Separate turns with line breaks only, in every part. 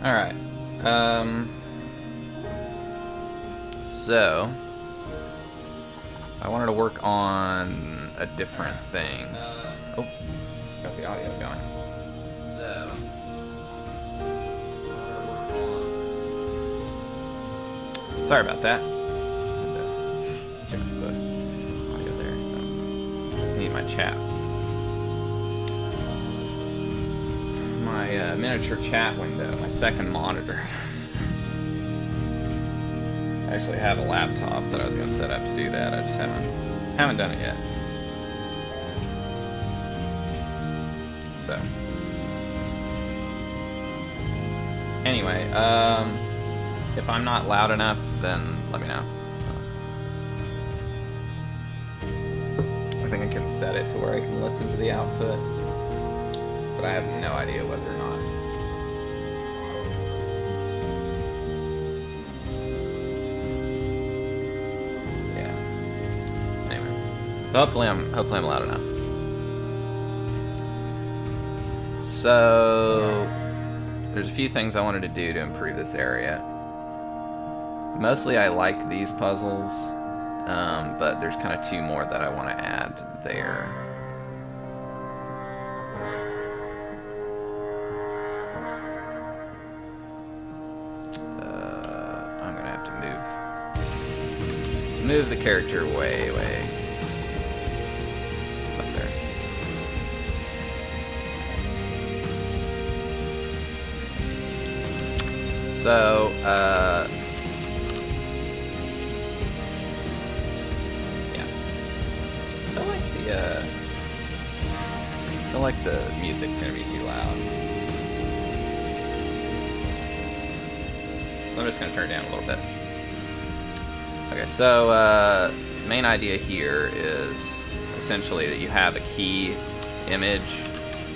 Alright. So I wanted to work on a different thing. Oh, got the audio going. So sorry about that. Fix the audio there. I need my chat. My miniature chat window, my second monitor. I actually have a laptop that I was going to set up to do that. I just haven't done it yet. So anyway, if I'm not loud enough, then let me know. So I think I can set it to where I can listen to the output, but I have no idea whether or not. So hopefully I'm loud enough. So there's a few things I wanted to do to improve this area. Mostly I like these puzzles, but there's kind of two more that I want to add there. I'm gonna have to move the character way up there. So yeah, I feel like the music's gonna be too loud, so I'm just gonna turn it down a little bit. Okay, so main idea here is essentially that you have a key image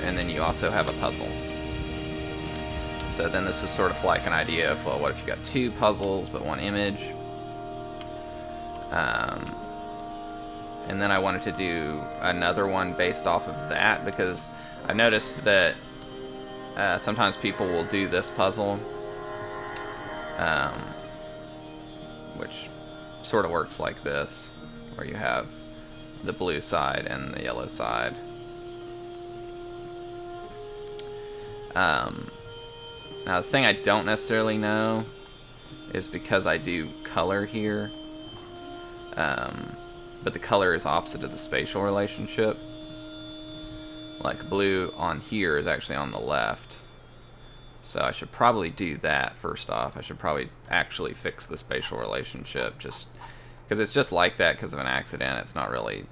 and then you also have a puzzle. So then this was sort of like an idea of, well, what if you got two puzzles but one image? And then I wanted to do another one based off of that, because I noticed that sometimes people will do this puzzle, which sort of works like this, where you have the blue side and the yellow side. Now the thing I don't necessarily know is because I do color here, but the color is opposite of the spatial relationship. Like blue on here is actually on the left. So I should probably do that first off. I should probably actually fix the spatial relationship, just because it's just like that because of an accident. It's not really,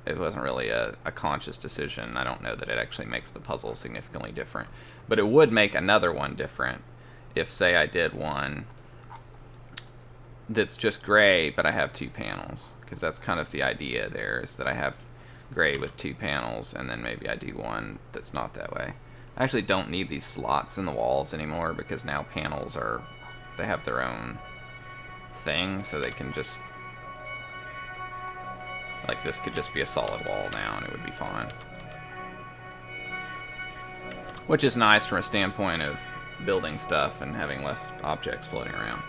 it wasn't really a conscious decision. I don't know that it actually makes the puzzle significantly different. But it would make another one different if, say, I did one that's just gray, but I have two panels. Because that's kind of the idea there, is that I have gray with two panels, and then maybe I do one that's not that way. I actually don't need these slots in the walls anymore, because now panels are, they have their own thing, so they can just, like this could just be a solid wall now and it would be fine. Which is nice from a standpoint of building stuff and having less objects floating around.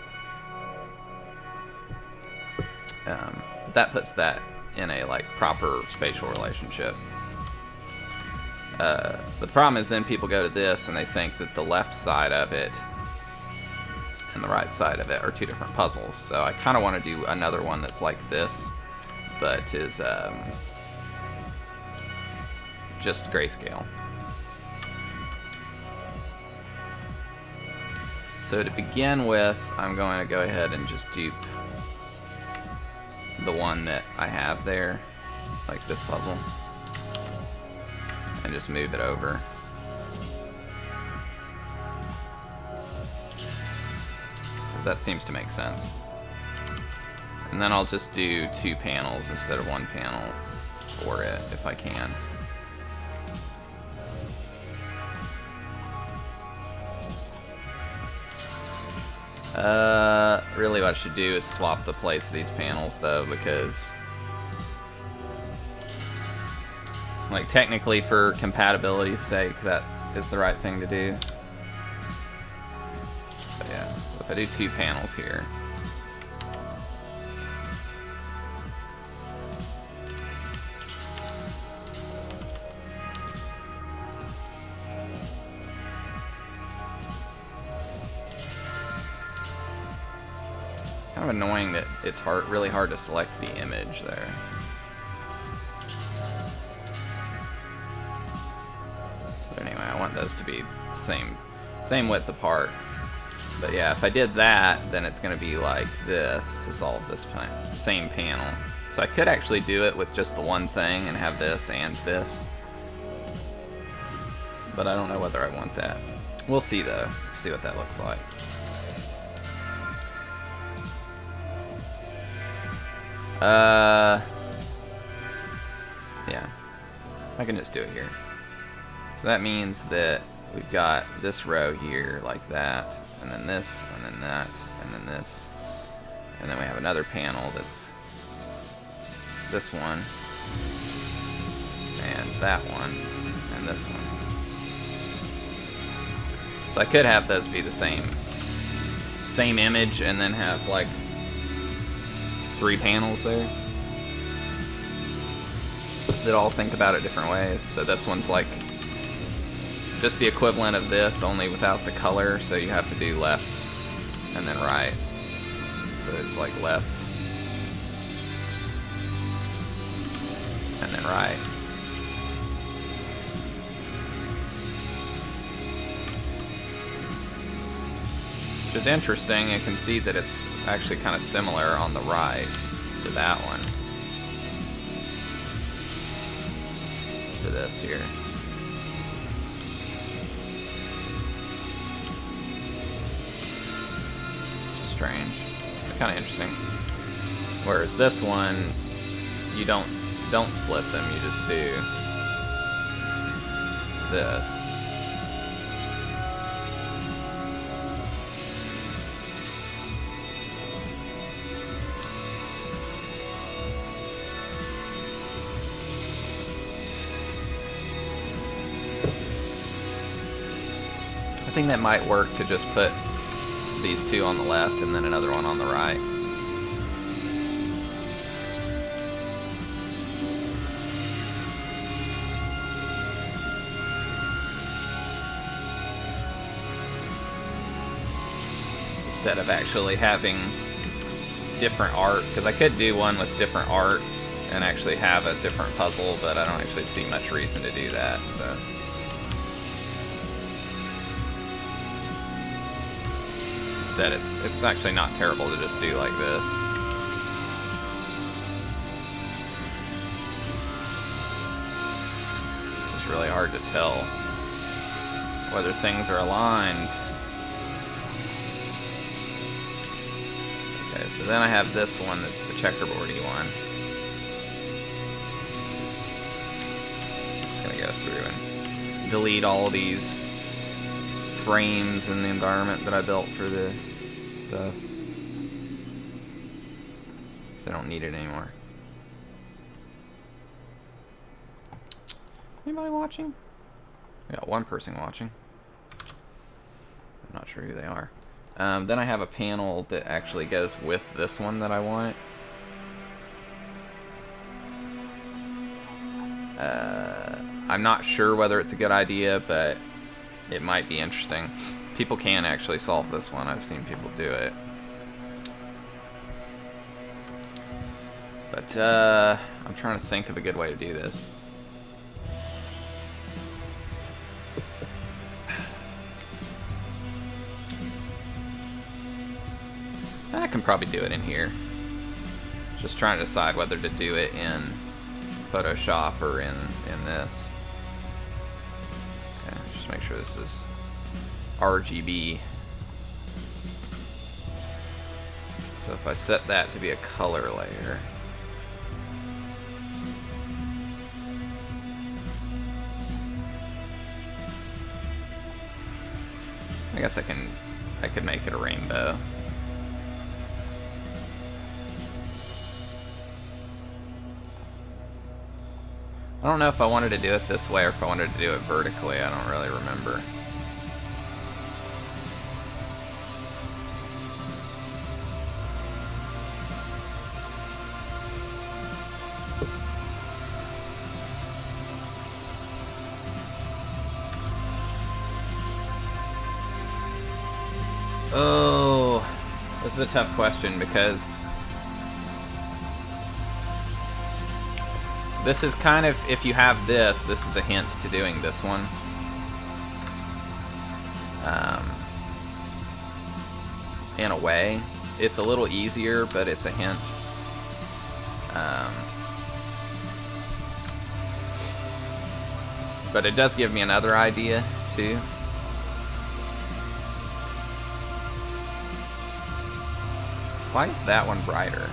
That puts that in a like proper spatial relationship. But the problem is then people go to this and they think that the left side of it and the right side of it are two different puzzles. So I kind of want to do another one that's like this, but is just grayscale. So to begin with, I'm going to go ahead and just dupe the one that I have there, like this puzzle, and just move it over. Because that seems to make sense. And then I'll just do two panels instead of one panel for it, if I can. Really what I should do is swap the place of these panels though, because like technically for compatibility's sake that is the right thing to do. If I do 2 panels here. Kind of annoying that it's really hard to select the image there. But anyway, I want those to be same width apart. But yeah, if I did that, then it's going to be like this to solve this same panel. So I could actually do it with just the one thing and have this and this. But I don't know whether I want that. We'll see though. See what that looks like. Yeah. I can just do it here. So that means that we've got this row here like that, and then this, and then that, and then this. And then we have another panel that's this one, and that one, and this one. So I could have those be the same image and then have like 3 panels there that all think about it different ways. So this one's like just the equivalent of this, only without the color, so you have to do left and then right. So it's like left and then right. Which is interesting. You can see that it's actually kind of similar on the right to that one. To this here. Strange. Kind of interesting. Whereas this one, you don't split them, you just do this. I think that might work to just put these 2 on the left and then another one on the right. Instead of actually having different art, because I could do one with different art and actually have a different puzzle, but I don't actually see much reason to do that, so. Instead, it's actually not terrible to just do like this. It's really hard to tell whether things are aligned. Okay, so then I have this one that's the checkerboardy one. Just gonna go through and delete all these frames in the environment that I built for the stuff. So I don't need it anymore. Anybody watching? I got one person watching. I'm not sure who they are. Then I have a panel that actually goes with this one that I want. I'm not sure whether it's a good idea, but it might be interesting. People can actually solve this one. I've seen people do it. But I'm trying to think of a good way to do this. I can probably do it in here. Just trying to decide whether to do it in Photoshop or in this. Okay, just make sure this is RGB. So if I set that to be a color layer, I guess I could make it a rainbow. I don't know if I wanted to do it this way or if I wanted to do it vertically. I don't really remember. is a tough question because this is kind of, if you have this is a hint to doing this one. In a way. It's a little easier, but it's a hint. But it does give me another idea, too. Why is that one brighter?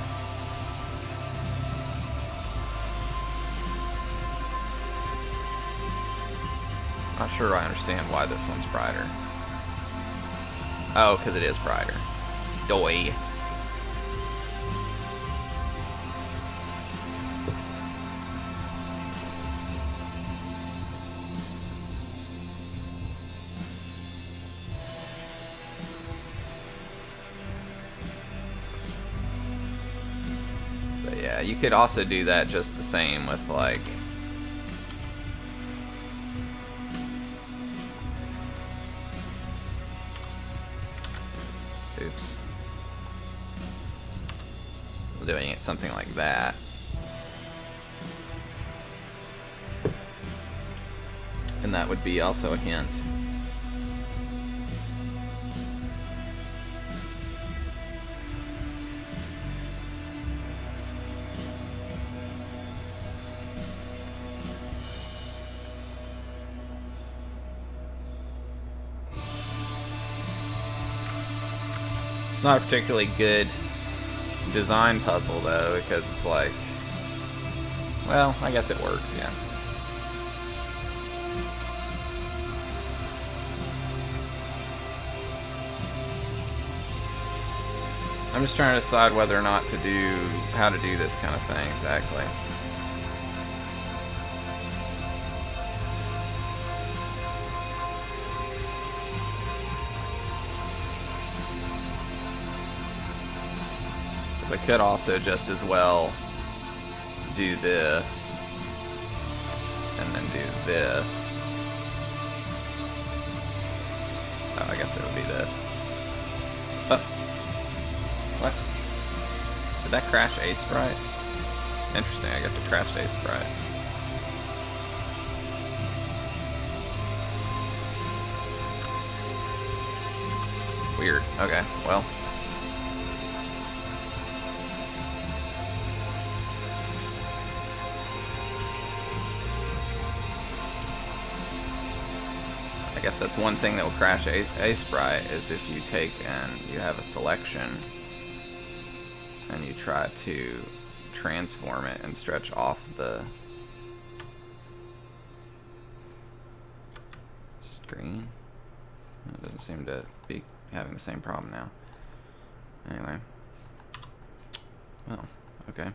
Not sure I understand why this one's brighter. Oh, because it is brighter. Doy. But yeah, you could also do that just the same with like... Oops. Doing it something like that. And that would be also a hint. It's not a particularly good design puzzle though, because it's like, well, I guess it works, yeah. I'm just trying to decide whether or not to do, how to do this kind of thing exactly. I could also just as well do this and then do this. Oh, I guess it would be this. Oh. What? Did that crash A sprite? Interesting, I guess it crashed A sprite. Weird. Okay, well. I guess that's one thing that will crash a sprite is if you take and you have a selection and you try to transform it and stretch off the screen. It doesn't seem to be having the same problem now. Anyway. Well, okay.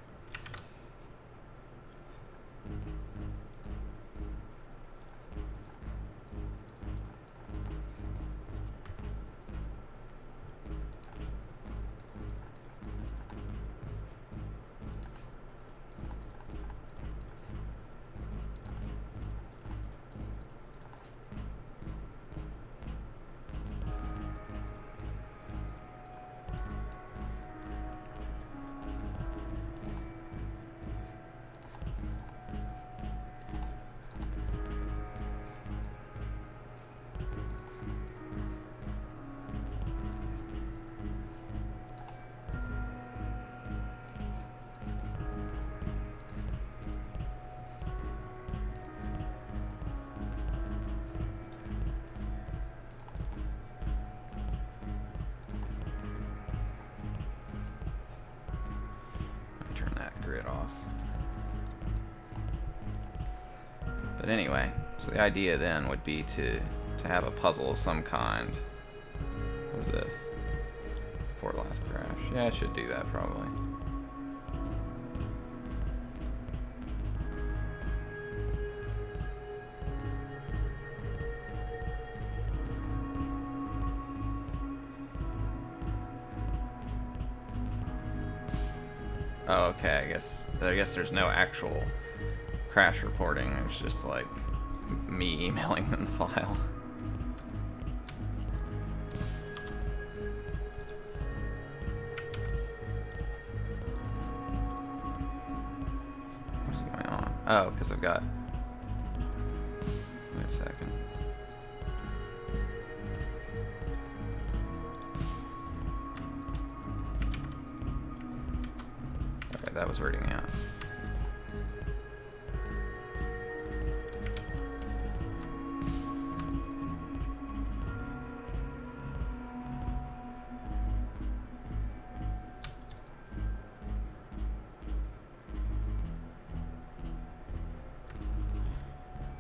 Grid off. But anyway, so the idea then would be to have a puzzle of some kind. What is this? Before last crash. Yeah, I should do that probably. Oh, okay, I guess there's no actual crash reporting. It's just like me emailing them the file. Oh, because I've got... Wait a second. Okay, that was wording out.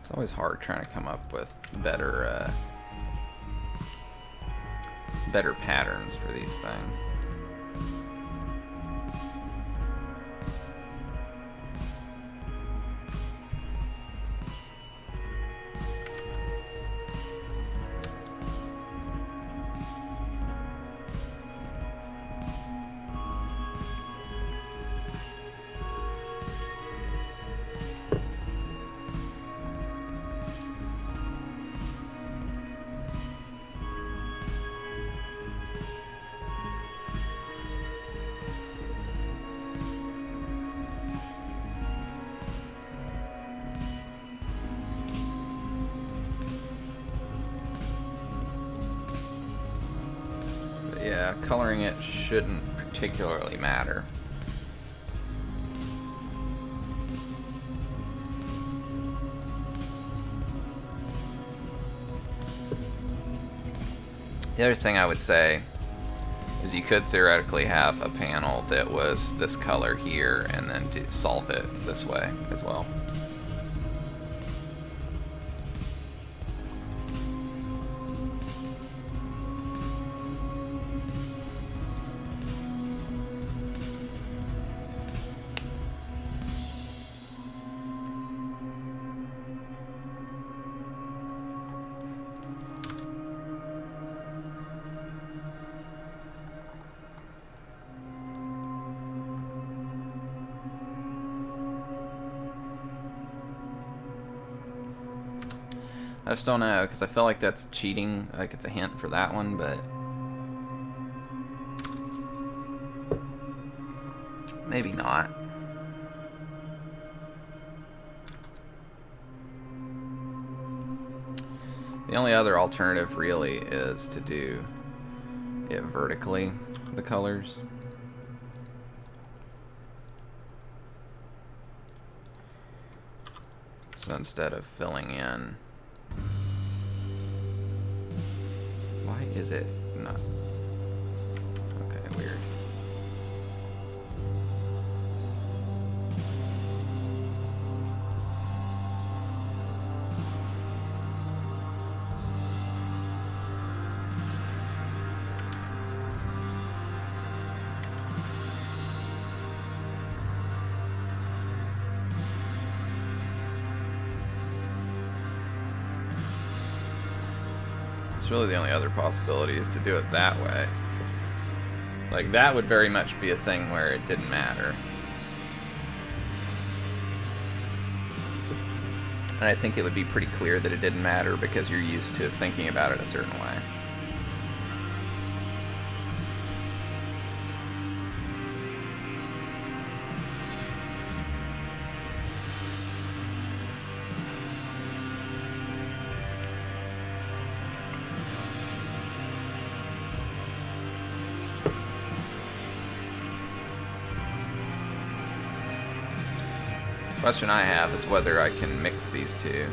It's always hard trying to come up with better better patterns for these things. Yeah, coloring it shouldn't particularly matter. The other thing I would say is you could theoretically have a panel that was this color here and then solve it this way as well. I just don't know, because I feel like that's cheating, like it's a hint for that one, but maybe not. The only other alternative really is to do it vertically, the colors. So instead of filling in, why is it not? Okay, weird. Really the only other possibility is to do it that way. Like, that would very much be a thing where it didn't matter. And I think it would be pretty clear that it didn't matter because you're used to thinking about it a certain way. The question I have is whether I can mix these two.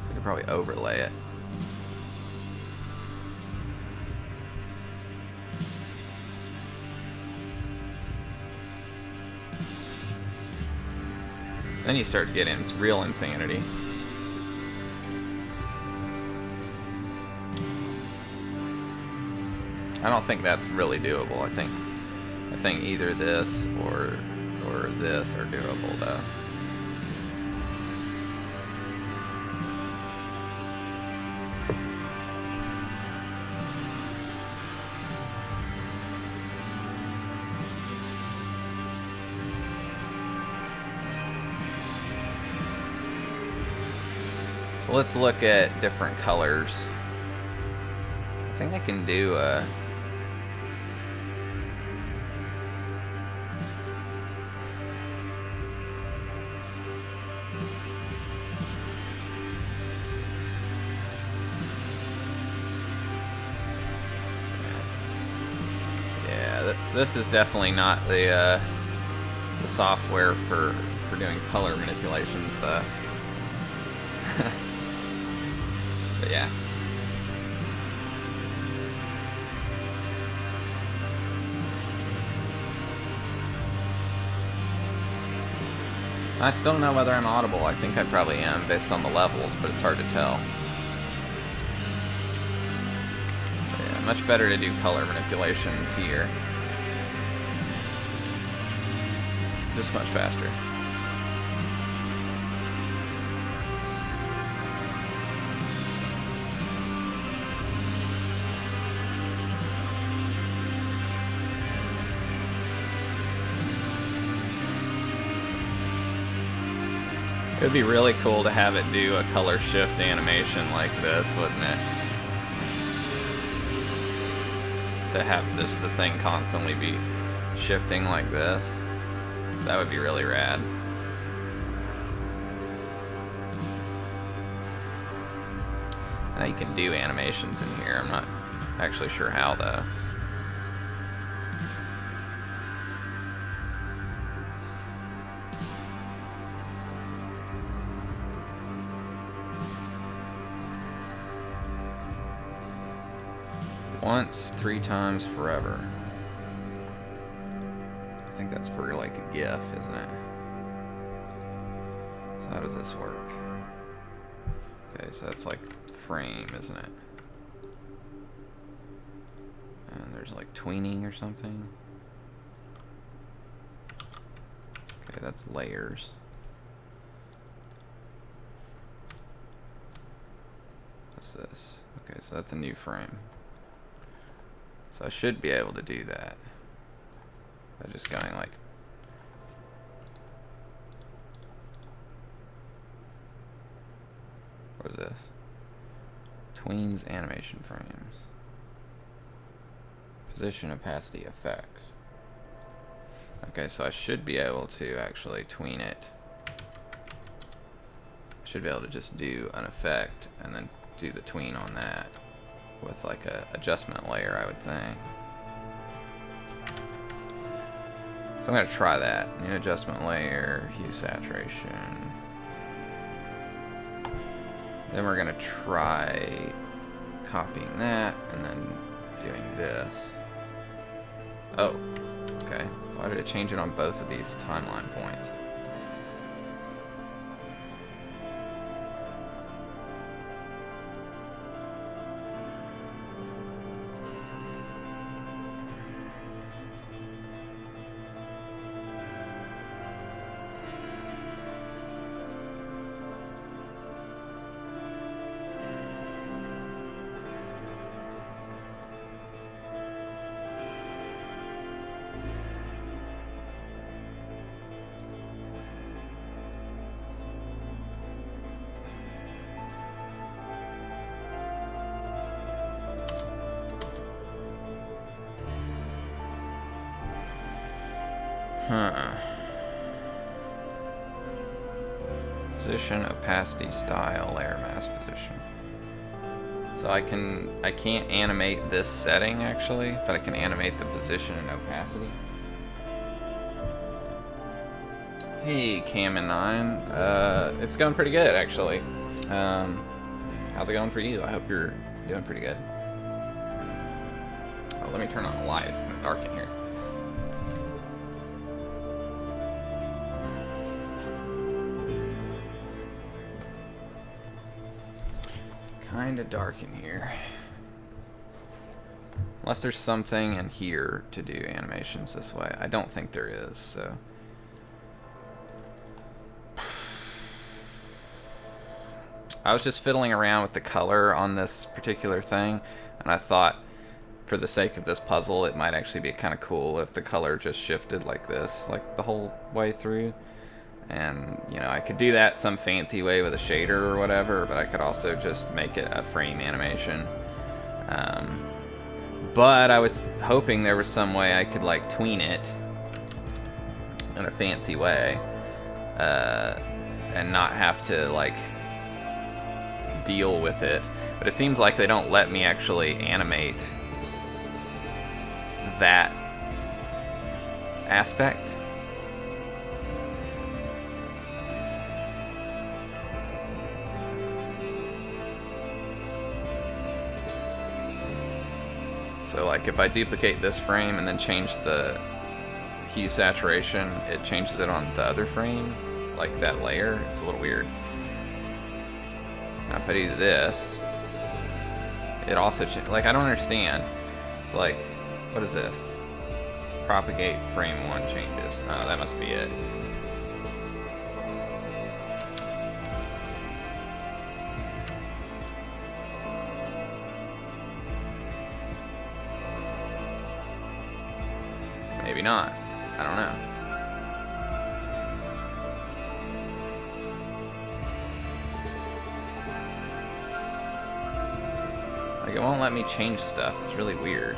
So I could probably overlay it. Then you start to get in real insanity. I don't think that's really doable. I think either this or this are doable though. So let's look at different colors. I think I can do a this is definitely not the software for doing color manipulations, though. But yeah. I still don't know whether I'm audible. I think I probably am based on the levels, but it's hard to tell. But yeah, much better to do color manipulations here. Just much faster. It would be really cool to have it do a color shift animation like this, wouldn't it? To have just the thing constantly be shifting like this. That would be really rad. Now you can do animations in here. I'm not actually sure how, though. Once, 3 times, forever. I think that's for like a GIF, isn't it? So how does this work? Okay, so that's like frame, isn't it? And there's like tweening or something. Okay, that's layers. What's this? Okay, so that's a new frame. So I should be able to do that by just going like, what is this? Tweens animation frames. Position opacity effects. Okay, so I should be able to actually tween it. I should be able to just do an effect and then do the tween on that with like a adjustment layer, I would think. So I'm gonna try that. New adjustment layer, hue saturation. Then we're gonna try copying that and then doing this. Oh, okay. Why did it change it on both of these timeline points? Position, opacity, style, layer mask position. So I can't animate this setting actually, but I can animate the position and opacity. Hey, Cam9. It's going pretty good actually. How's it going for you? I hope you're doing pretty good. Oh, let me turn on the light. It's kind of dark in here. Kinda dark in here. Unless there's something in here to do animations this way. I don't think there is, so. I was just fiddling around with the color on this particular thing, and I thought for the sake of this puzzle it might actually be kind of cool if the color just shifted like this, like the whole way through. And, you know, I could do that some fancy way with a shader or whatever, but I could also just make it a frame animation. But I was hoping there was some way I could, like, tween it in a fancy way and not have to, like, deal with it. But it seems like they don't let me actually animate that aspect. So like if I duplicate this frame and then change the hue saturation, it changes it on the other frame, like that layer. It's a little weird. Now if I do this, it also like I don't understand. It's like, what is this? Propagate frame 1 changes. Oh, that must be it. Maybe not. I don't know. Like, it won't let me change stuff. It's really weird.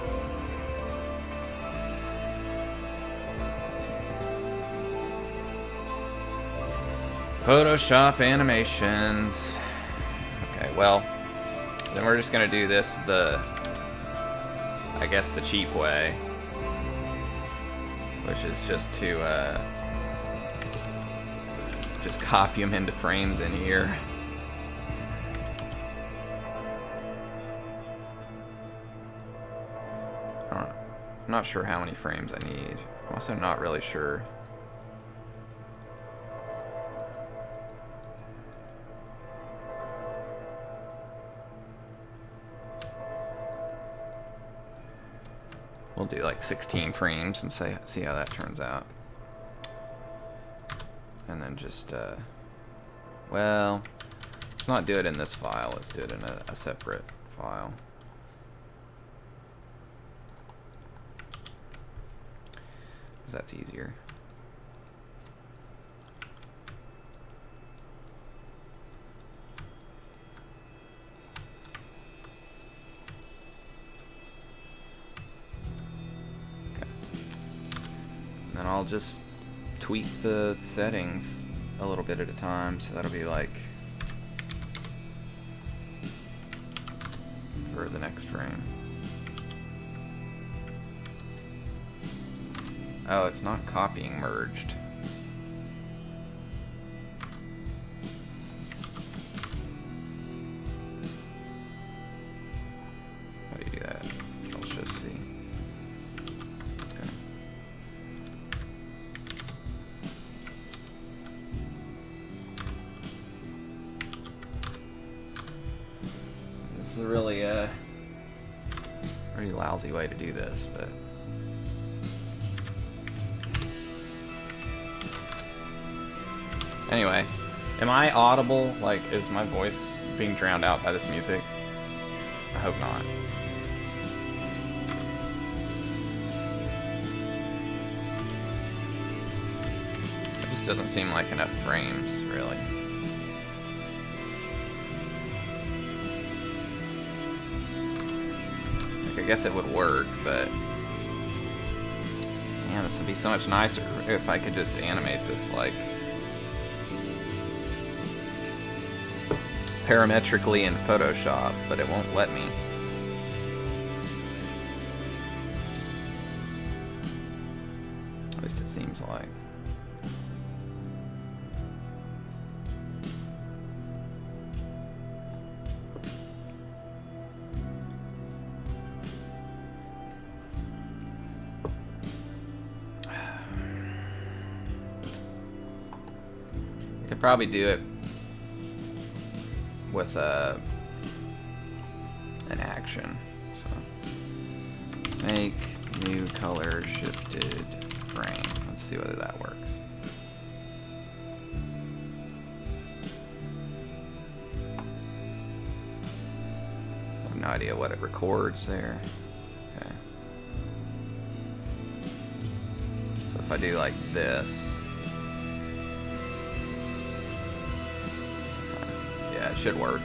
Photoshop animations. Okay, well, then we're just gonna do this I guess the cheap way, which is just to just copy them into frames in here. I'm not sure how many frames I need. I'm also not really sure. We'll do like 16 frames and see how that turns out. And then just, well, let's not do it in this file. Let's do it in a separate file. Because that's easier. And I'll just tweak the settings a little bit at a time, so that'll be like for the next frame. Oh, it's not copying merged. How do you do that? Control Shift C. This is a really pretty lousy way to do this, but anyway, am I audible? Like, is my voice being drowned out by this music? I hope not. It just doesn't seem like enough frames, really. I guess it would work, but man, this would be so much nicer if I could just animate this like parametrically in Photoshop, but it won't let me. At least it seems like. Could probably do it with an action. So make new color shifted frame. Let's see whether that works. I have no idea what it records there. Okay. So if I do like this, it should work.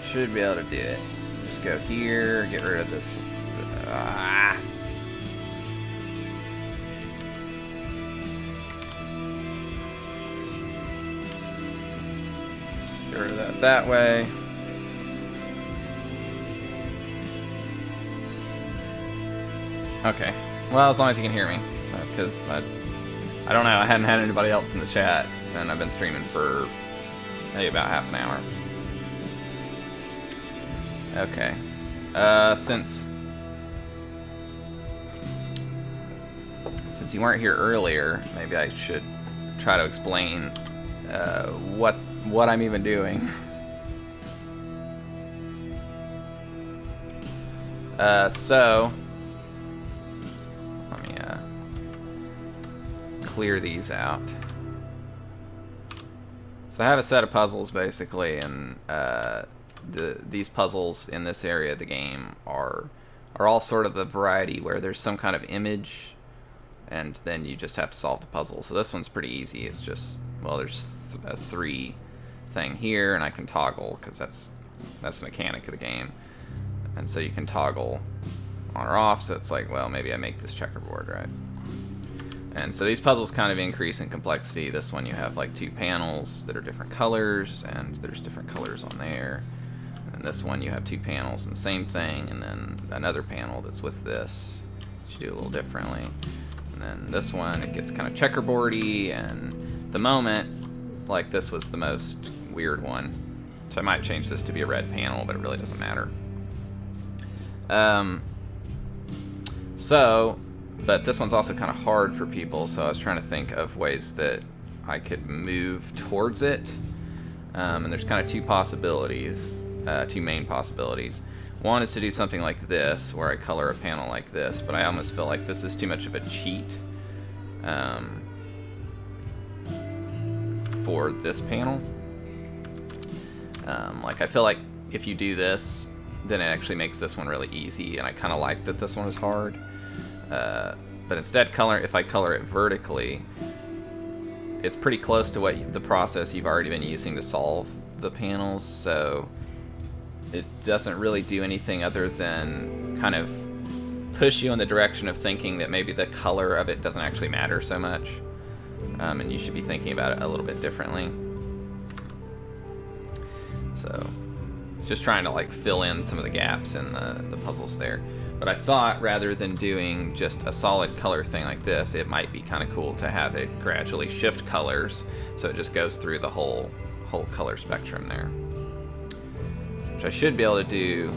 Should be able to do it. Just go here, get rid of this. Get rid of that way. Okay. Well, as long as you can hear me, because I don't know. I hadn't had anybody else in the chat, and I've been streaming for maybe about half an hour. Okay. Since you weren't here earlier, maybe I should try to explain what I'm even doing. So let me clear these out. So I have a set of puzzles basically, and these puzzles in this area of the game are all sort of the variety where there's some kind of image, and then you just have to solve the puzzle. So this one's pretty easy. It's just, well, there's a 3 thing here, and I can toggle because that's the mechanic of the game. And so you can toggle on or off. So it's like, well, maybe I make this checkerboard, right? And so these puzzles kind of increase in complexity. This one you have like 2 panels that are different colors, and there's different colors on there. And this one you have 2 panels and the same thing, and then another panel that's with this that you do a little differently. And then this one, it gets kind of checkerboardy, and the moment, like this was the most weird one. So I might change this to be a red panel, but it really doesn't matter. But this one's also kind of hard for people, so I was trying to think of ways that I could move towards it. And there's kind of 2 possibilities, 2 main possibilities. One is to do something like this, where I color a panel like this, but I almost feel like this is too much of a cheat for this panel. Like, I feel like if you do this, then it actually makes this one really easy, and I kind of like that this one is hard. But instead, if I color it vertically, it's pretty close to what the process you've already been using to solve the panels, so it doesn't really do anything other than kind of push you in the direction of thinking that maybe the color of it doesn't actually matter so much, and you should be thinking about it a little bit differently. So it's just trying to like fill in some of the gaps in the puzzles there. But I thought rather than doing just a solid color thing like this, it might be kind of cool to have it gradually shift colors, so it just goes through the whole color spectrum there. Which I should be able to do,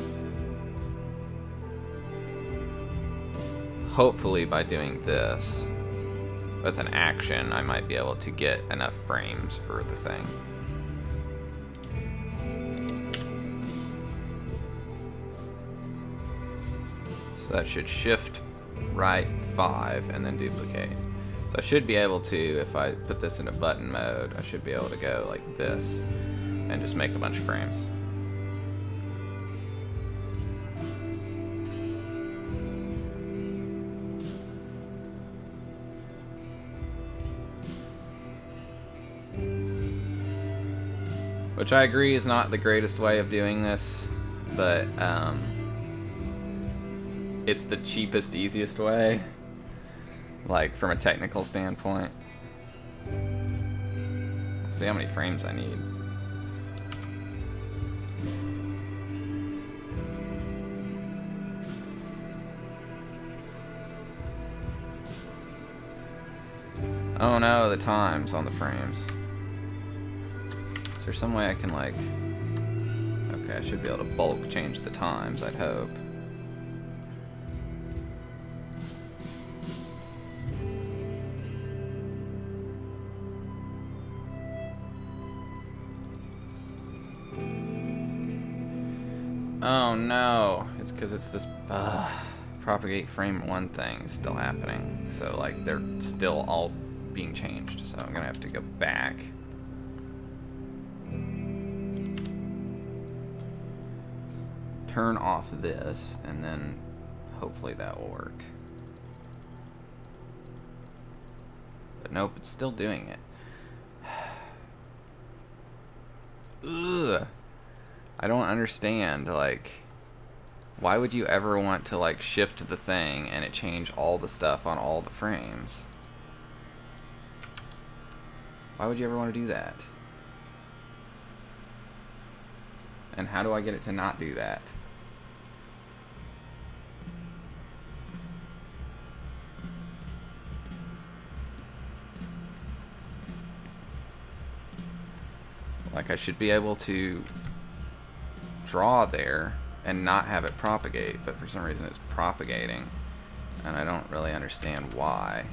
hopefully by doing this. With an action, I might be able to get enough frames for the thing. So that should shift right 5 and then duplicate. So I should be able to, if I put this in a button mode, I should be able to go like this and just make a bunch of frames. Which I agree is not the greatest way of doing this, but it's the cheapest, easiest way, like from a technical standpoint. See how many frames I need. Oh no, the times on the frames. Is there some way I can like... Okay, I should be able to bulk change the times, I'd hope. Oh no, it's because it's this propagate frame 1 thing is still happening. So like they're still all being changed. So I'm gonna have to go back. Turn off this, and then hopefully that will work. But nope, it's still doing it. Ugh. I don't understand, like, why would you ever want to, like, shift the thing and it change all the stuff on all the frames? Why would you ever want to do that? And how do I get it to not do that? Like, I should be able to draw there and not have it propagate, but for some reason it's propagating, and I don't really understand why.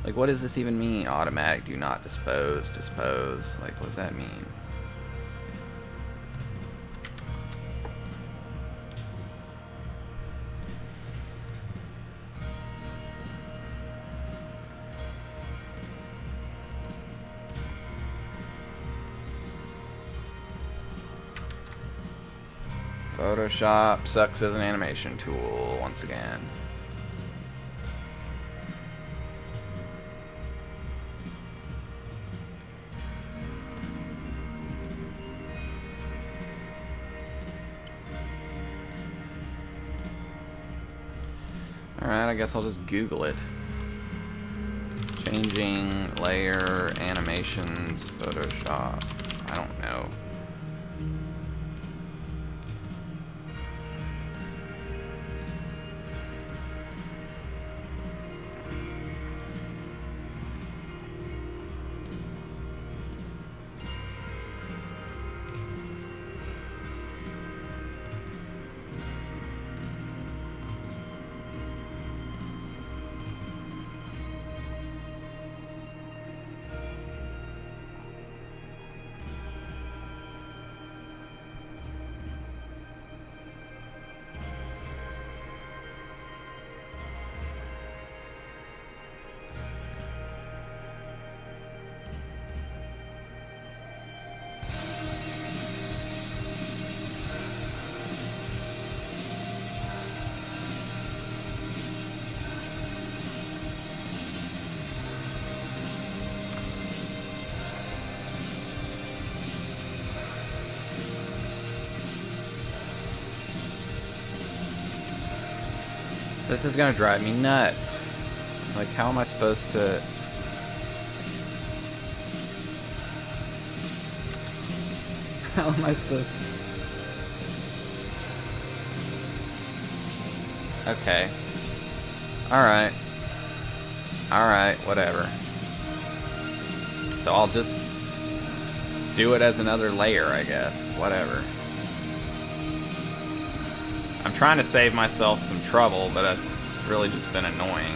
Like, what does this even mean? Automatic, do not dispose, dispose. Like, what does that mean? Photoshop sucks as an animation tool once again. Alright, I guess I'll just Google it. Changing layer animations, Photoshop. I don't know. This is gonna drive me nuts. Like, how am I supposed to... How am I supposed to... Okay. Alright. Alright, whatever. So I'll just do it as another layer, I guess. Whatever. I'm trying to save myself some trouble, but it's really just been annoying.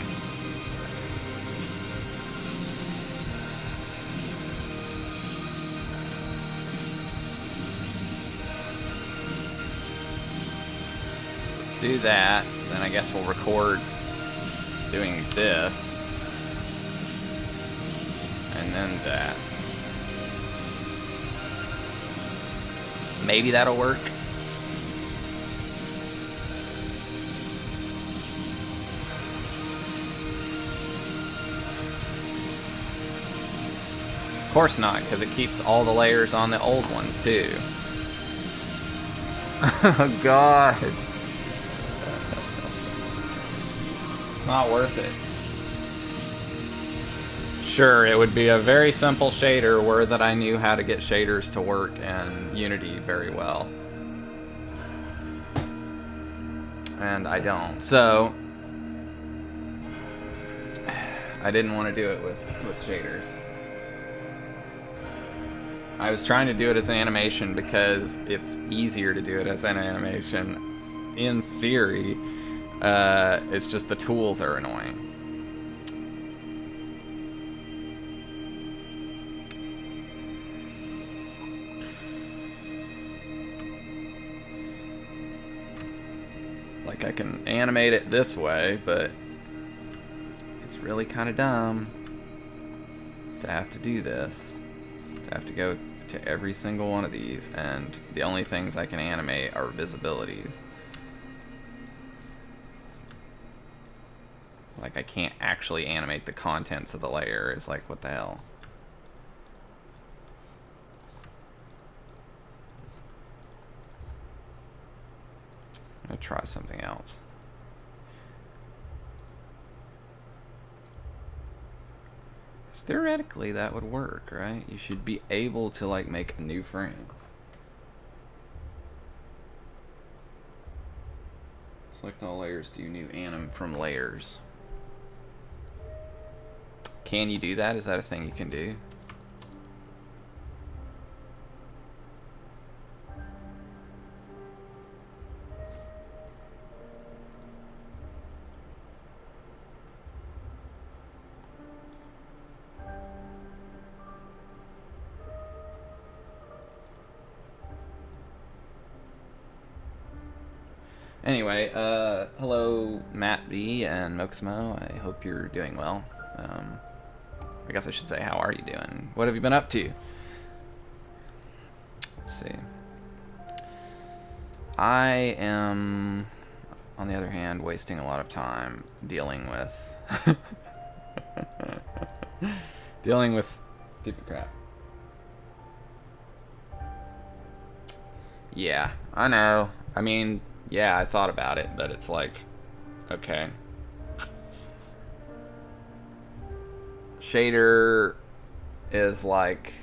Let's do that. Then I guess we'll record doing this. And then that. Maybe that'll work. Of course not, because it keeps all the layers on the old ones too. Oh god. It's not worth it. Sure, it would be a very simple shader were that I knew how to get shaders to work in Unity very well. And I don't. So I didn't want to do it with shaders. I was trying to do it as an animation because it's easier to do it as an animation. In theory, it's just the tools are annoying. Like, I can animate it this way, but it's really kind of dumb to have to do this. To have to go to every single one of these, and the only things I can animate are visibilities. Like, I can't actually animate the contents of the layer. It's like, what the hell? I'm gonna try something else. Theoretically, that would work, right? You should be able to, like, make a new frame. Select all layers, do new anim from layers. Can you do that? Is that a thing you can do? Anyway, hello Matt B and Moxmo. I hope you're doing well. I guess I should say, how are you doing? What have you been up to? Let's see. I am, on the other hand, wasting a lot of time dealing with dealing with stupid crap. Yeah, I know. I mean, yeah, I thought about it, but it's like, okay. Shader is like,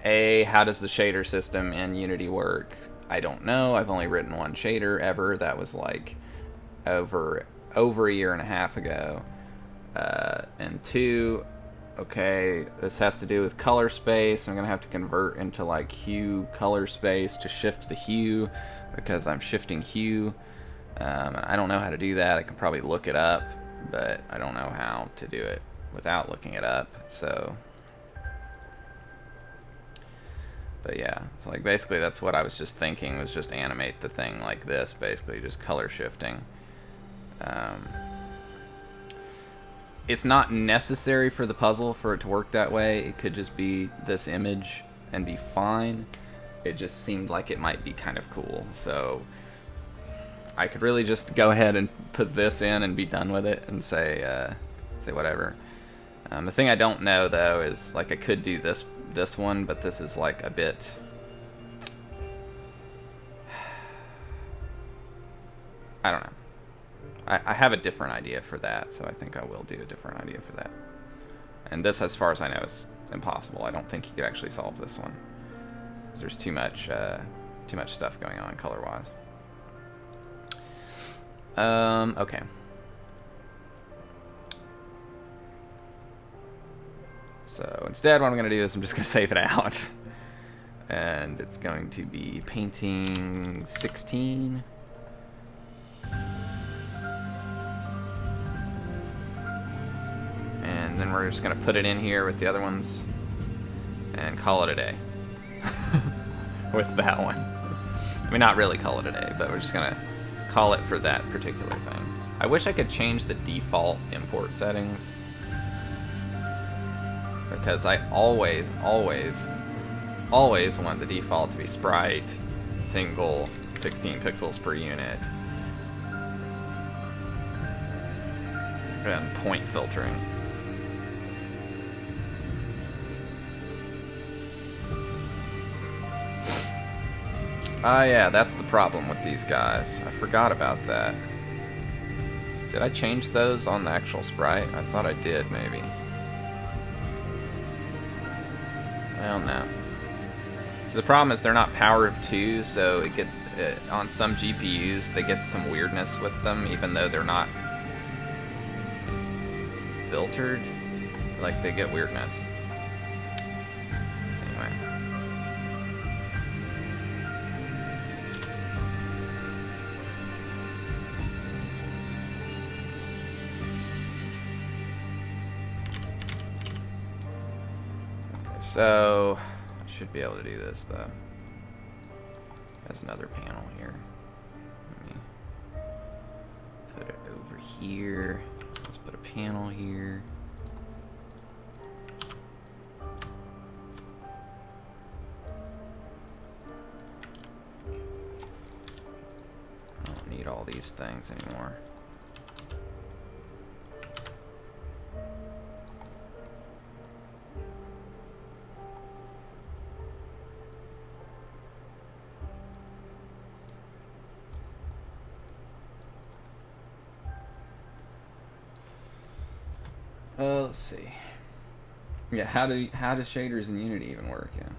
how does the shader system in Unity work? I don't know. I've only written one shader ever. That was like over a year and a half ago. And two, okay, this has to do with color space. I'm gonna have to convert into like hue color space to shift the hue because I'm shifting hue. And I don't know how to do that. I can probably look it up, but I don't know how to do it without looking it up. So, but yeah, it's like basically that's what I was just thinking, was just animate the thing like this, basically just color shifting. It's not necessary for the puzzle for it to work that way. It could just be this image and be fine. It just seemed like it might be kind of cool. So I could really just go ahead and put this in and be done with it and say whatever. The thing I don't know though is, like, I could do this one, but this is like a bit. I don't know. I have a different idea for that, so I think I will do a different idea for that. And this, as far as I know, is impossible. I don't think you could actually solve this one, because there's too much stuff going on color-wise. Okay. So instead, what I'm going to do is I'm just going to save it out. And it's going to be painting 16. And then we're just going to put it in here with the other ones and call it a day. With that one. I mean, not really call it a day, but we're just going to call it for that particular thing. I wish I could change the default import settings, because I always want the default to be sprite, single, 16 pixels per unit, and point filtering. Ah, yeah, that's the problem with these guys. I forgot about that. Did I change those on the actual sprite? I thought I did, maybe. Well, no. So the problem is they're not power of 2, so on some GPUs they get some weirdness with them, even though they're not filtered. Like, they get weirdness. Anyway. So, I should be able to do this, though. There's another panel here. Let me put it over here. Let's put a panel here. I don't need all these things anymore. Let's see. Yeah, how do shaders in Unity even work? Yeah.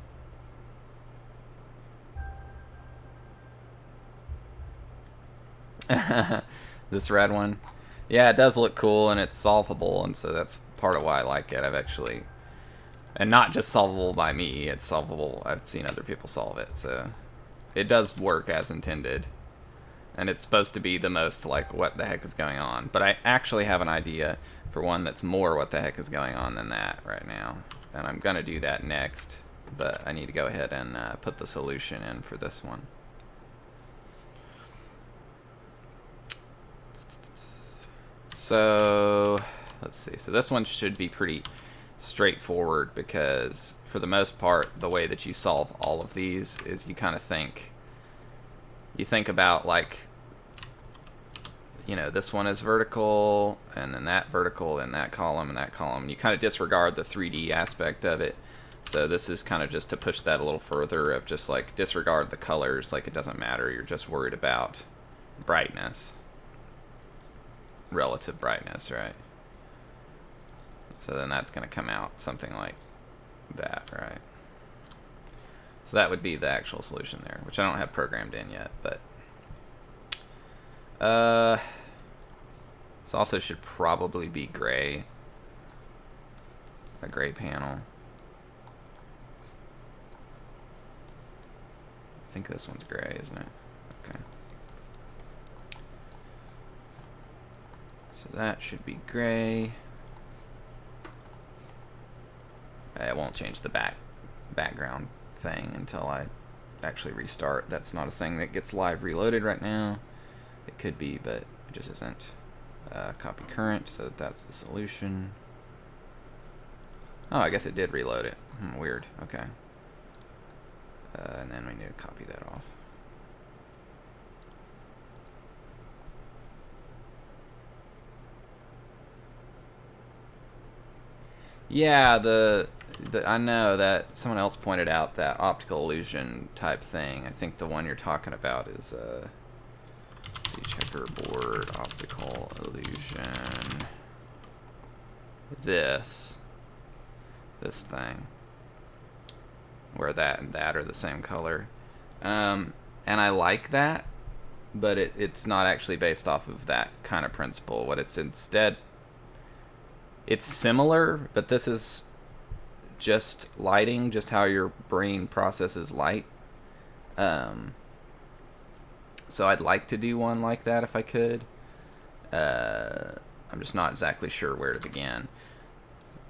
This red one. Yeah, it does look cool and it's solvable, and so that's part of why I like it. I've actually, and not just solvable by me, it's solvable. I've seen other people solve it, so it does work as intended. And it's supposed to be the most like what the heck is going on, but I actually have an idea for one that's more what the heck is going on than that right now, and I'm gonna do that next, but I need to go ahead and put the solution in for this one. So let's see, so this one should be pretty straightforward, because for the most part the way that you solve all of these is you kind of think about, like, you know, this one is vertical, and then that vertical, and that column, and that column. You kind of disregard the 3D aspect of it. So this is kind of just to push that a little further, of just like disregard the colors, like it doesn't matter. You're just worried about brightness, relative brightness, right? So then that's going to come out something like that, right? So that would be the actual solution there, which I don't have programmed in yet, but this also should probably be gray, a gray panel. I think this one's gray, isn't it? Okay. So that should be gray. It won't change the background thing until I actually restart. That's not a thing that gets live reloaded right now. It could be, but it just isn't. Copy current, so that's the solution. Oh, I guess it did reload it. Weird. Okay. And then we need to copy that off. Yeah, I know that someone else pointed out that optical illusion type thing. I think the one you're talking about is let's see, checkerboard optical illusion. This thing, where that and that are the same color, and I like that, but it's not actually based off of that kind of principle. What it's instead, it's similar, but this is just lighting, just how your brain processes light. So I'd like to do one like that if I could. I'm just not exactly sure where to begin.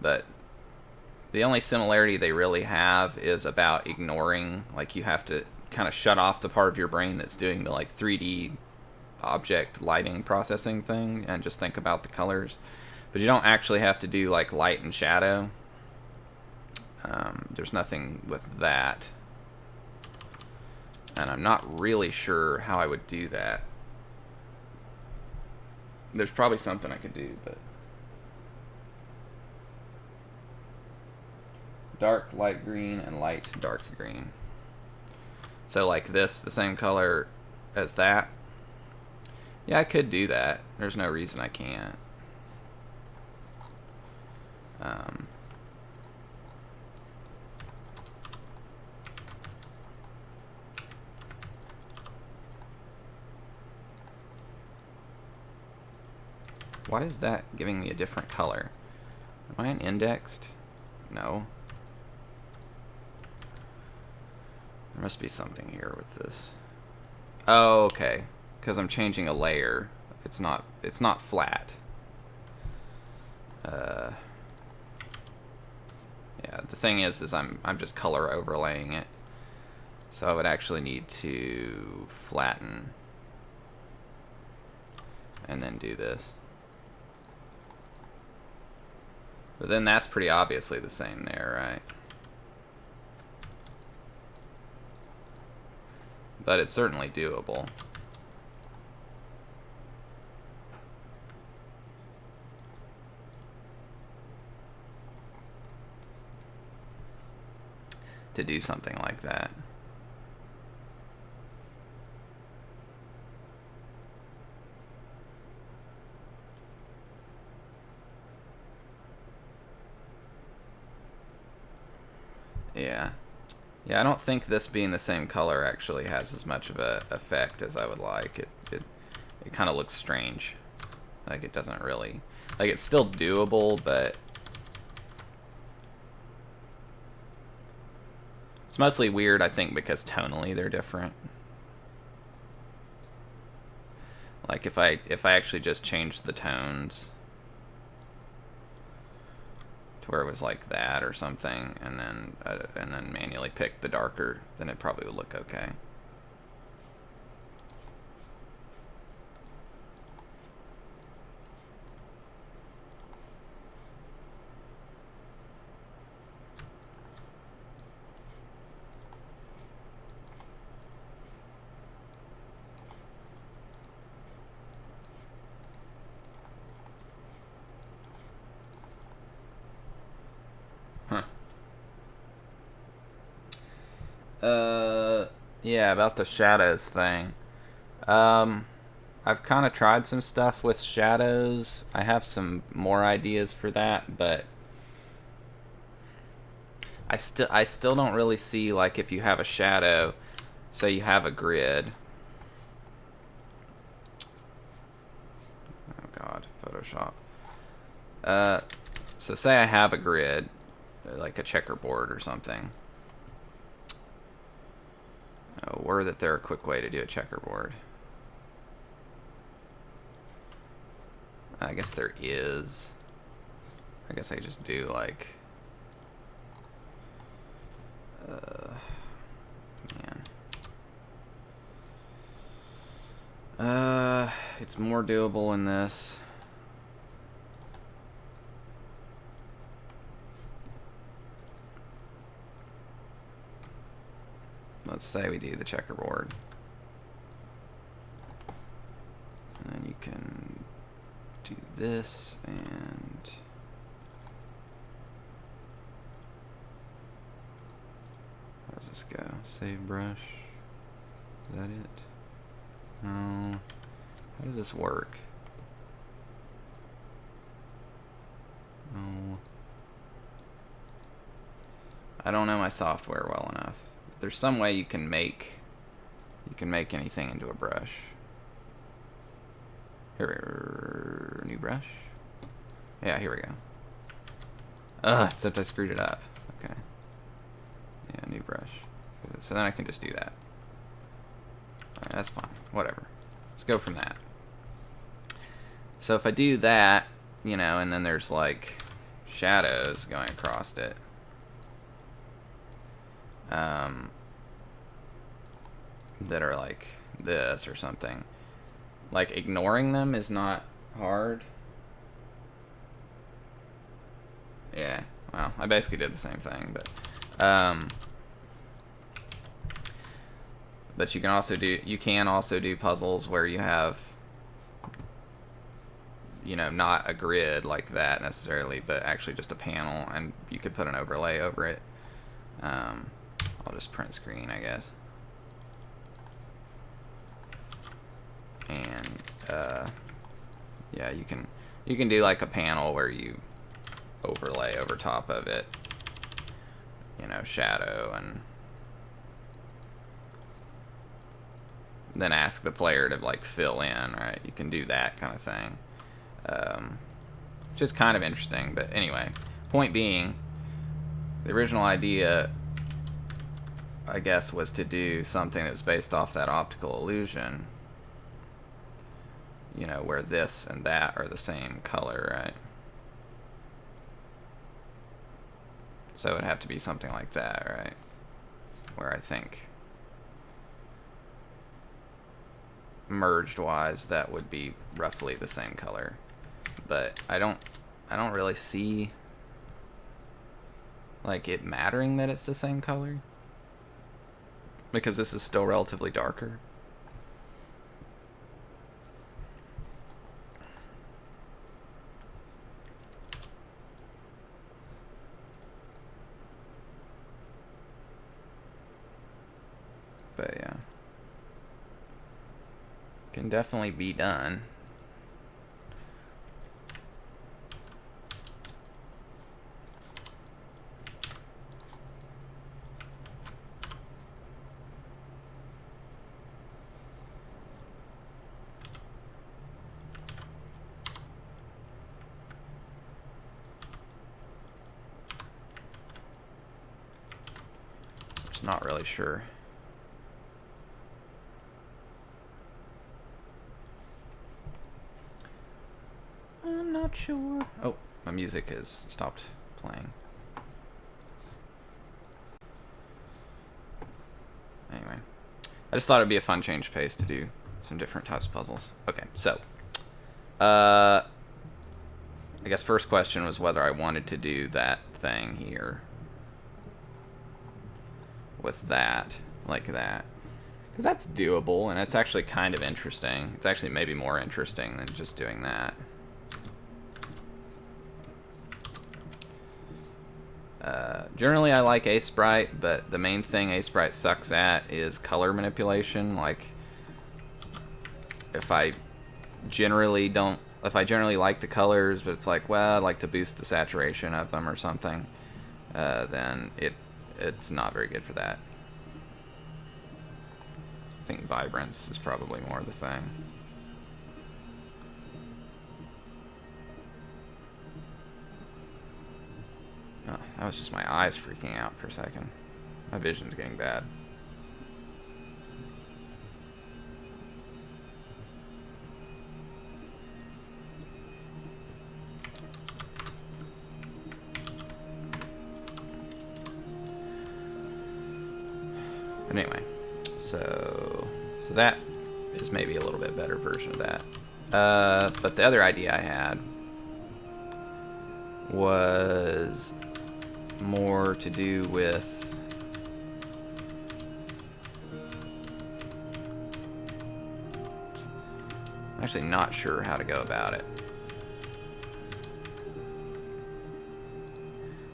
But the only similarity they really have is about ignoring, like, you have to kind of shut off the part of your brain that's doing the like 3D object lighting processing thing and just think about the colors. But you don't actually have to do like light and shadow. There's nothing with that. And I'm not really sure how I would do that. There's probably something I could do, but dark light green and light dark green. So like this, the same color as that. Yeah, I could do that. There's no reason I can't. Why is that giving me a different color? Am I indexed? No. There must be something here with this. Oh, okay. Because I'm changing a layer. It's not flat. Yeah, the thing is I'm just color overlaying it. So I would actually need to flatten and then do this. But then that's pretty obviously the same there, right? But it's certainly doable. To do something like that. Yeah. Yeah, I don't think this being the same color actually has as much of a effect as I would like. It it kind of looks strange. Like it doesn't really, like it's still doable, but it's mostly weird, I think, because tonally they're different. Like if I actually just changed the tones to where it was like that or something, and then manually picked the darker, then it probably would look okay. Yeah, about the shadows thing. I've kind of tried some stuff with shadows. I have some more ideas for that, but I still don't really see, like, if you have a shadow, say you have a grid. Oh god, Photoshop. So say I have a grid, like a checkerboard or something. Oh, were that there a quick way to do a checkerboard? I guess there is. I guess I could just do like... man. It's more doable in this. Let's say we do the checkerboard. And then you can do this and... Where does this go? Save brush. Is that it? No. How does this work? Oh. I don't know my software well enough. There's some way you can make anything into a brush. Here, new brush. Yeah, here we go. Except I screwed it up. Okay. Yeah, new brush. So then I can just do that. Alright, that's fine. Whatever. Let's go from that. So if I do that, you know, and then there's like shadows going across it. That are like this or something. Like ignoring them is not hard. Yeah, well, I basically did the same thing, but you can also do puzzles where you have, you know, not a grid like that necessarily, but actually just a panel, and you could put an overlay over it. I'll just print screen, I guess. And yeah, you can do like a panel where you overlay over top of it, you know, shadow, and then ask the player to like fill in, right? You can do that kind of thing, which is kind of interesting. But anyway, point being, the original idea, I guess, was to do something that's based off that optical illusion, you know, where this and that are the same color, right? So it'd have to be something like that, right? Where I think merged wise that would be roughly the same color. But I don't really see like it mattering that it's the same color, because this is still relatively darker. But yeah, can definitely be done. Not really sure. I'm not sure. Oh, my music has stopped playing. Anyway, I just thought it'd be a fun change of pace to do some different types of puzzles. Okay, so I guess first question was whether I wanted to do that thing here with that, like that. Because that's doable, and it's actually kind of interesting. It's actually maybe more interesting than just doing that. Generally, I like Aseprite, but the main thing Aseprite sucks at is color manipulation. Like, if I generally like the colors, but it's like, well, I'd like to boost the saturation of them or something, then it's not very good for that. I think vibrance is probably more the thing. Oh, that was just my eyes freaking out for a second. My vision's getting bad. But anyway, so that is maybe a little bit better version of that. But the other idea I had was more to do with I'm actually not sure how to go about it.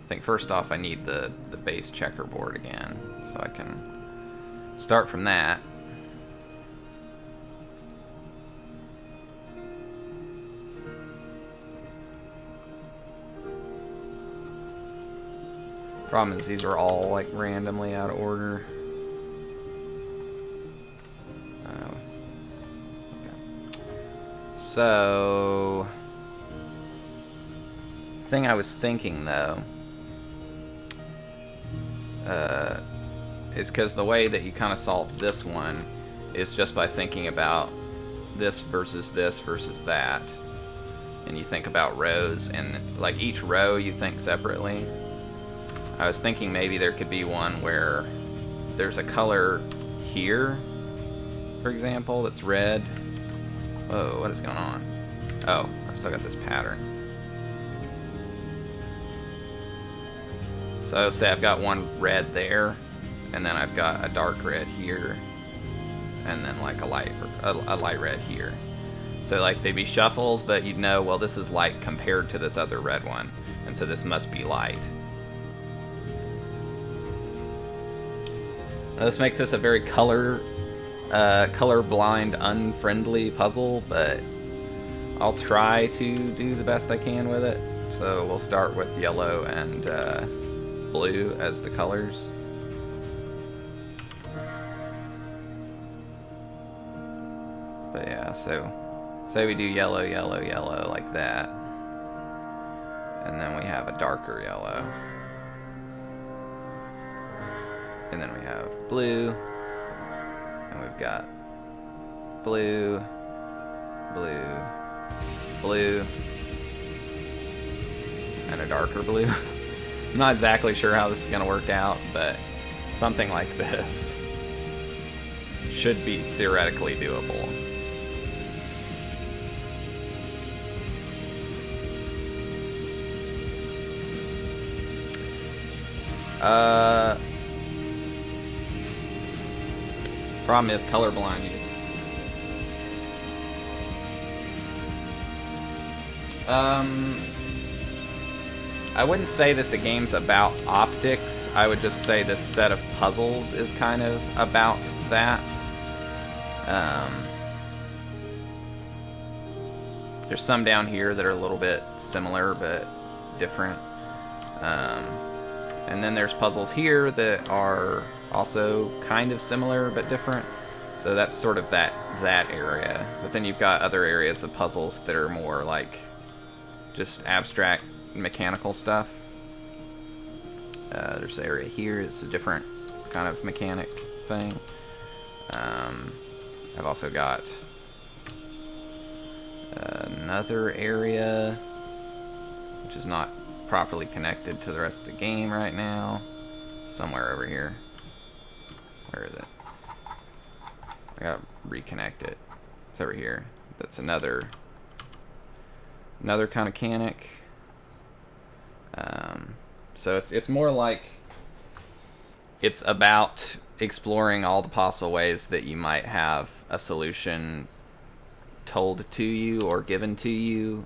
I think first off I need the base checkerboard again, so I can start from that. Problem is these are all like randomly out of order. Okay. So the thing I was thinking though is because the way that you kind of solve this one is just by thinking about this versus that, and you think about rows, and like each row you think separately. I was thinking maybe there could be one where there's a color here, for example, that's red. Whoa, what is going on? Oh, I've still got this pattern. So say I've got one red there, and then I've got a dark red here, and then like a light red here. So like they'd be shuffled, but you'd know, well, this is light compared to this other red one, and so this must be light. Now, this makes this a very colorblind, unfriendly puzzle, but I'll try to do the best I can with it. So we'll start with yellow and blue as the colors. But yeah, so say we do yellow, yellow, yellow like that, and then we have a darker yellow. And then we have blue, and we've got blue, blue, blue, and a darker blue. I'm not exactly sure how this is going to work out, but something like this should be theoretically doable. Problem is colorblindness. I wouldn't say that the game's about optics. I would just say this set of puzzles is kind of about that. There's some down here that are a little bit similar but different. And then there's puzzles here that are also kind of similar but different. So that's sort of that area. But then you've got other areas of puzzles that are more like just abstract mechanical stuff. There's an area here. It's a different kind of mechanic thing. I've also got another area which is not properly connected to the rest of the game right now. Somewhere over here. Where is it? I gotta reconnect it. It's over here. That's another kind of mechanic. So it's more like it's about exploring all the possible ways that you might have a solution told to you or given to you,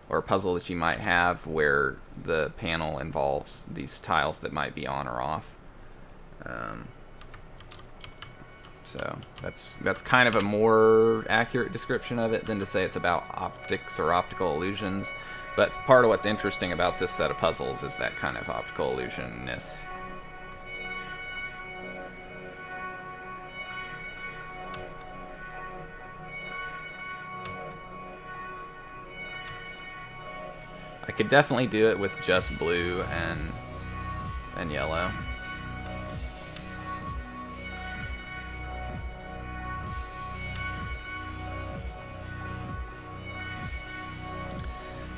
or a puzzle that you might have where the panel involves these tiles that might be on or off. So that's kind of a more accurate description of it than to say it's about optics or optical illusions. But part of what's interesting about this set of puzzles is that kind of optical illusionness. I could definitely do it with just blue and yellow.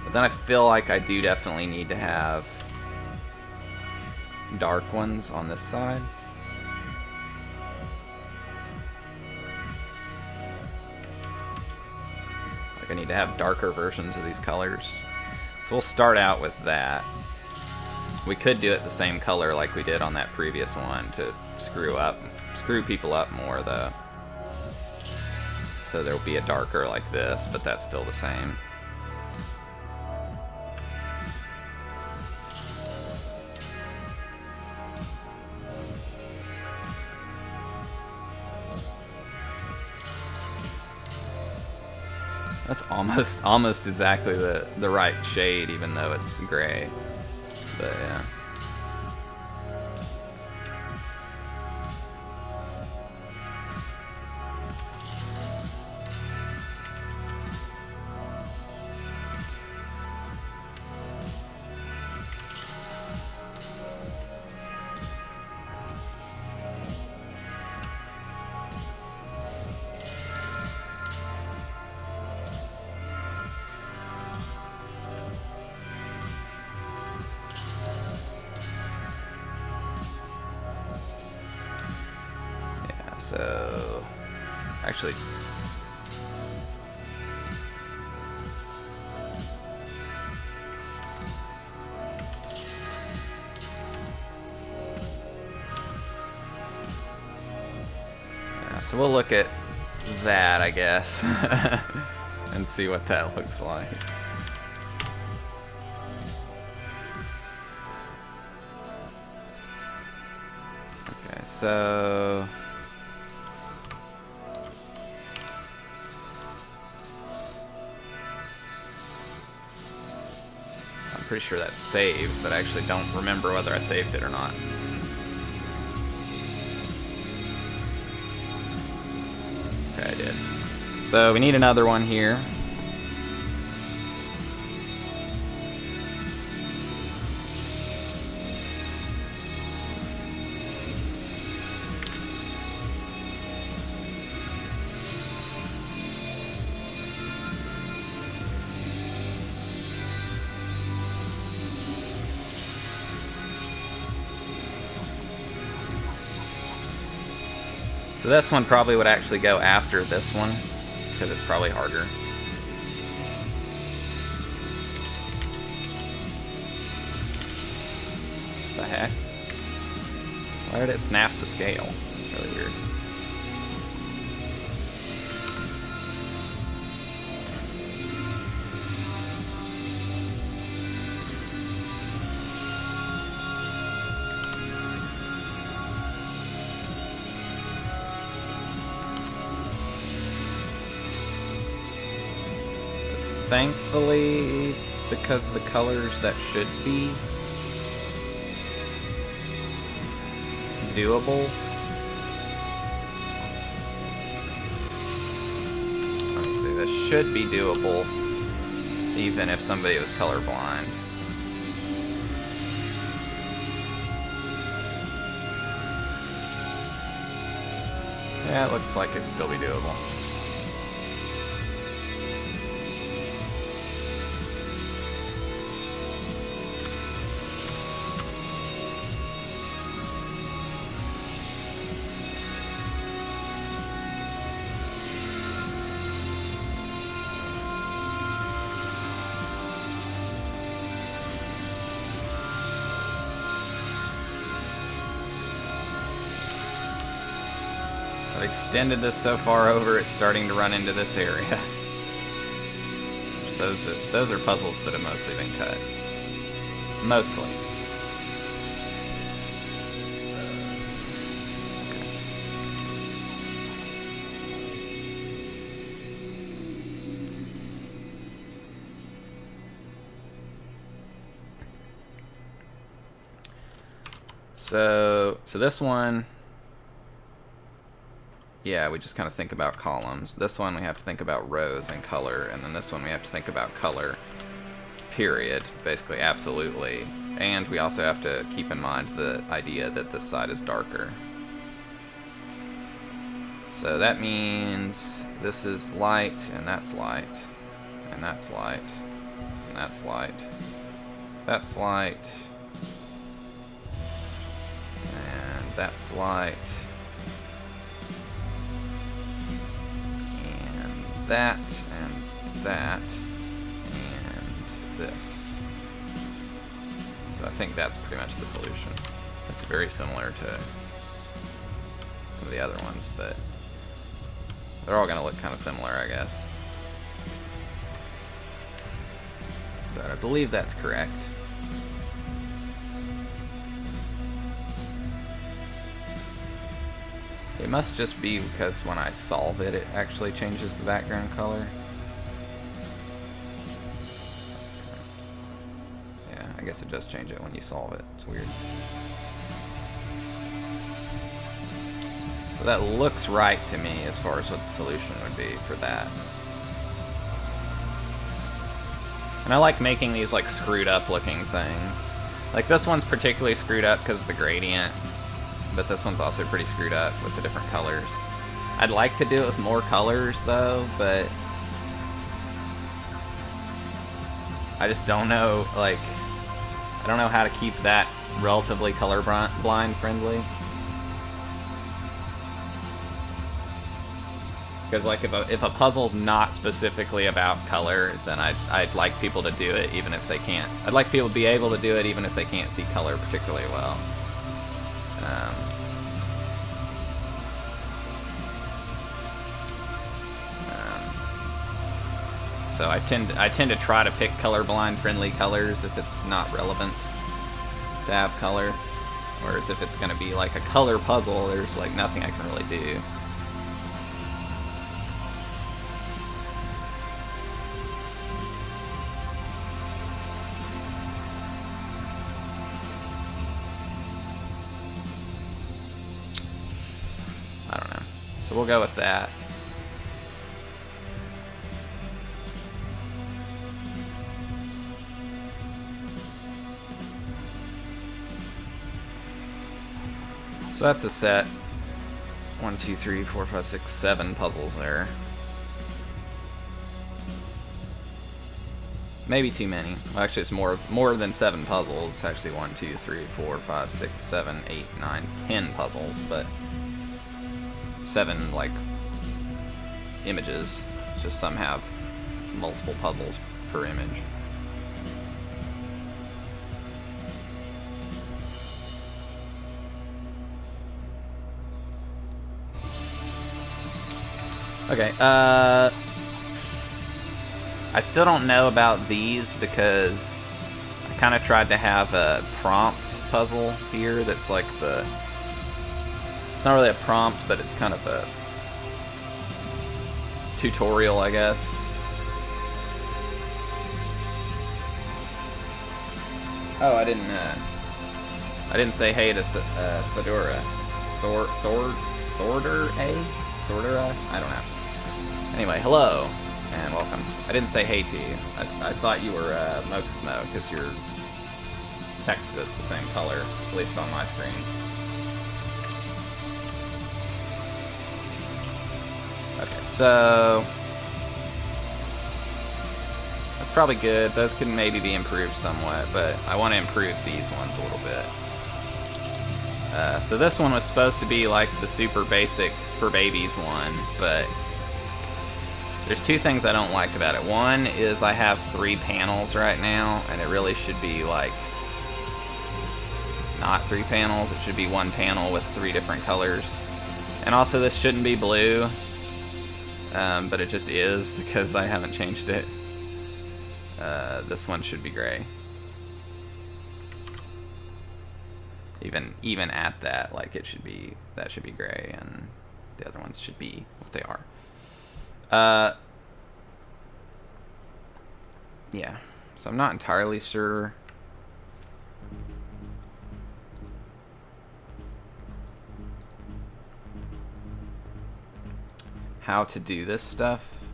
But then I feel like I do definitely need to have dark ones on this side. Like I need to have darker versions of these colors. So we'll start out with that. We could do it the same color like we did on that previous one to screw people up more though. So there'll be a darker like this, but that's still the same. That's almost exactly the right shade, even though it's gray. But yeah. So, actually, yeah, so we'll look at that, I guess, and see what that looks like. Okay, so pretty sure that's saved, but I actually don't remember whether I saved it or not. Okay, I did. So we need another one here. So this one probably would actually go after this one, because it's probably harder. The heck? Why did it snap the scale? That's really weird. Thankfully, because the colors that should be doable. Let me see, this should be doable even if somebody was colorblind. Yeah, it looks like it'd still be doable. I've extended this so far over, it's starting to run into this area. Those are puzzles that have mostly been cut. Mostly. So this one, yeah, we just kind of think about columns. This one we have to think about rows and color, and then this one we have to think about color, period, basically, absolutely. And we also have to keep in mind the idea that this side is darker. So that means this is light, and that's light, and that's light, and that's light, that's light, and that's light, and that, and this. So I think that's pretty much the solution. It's very similar to some of the other ones, but they're all going to look kind of similar, I guess. But I believe that's correct. It must just be because when I solve it, it actually changes the background color. Yeah, I guess it does change it when you solve it. It's weird. So that looks right to me as far as what the solution would be for that. And I like making these like screwed up looking things. Like this one's particularly screwed up because of the gradient, but this one's also pretty screwed up with the different colors. I'd like to do it with more colors though, but I just don't know, like, I don't know how to keep that relatively colorblind friendly. Because like if a puzzle's not specifically about color, then I'd like people to do it even if they can't. I'd like people to be able to do it even if they can't see color particularly well. So I tend to try to pick colorblind friendly colors if it's not relevant to have color. Whereas if it's going to be like a color puzzle, there's like nothing I can really do. I don't know. So we'll go with that. So that's a set. 1, 2, 3, 4, 5, 6, 7 puzzles there. Maybe too many. Well, actually, it's more than 7 puzzles. It's actually 1, 2, 3, 4, 5, 6, 7, 8, 9, 10 puzzles, but 7 like images. It's just some have multiple puzzles per image. Okay, I still don't know about these because I kind of tried to have a prompt puzzle here that's like the... It's not really a prompt, but it's kind of a tutorial, I guess. Oh, I didn't say hey to Thordera. Thordera? I don't know. Anyway, hello, and welcome. I didn't say hey to you. I thought you were Mokasmo, because your text is the same color, at least on my screen. Okay, so that's probably good. Those can maybe be improved somewhat, but I want to improve these ones a little bit. So this one was supposed to be like the super basic for babies one, but there's two things I don't like about it. One is I have 3 panels right now, and it really should be like not 3 panels. It should be 1 panel with 3 different colors. And also this shouldn't be blue, but it just is because I haven't changed it. This one should be gray. Even at that, like it should be, that should be gray, and the other ones should be what they are. Yeah, so I'm not entirely sure how to do this stuff.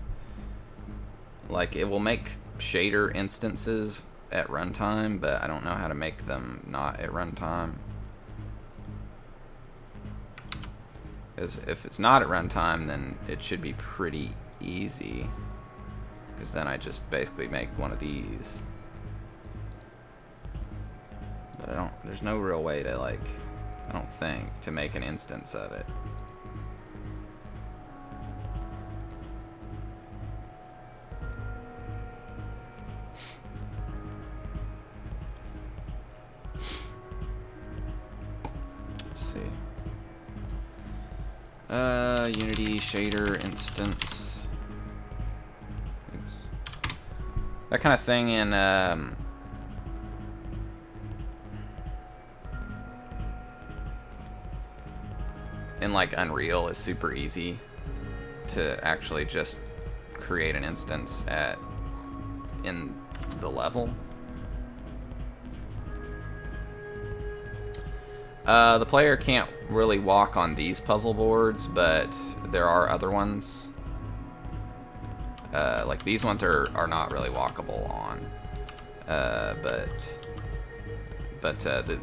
Like, it will make shader instances at runtime, but I don't know how to make them not at runtime. Because if it's not at runtime, then it should be pretty easy. Because then I just basically make one of these. But I don't, there's no real way to, like, I don't think, to make an instance of it. Unity shader instance. Oops. That kind of thing in like Unreal is super easy to actually just create an instance in the level. The player can't really walk on these puzzle boards, but there are other ones. Like these ones are not really walkable on.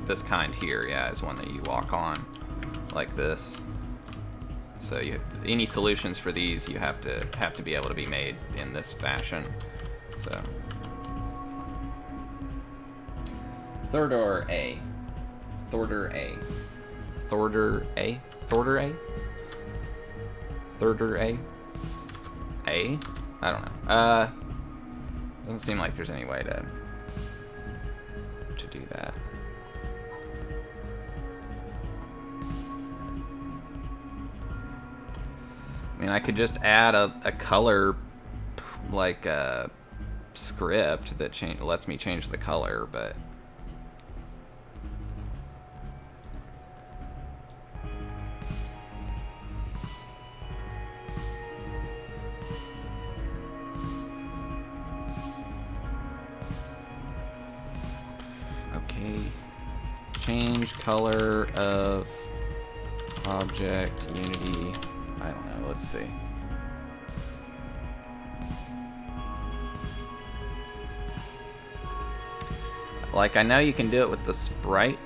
This kind here, yeah, is one that you walk on, like this. So any solutions for these, you have to be able to be made in this fashion. So Thorder A. Thorder A. Thorder A? Thorder A? Thorder A? A? I don't know. Doesn't seem like there's any way to do that. I mean, I could just add a color, like a script that lets me change the color, but change color of object Unity. I don't know. Let's see. Like, I know you can do it with the sprite.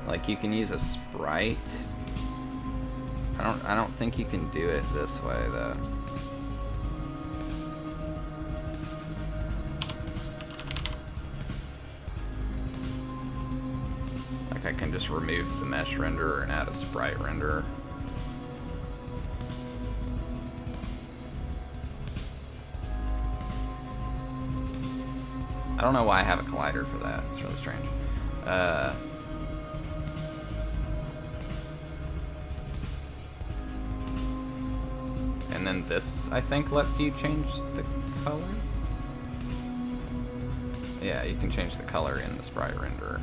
Like, you can use a sprite. I don't think you can do it this way though. Like, I can just remove the mesh renderer and add a sprite renderer. I don't know why I have a collider for that. It's really strange. And then this, I think, lets you change the color? Yeah, you can change the color in the sprite renderer.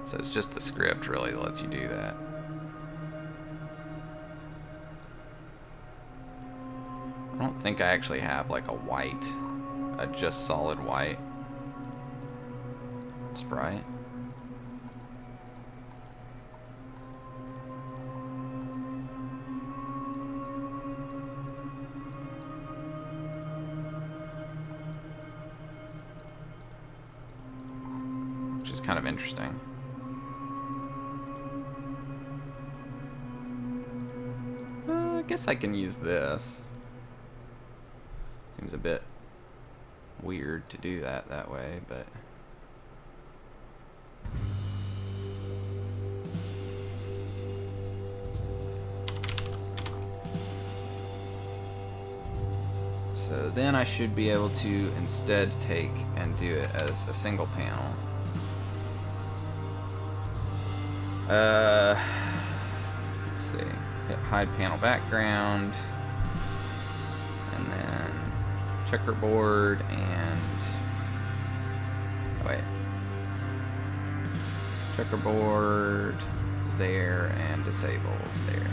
So it's just the script, really, that lets you do that. I don't think I actually have, like, a white, a just solid white sprite. is kind of interesting. I guess I can use this. Seems a bit weird to do that way, but... So then I should be able to instead take and do it as a single panel. Let's see. Hit hide panel background. And then checkerboard and... Oh, wait. Checkerboard there and disabled there.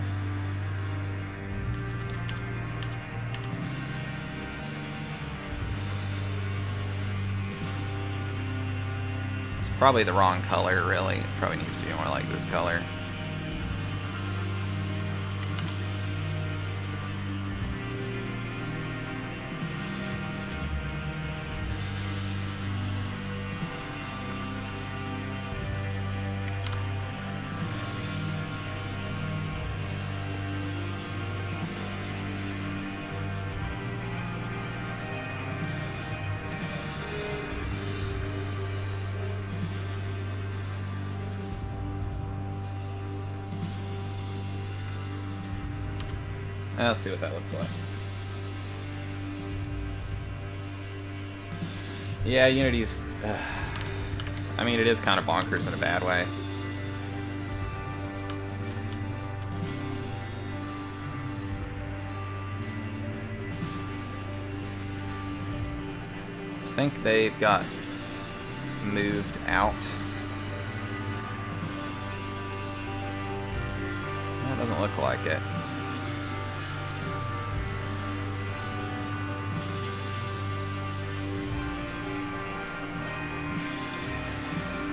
Probably the wrong color, really. It probably needs to be more like this color. Let's see what that looks like. Yeah, Unity's... I mean, it is kind of bonkers in a bad way. I think they've got moved out. That doesn't look like it.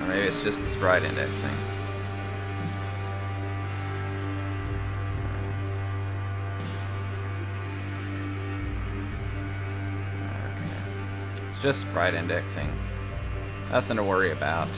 Maybe it's just the sprite indexing. Okay. It's just sprite indexing. Nothing to worry about.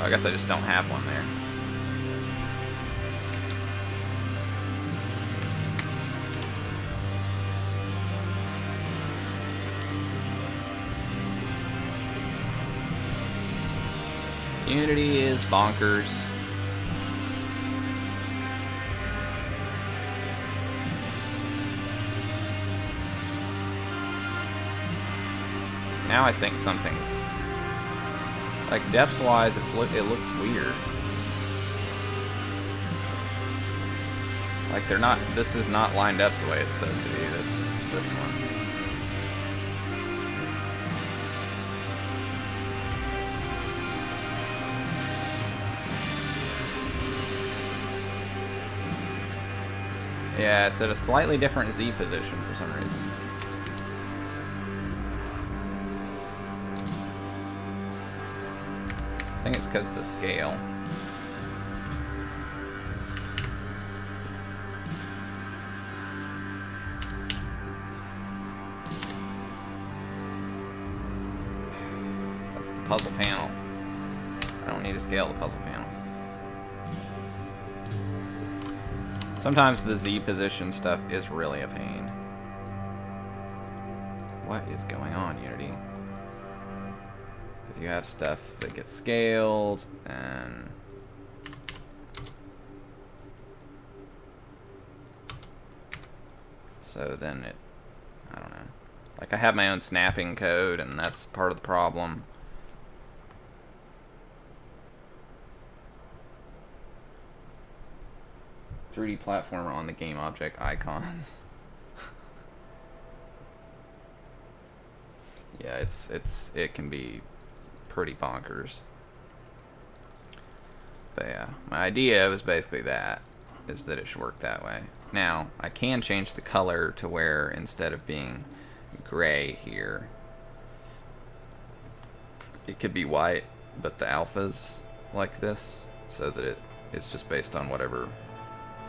I guess I just don't have one there. Unity is bonkers. Now I think something's... Like, depth-wise, it looks weird. Like, they're not... This is not lined up the way it's supposed to be, this one. Yeah, it's at a slightly different Z position for some reason. I think it's because of the scale. That's the puzzle panel. I don't need to scale the puzzle panel. Sometimes the Z position stuff is really a pain. What is going on, Unity? Because you have stuff that gets scaled, and... So then it... I don't know. Like, I have my own snapping code, and that's part of the problem. .3D platformer on the game object icons. Yeah, it can be pretty bonkers. But yeah, my idea was basically that, is that it should work that way. Now, I can change the color to where instead of being gray here, it could be white, but the alpha's like this, so that it's just based on whatever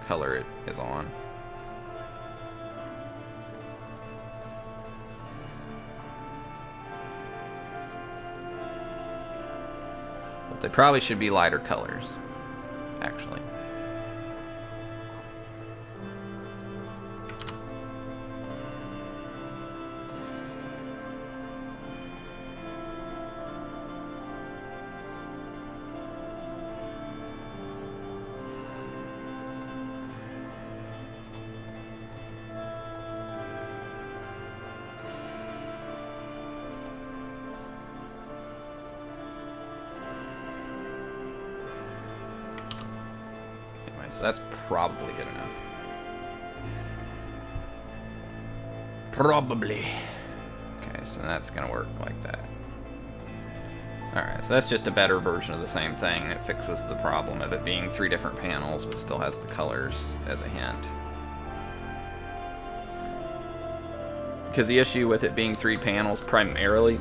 color it is on. But they probably should be lighter colors, actually. So that's probably good enough. Probably. Okay, so that's gonna work like that. Alright, so that's just a better version of the same thing. It fixes the problem of it being 3 different panels, but still has the colors as a hint. Because the issue with it being 3 panels primarily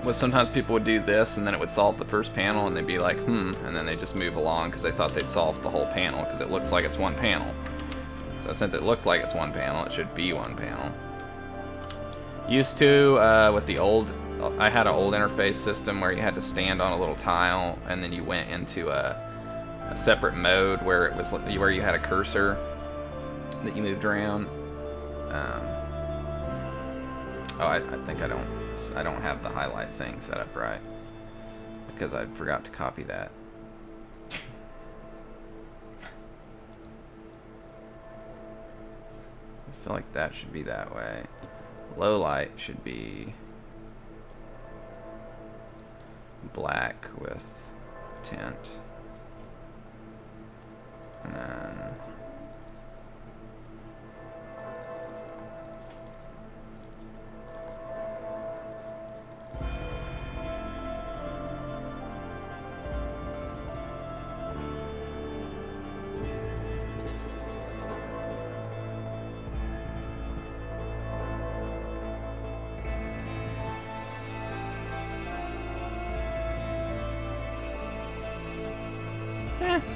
was sometimes people would do this and then it would solve the first panel and they'd be like, and then they just move along because they thought they'd solved the whole panel because it looks like it's 1 panel. So since it looked like it's 1 panel, it should be 1 panel. Used to, with the old, I had an old interface system where you had to stand on a little tile and then you went into a separate mode where it was where you had a cursor that you moved around. I think I don't have the highlight thing set up right because I forgot to copy that. I feel like that should be that way. Low light should be black with tint. And then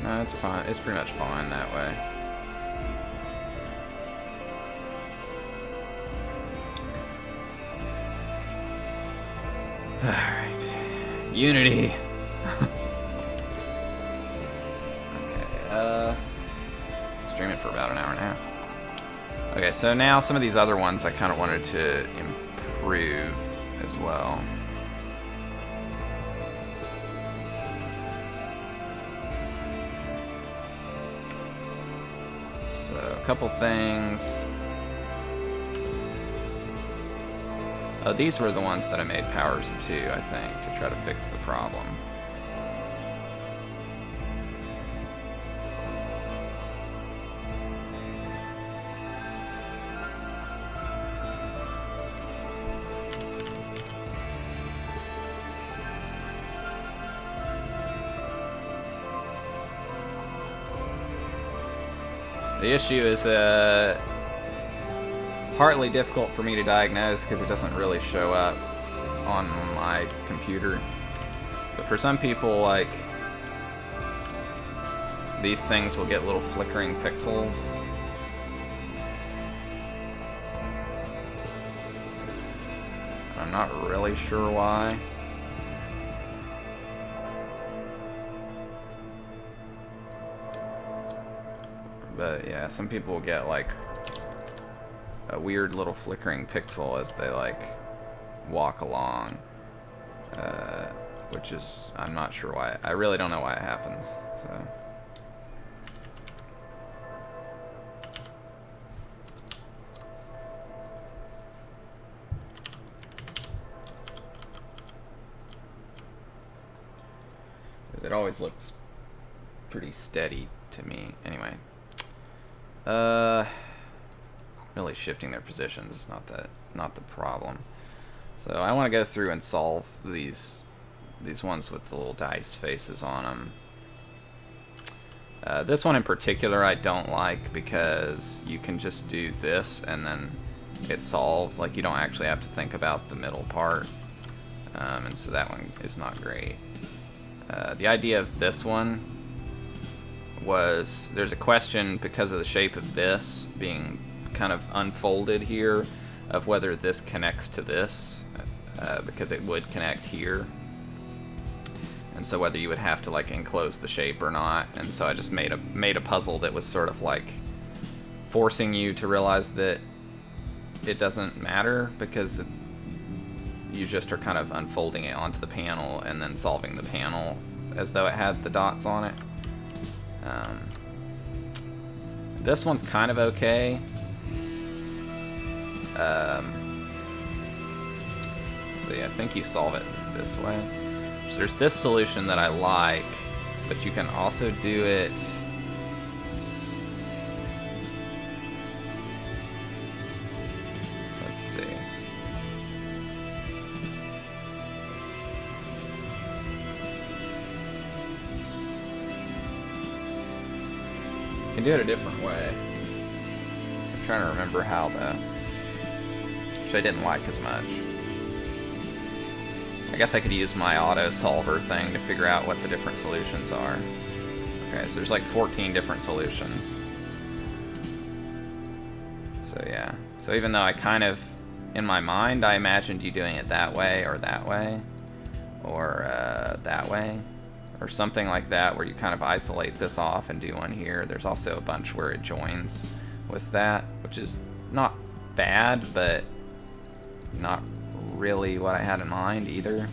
no, it's fine. It's pretty much fine that way. Alright. Unity. Okay, stream it for about an hour and a half. Okay, so now some of these other ones I kind of wanted to improve as well. So, a couple things. Oh, these were the ones that I made powers of 2, I think, to try to fix the problem. The issue is partly difficult for me to diagnose because it doesn't really show up on my computer. But for some people, like, these things will get little flickering pixels. I'm not really sure why. But yeah, some people get like a weird little flickering pixel as they like walk along, which is, I'm not sure why. I really don't know why it happens. So it always looks pretty steady to me anyway. Really shifting their positions is not the problem. So I want to go through and solve these ones with the little dice faces on them. This one in particular I don't like because you can just do this and then it's solved. Like, you don't actually have to think about the middle part. and so that one is not great. The idea of this one was, there's a question because of the shape of this being kind of unfolded here, of whether this connects to this, because it would connect here. And so whether you would have to like enclose the shape or not. And so I just made a puzzle that was sort of like forcing you to realize that it doesn't matter, because you just are kind of unfolding it onto the panel and then solving the panel as though it had the dots on it. This one's kind of okay. See, I think you solve it this way. So there's this solution that I like, but you can also do it. Let's see. You can do it a different way. I'm trying to remember how to, which I didn't like as much. I guess I could use my auto solver thing to figure out what the different solutions are. Okay, so there's like 14 different solutions. So yeah. So even though I kind of, in my mind, I imagined you doing it that way, or that way, or that way, or something like that, where you kind of isolate this off and do one here. There's also a bunch where it joins with that, which is not bad, but not really what I had in mind either.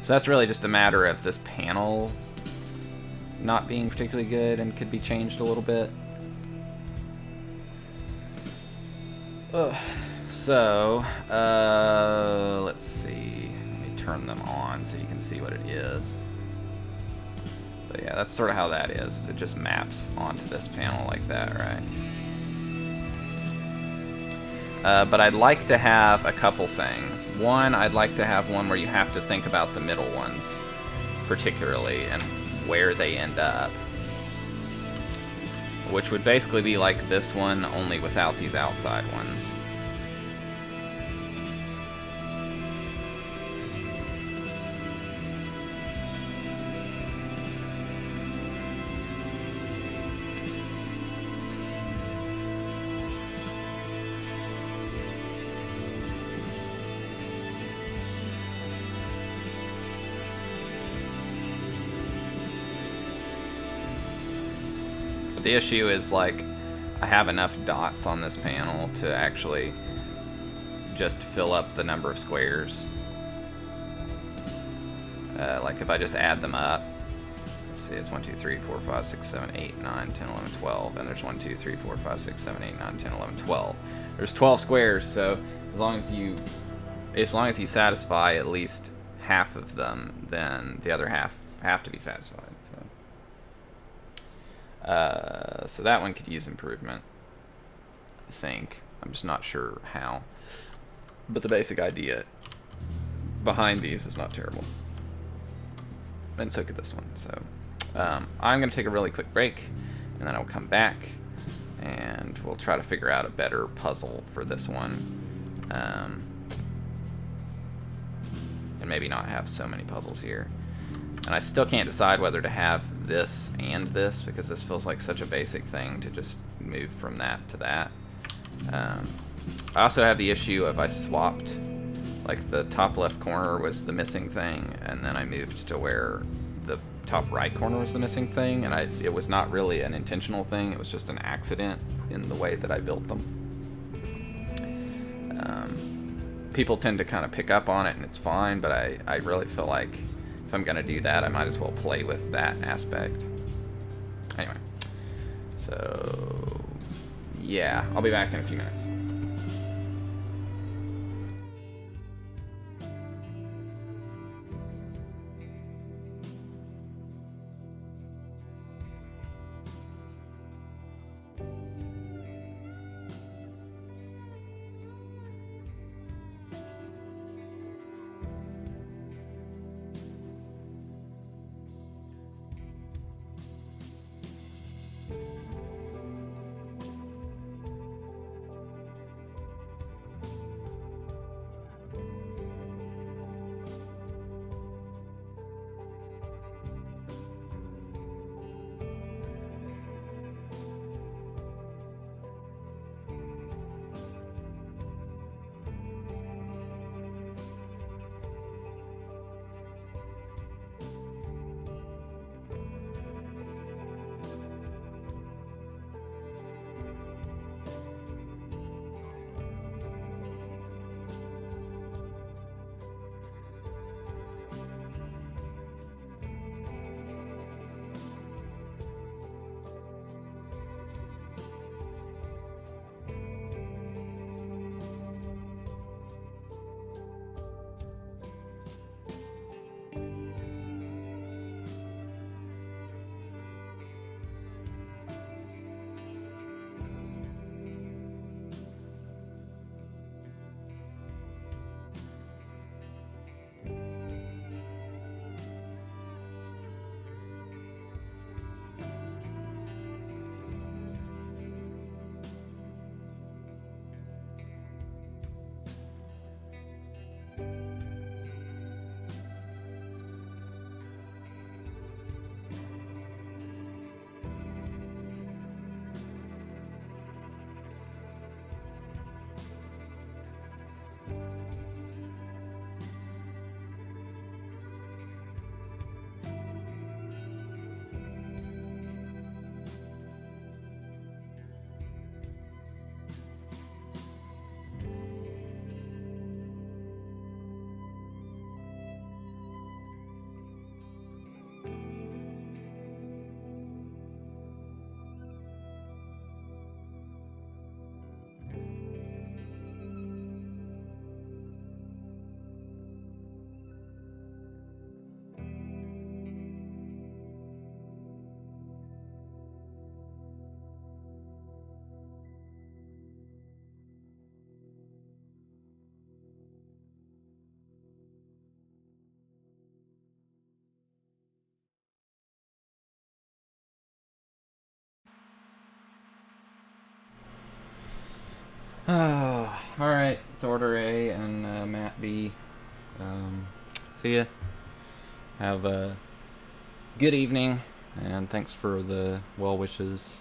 So that's really just a matter of this panel not being particularly good and could be changed a little bit. So, let's see. Let me turn them on so you can see what it is. But yeah, that's sort of how that is. It just maps onto this panel like that, right? But I'd like to have a couple things. One, I'd like to have one where you have to think about the middle ones, particularly, and where they end up. Which would basically be like this one, only without these outside ones. The issue is, like, I have enough dots on this panel to actually just fill up the number of squares. Like, if I just add them up, let's see, it's 1, 2, 3, 4, 5, 6, 7, 8, 9, 10, 11, 12, and there's 1, 2, 3, 4, 5, 6, 7, 8, 9, 10, 11, 12. There's 12 squares, so as long as you satisfy at least half of them, then the other half have to be satisfied. So that one could use improvement, I think. I'm just not sure how. But the basic idea behind these is not terrible. And so could this one. So I'm going to take a really quick break, and then I'll come back, and we'll try to figure out a better puzzle for this one. And maybe not have so many puzzles here. And I still can't decide whether to have this and this, because this feels like such a basic thing to just move from that to that. I also have the issue of I swapped, like the top left corner was the missing thing, and then I moved to where the top right corner was the missing thing, and it was not really an intentional thing, it was just an accident in the way that I built them. People tend to kind of pick up on it, and it's fine, but I really feel like if I'm going to do that, I might as well play with that aspect. Anyway, so yeah, I'll be back in a few minutes. Oh, alright, Order A and Matt B. See ya. Have a good evening, and thanks for the well wishes.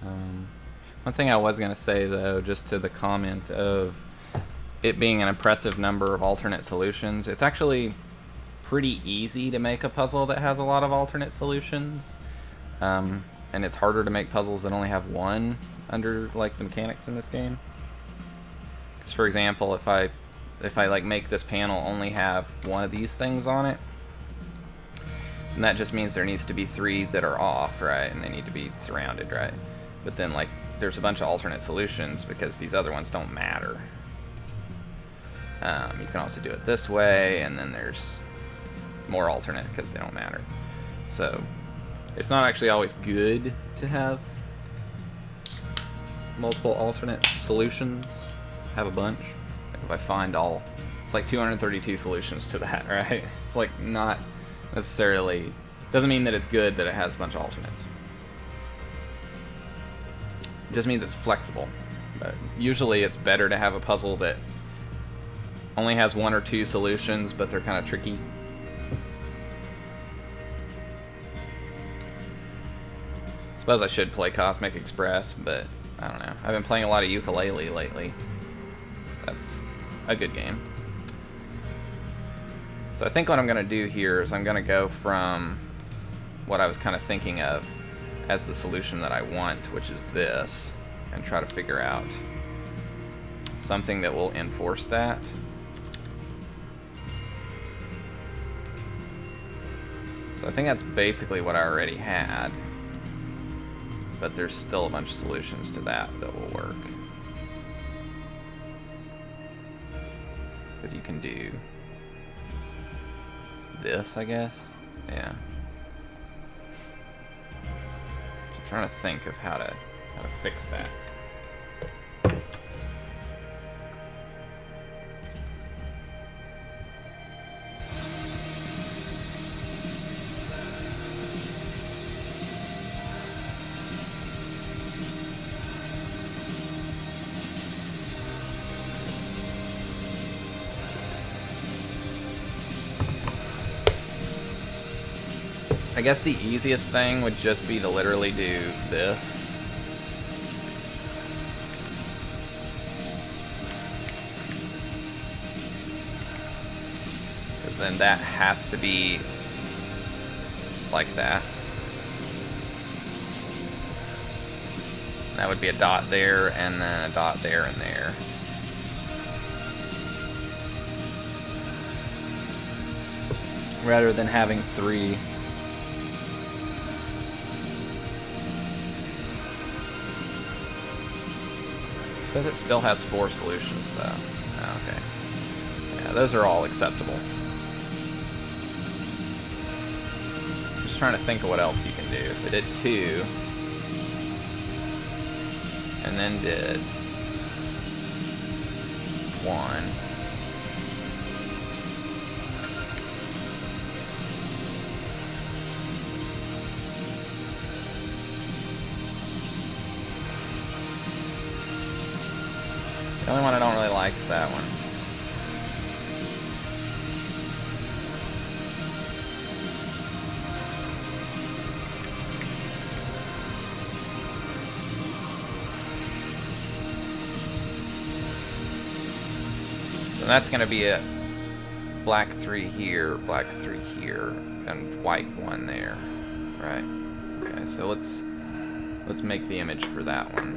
One thing I was going to say, though, just to the comment of it being an impressive number of alternate solutions, it's actually pretty easy to make a puzzle that has a lot of alternate solutions. And it's harder to make puzzles that only have one under like the mechanics in this game. Because for example, if I like make this panel only have one of these things on it, and that just means there needs to be 3 that are off, right? And they need to be surrounded, right? But then like there's a bunch of alternate solutions because these other ones don't matter. You can also do it this way, and then there's more alternate because they don't matter. So it's not actually always good to have multiple alternate solutions. Have a bunch. Like if I find all, it's like 232 solutions to that, right? It's like not necessarily, doesn't mean that it's good that it has a bunch of alternates. It just means it's flexible. But usually it's better to have a puzzle that only has 1 or 2 solutions, but they're kind of tricky. Suppose I should play Cosmic Express, but I don't know. I've been playing a lot of Ukulele lately. That's a good game. So I think what I'm going to do here is I'm going to go from what I was kind of thinking of as the solution that I want, which is this, and try to figure out something that will enforce that. So I think that's basically what I already had, but there's still a bunch of solutions to that that will work. Because you can do this, I guess. Yeah. So I'm trying to think of how to fix that. I guess the easiest thing would just be to literally do this. Because then that has to be like that. That would be a dot there, and then a dot there and there. Rather than having 3. It says it still has 4 solutions, though. Oh, okay. Yeah, those are all acceptable. Just trying to think of what else you can do. If it did 2, and then did 1. The only one I don't really like is that one. So that's going to be a black 3 here, black 3 here, and white 1 there. Right. Okay, so let's make the image for that one.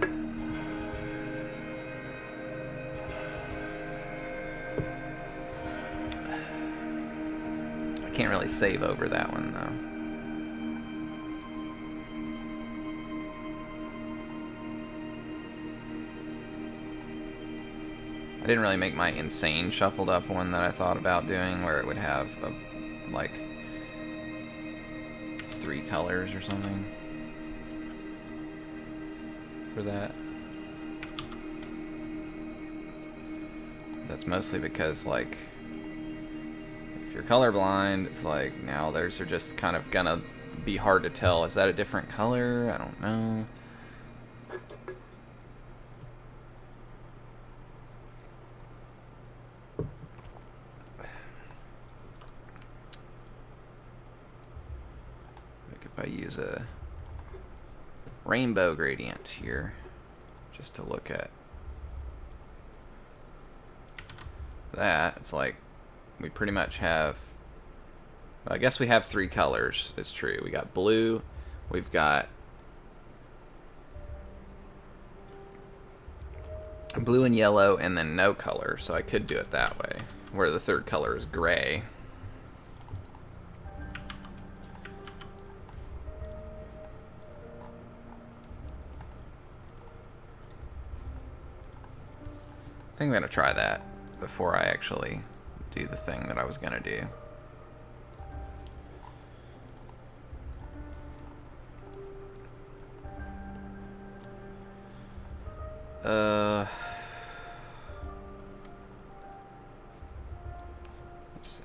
Can't really save over that one, though. I didn't really make my insane shuffled up one that I thought about doing, where it would have, like, 3 colors or something for that. That's mostly because, like, if you're colorblind, it's like, now those are just kind of gonna be hard to tell. Is that a different color? I don't know. I use a rainbow gradient here just to look at that, it's like we pretty much have, well, I guess we have 3 colors. It's true. We got blue, we've got blue and yellow, and then no color. So I could do it that way, where the 3rd color is gray. I think I'm gonna try that before I actually do the thing that I was gonna do. Let's see.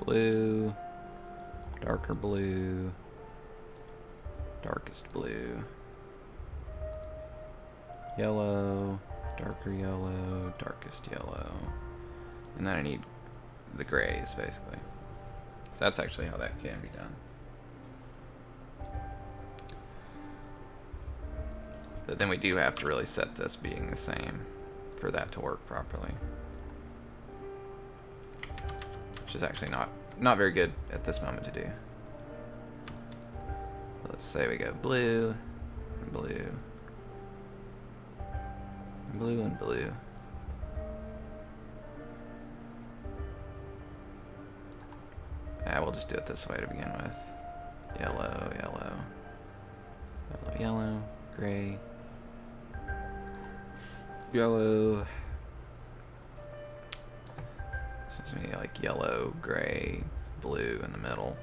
Blue, darker blue, darkest blue, yellow, darker yellow, darkest yellow, and then I need the grays, basically. So that's actually how that can be done. But then we do have to really set this being the same for that to work properly. Which is actually not very good at this moment to do. Let's say we go blue, and blue, blue and blue. We'll just do it this way to begin with. Yellow, yellow, yellow, yellow, gray, yellow. So it's gonna be like yellow, gray, blue in the middle.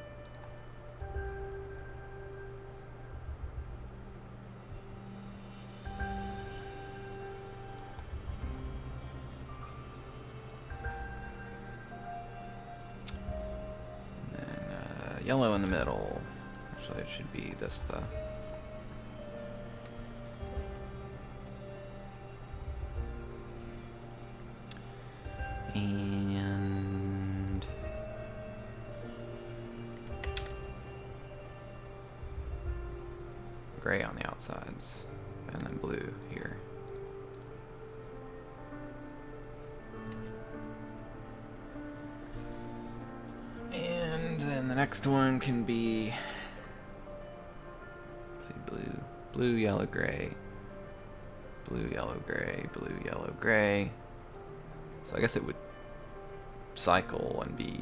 Yellow in the middle. Actually, it should be this though. And gray on the outsides, and then blue here. And then the next one can be, let's see, blue, yellow, gray, blue, yellow, gray, blue, yellow, gray. So I guess it would cycle and be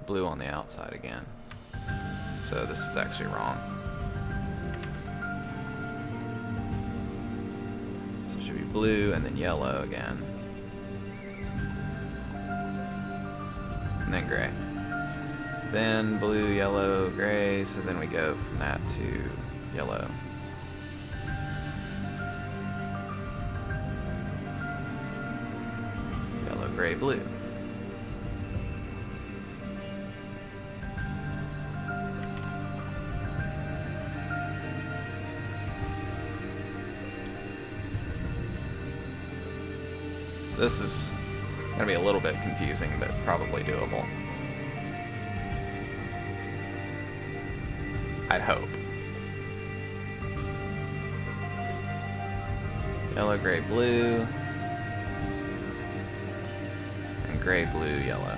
blue on the outside again. So this is actually wrong. So it should be blue and then yellow again. And then gray. Then blue, yellow, gray, so then we go from that to yellow. Yellow, gray, blue. So this is going to be a little bit confusing, but probably doable. I'd hope. Yellow, gray, blue. And gray, blue, yellow.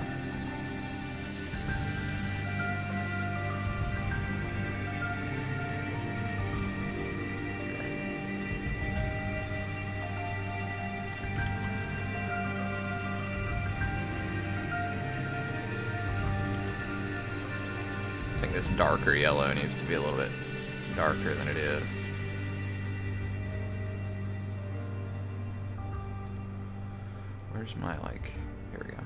I think this darker yellow needs to be a little bit darker than it is. Where's my, like, here we go.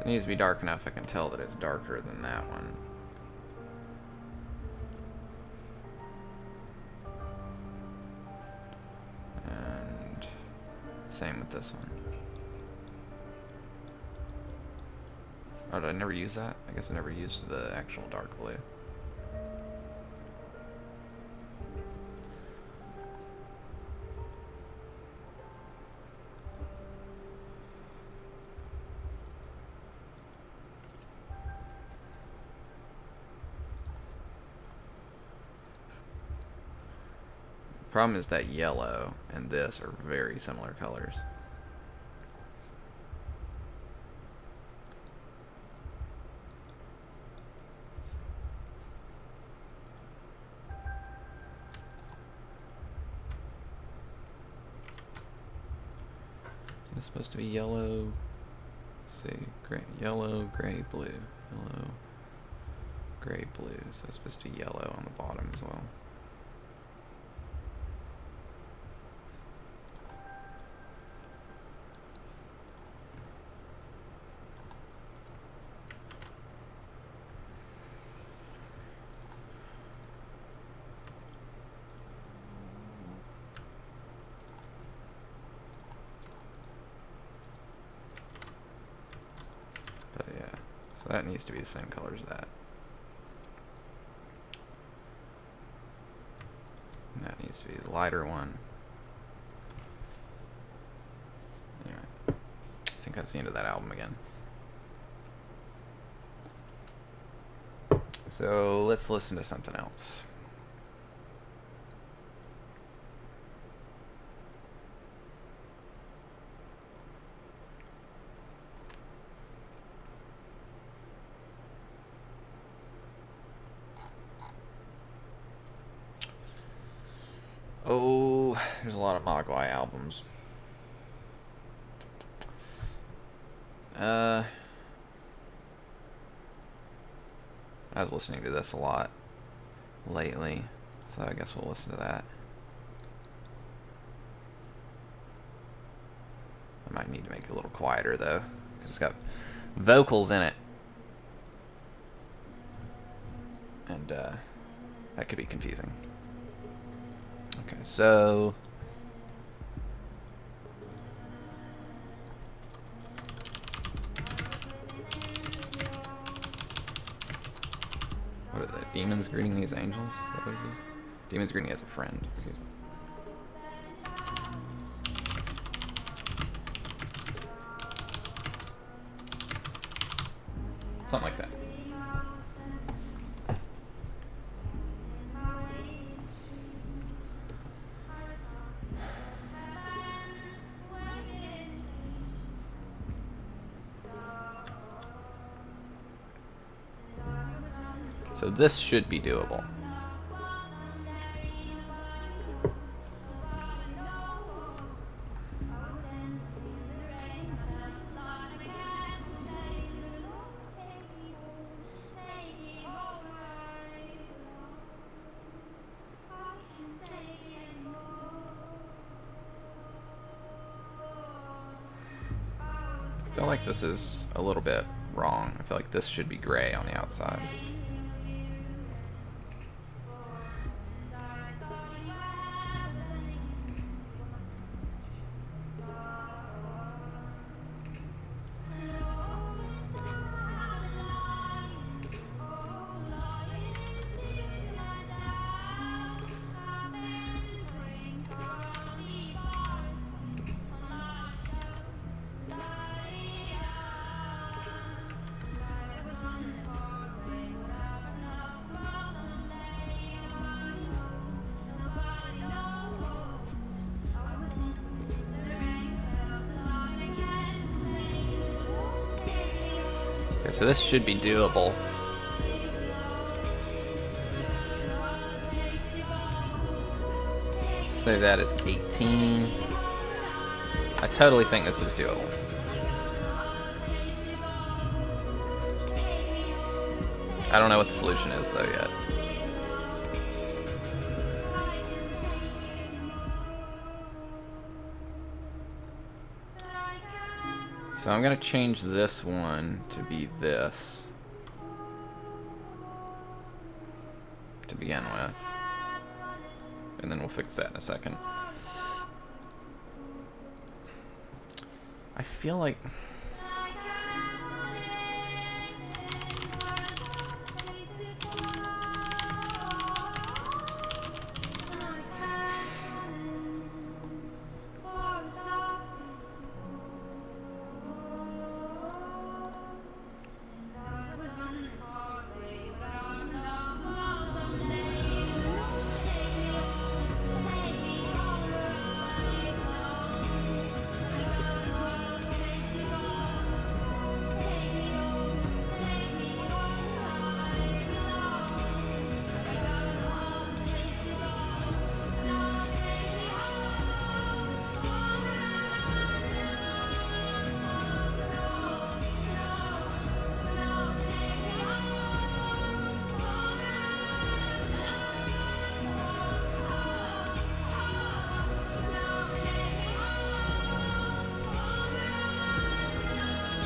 It needs to be dark enough I can tell that it's darker than that one. And same with this one. Oh, did I never use that? I guess I never used the actual dark blue. Problem is that yellow and this are very similar colors. Is this supposed to be yellow? Let's see, gray, yellow, gray, blue, yellow, gray, blue. So it's supposed to be yellow on the bottom as well. But yeah, so that needs to be the same color as that. And that needs to be the lighter one. Anyway, I think that's the end of that album again. So let's listen to something else. Oh, there's a lot of Mogwai albums. I was listening to this a lot lately, so I guess we'll listen to that. I might need to make it a little quieter though, because it's got vocals in it. And that could be confusing. Okay, so what is it? Demons greeting these angels? Is that what it says? Demons greeting as a friend, excuse me. Something like that. So this should be doable. I feel like this is a little bit wrong. I feel like this should be gray on the outside. Okay, so this should be doable. Say that is 18. I totally think this is doable. I don't know what the solution is though yet. So I'm gonna change this one to be this to begin with, and then we'll fix that in a second. I feel like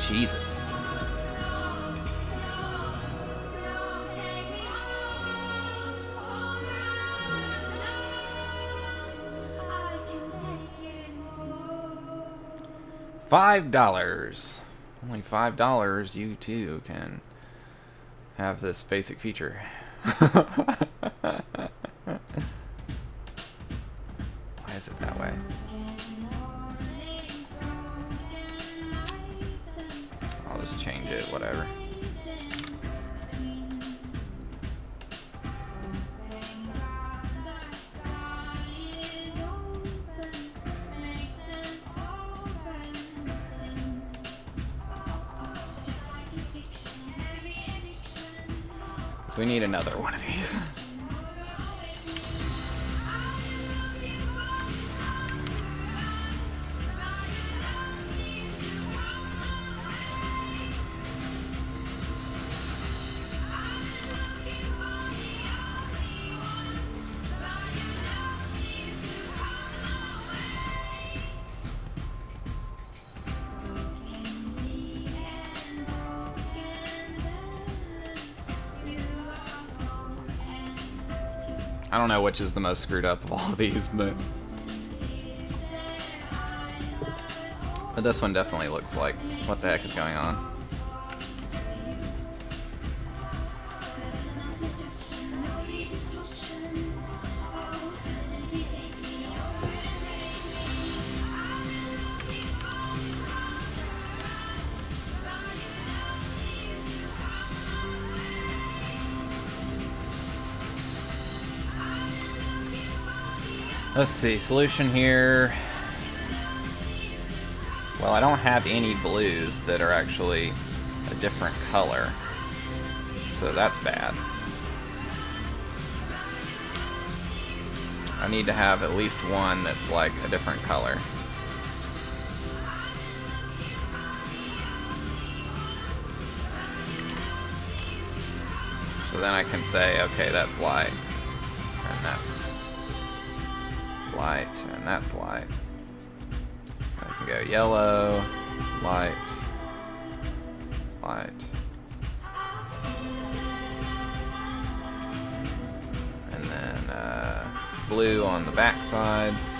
Jesus. $5. Only $5, you too can have this basic feature. Why is it that way? I'll just change it, whatever. So we need another one of these. I don't know which is the most screwed up of all of these, but this one definitely looks like, what the heck is going on? Let's see, solution here. Well, I don't have any blues that are actually a different color, so that's bad. I need to have at least one that's like a different color. So then I can say, okay, that's light, and that's light, and that's light. I can go yellow, light, light. And then blue on the back sides.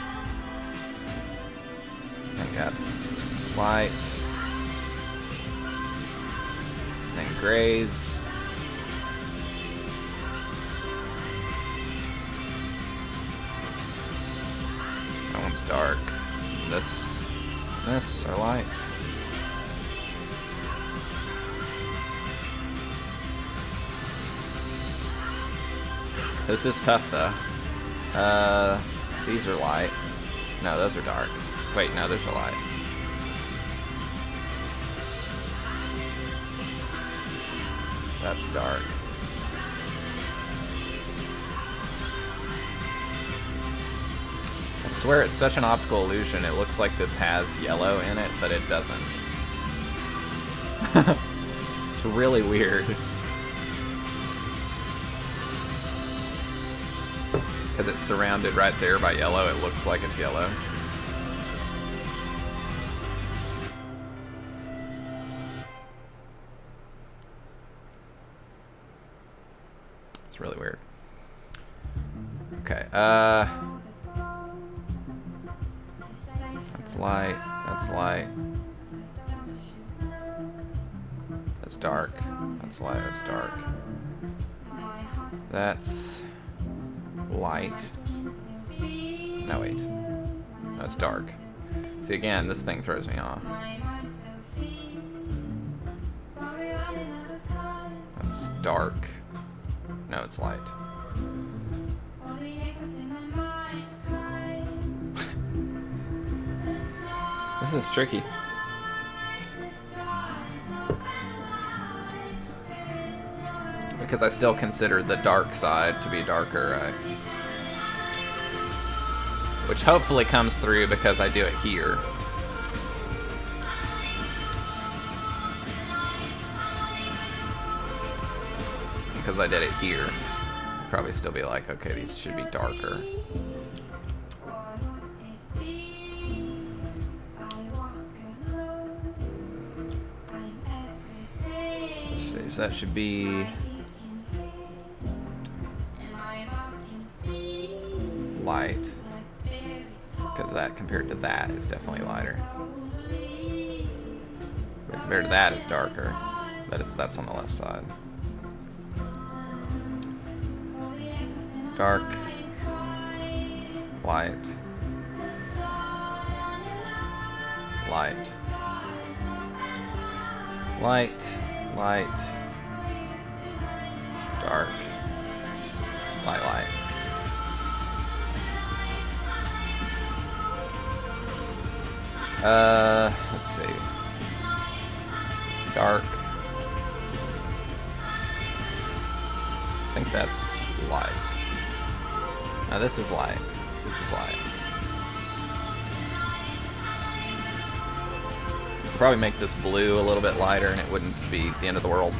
I think that's light. And then grays. That one's dark. This are light. This is tough though. These are light. No, those are dark. Wait, no, there's a light. That's dark. I swear it's such an optical illusion. It looks like this has yellow in it, but it doesn't. It's really weird. Because it's surrounded right there by yellow, it looks like it's yellow. It's really weird. Okay, that's light, that's light. That's dark. That's light, that's dark. That's light. No, wait. That's dark. See, again, this thing throws me off. That's dark. No, it's light. This is tricky. Because I still consider the dark side to be darker, right? Which hopefully comes through because I do it here. Because I did it here. You'd probably still be like, okay, these should be darker. So that should be light, because that compared to that is definitely lighter. But compared to that is darker, but that's on the left side. Dark, light, light, light, light, dark, light, light. Let's see. Dark. I think that's light. Now this is light. This is light. Could probably make this blue a little bit lighter and it wouldn't be the end of the world.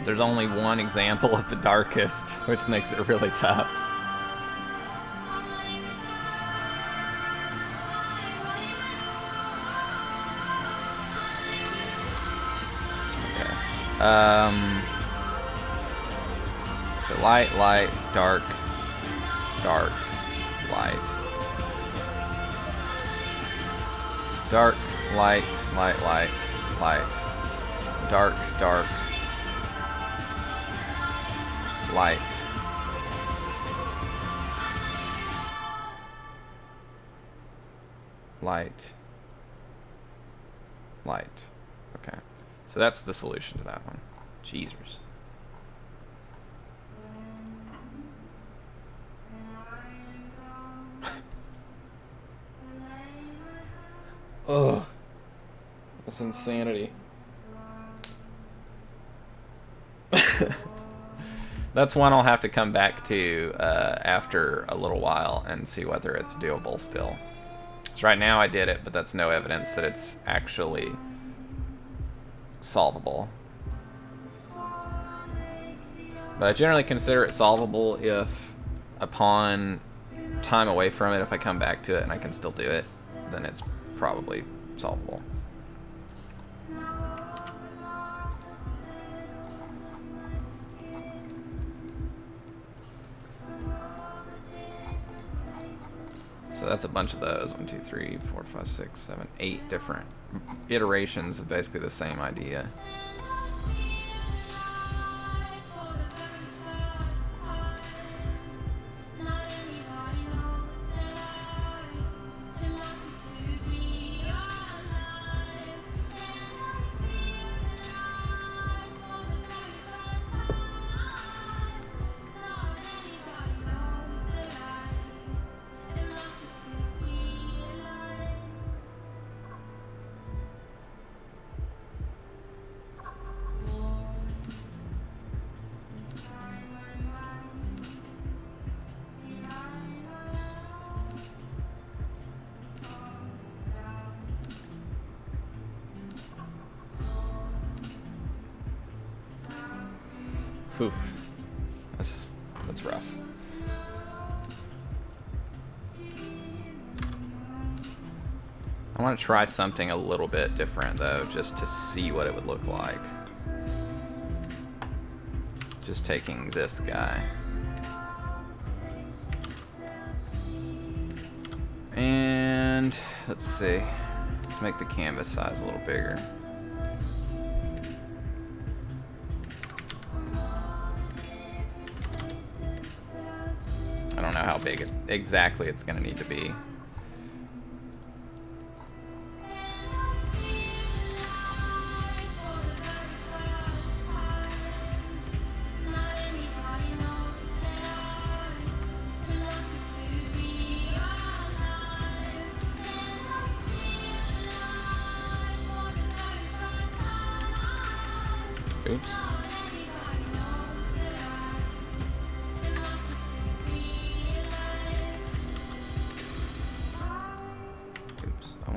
There's only one example of the darkest, which makes it really tough. Okay. So light, light, dark, dark, light. Dark, light, light, light, light. Dark, dark. Light. Light. Light. Okay. So that's the solution to that one. Jeezers. Ugh. That's insanity. That's one I'll have to come back to after a little while and see whether it's doable still. So right now I did it, but that's no evidence that it's actually solvable. But I generally consider it solvable if, upon time away from it, if I come back to it and I can still do it, then it's probably solvable. So that's a bunch of those. 1, 2, 3, 4, 5, 6, 7, 8 different iterations of basically the same idea. Whew. That's rough. I want to try something a little bit different though, just to see what it would look like. Just taking this guy. And let's see. Let's make the canvas size a little bigger. I don't know how big exactly it's going to need to be. Oops.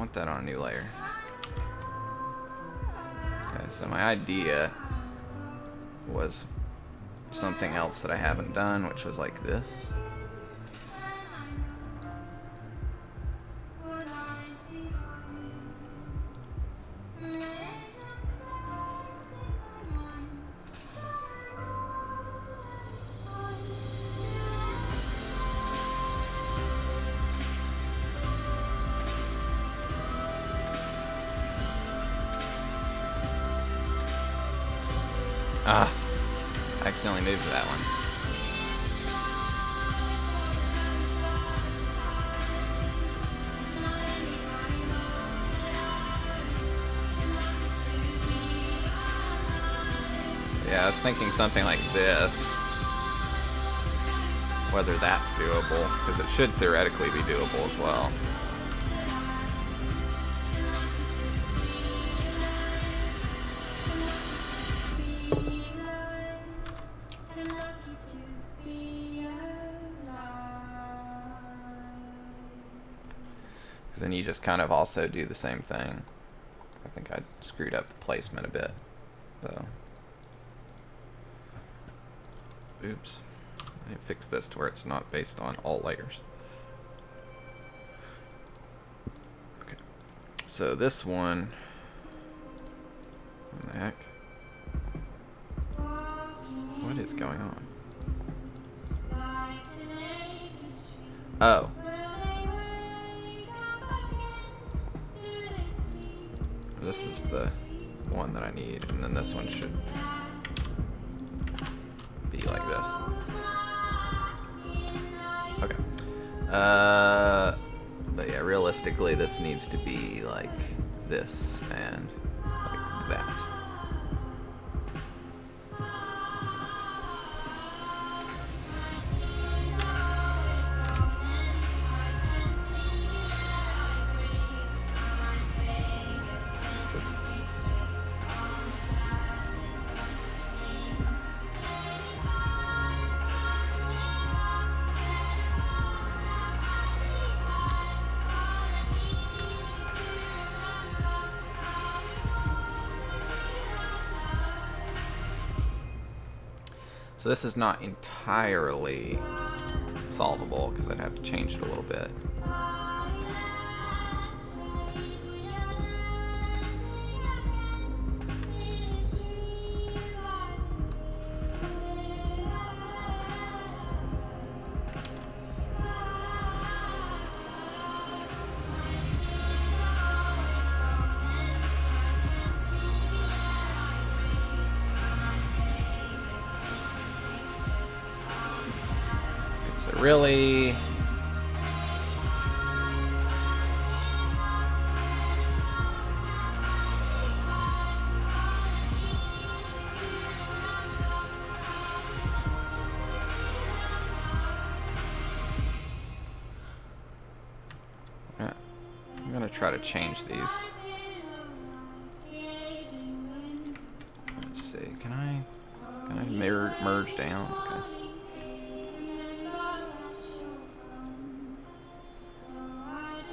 want that on a new layer. Okay, so my idea was something else that I haven't done, which was like this. Ah, I accidentally moved to that one. Yeah, I was thinking something like this. Whether that's doable, because it should theoretically be doable as well. Because then you just kind of also do the same thing. I think I screwed up the placement a bit, though. Oops. I need to fix this to where it's not based on all layers. Okay. So this one... What the heck? What is going on? Oh. This is the one that I need, and then this one should be like this. Okay. But yeah, realistically, this needs to be like this and like that. So this is not entirely solvable because I'd have to change it a little bit. So really, yeah, I'm gonna try to change these. Let's see, can I merge down? Okay.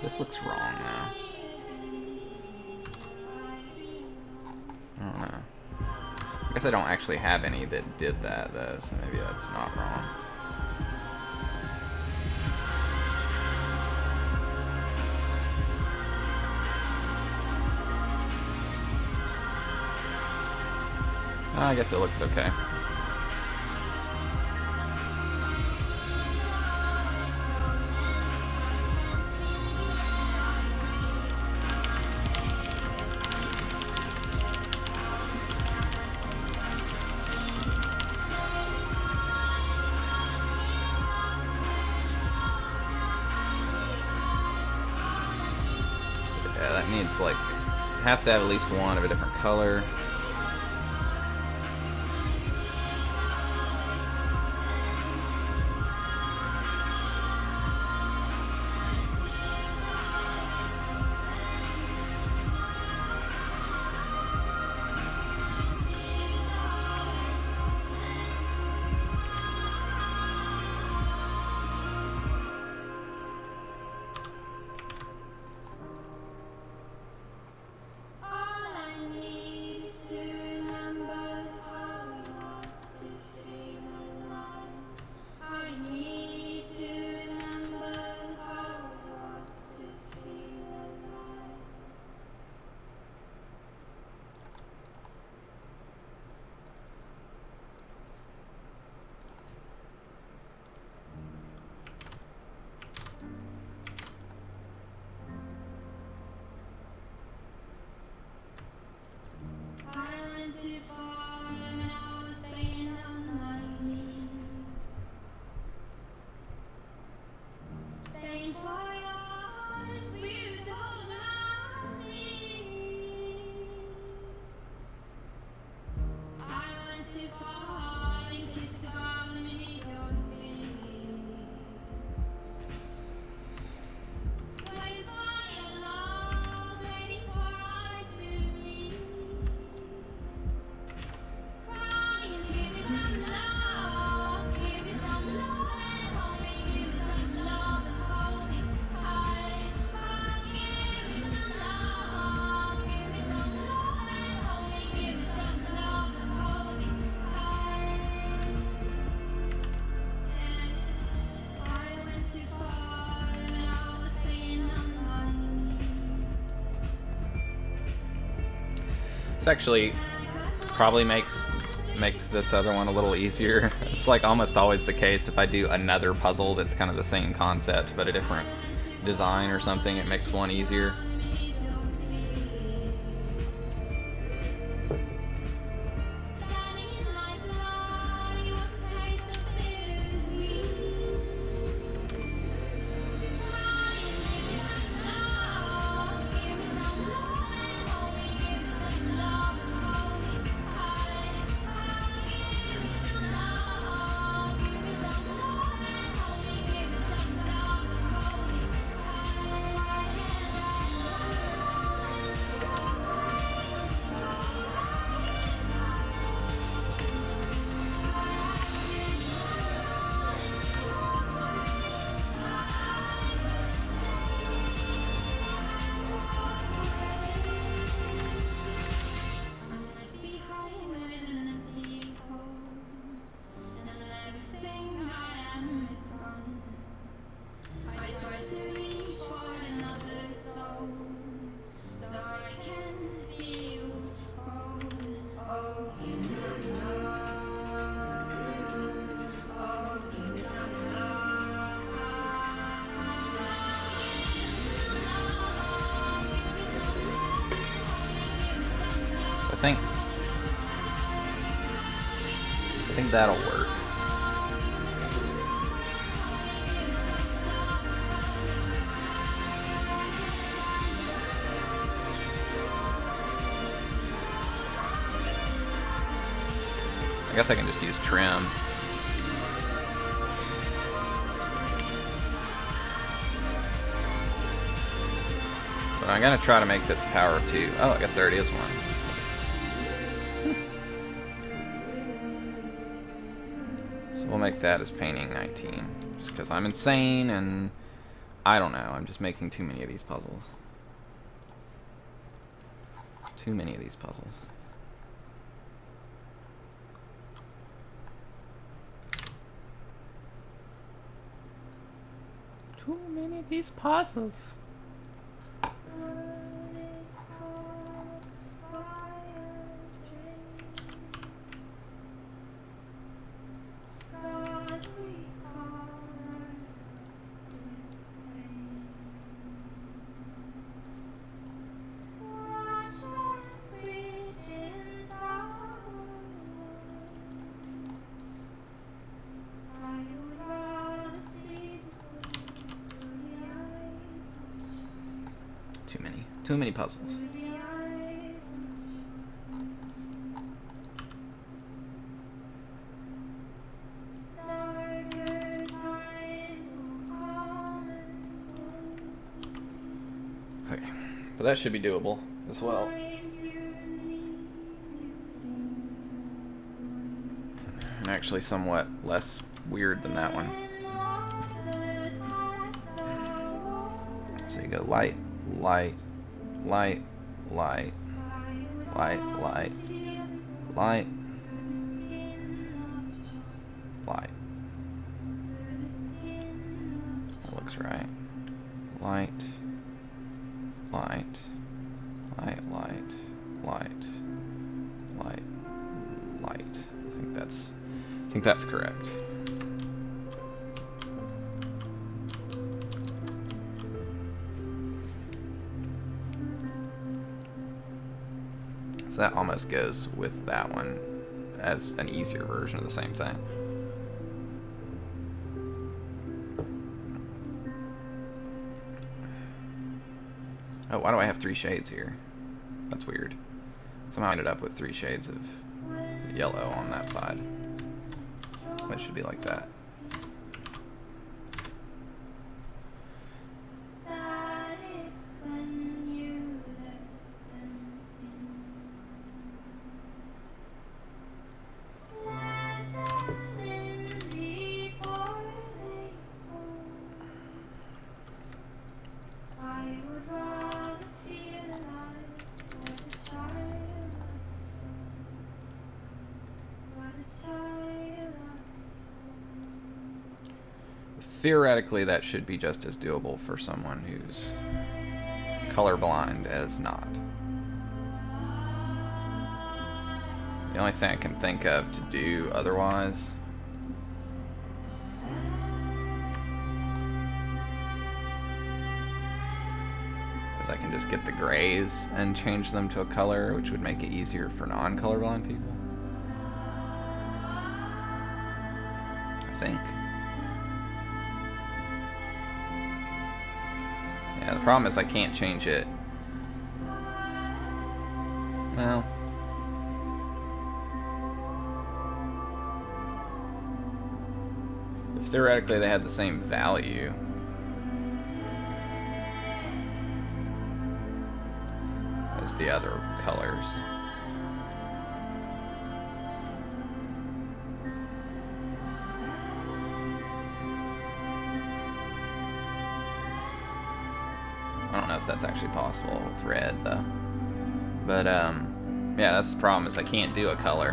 This looks wrong now. I don't know. I guess I don't actually have any that did that though, so maybe that's not wrong. I guess it looks okay. Yeah, that needs like, it has to have at least one of a different color. This actually probably makes this other one a little easier. It's like almost always the case if I do another puzzle that's kind of the same concept but a different design or something, it makes one easier. I think that'll work. I guess I can just use trim. But I'm gonna try to make this power of 2. Oh, I guess there it is one. We'll make that as painting 19, just because I'm insane and I don't know, I'm just making too many of these puzzles. Too many of these puzzles. Too many of these puzzles. Too many puzzles. Okay, but that should be doable as well. And actually somewhat less weird than that one. So you go light, light, light, light, light, light, light, light. That looks right. Light, light, light, light, light, light, light. I think that's correct. So that almost goes with that one as an easier version of the same thing. Oh, why do I have 3 shades here? That's weird. Somehow I ended up with 3 shades of yellow on that side. It should be like that. Theoretically, that should be just as doable for someone who's colorblind as not. The only thing I can think of to do otherwise is I can just get the grays and change them to a color, which would make it easier for non-colorblind people. I think. Yeah, the problem is I can't change it. Well, if theoretically they had the same value, as the other colors. I don't know if that's actually possible with red though. But yeah, that's the problem, is I can't do a color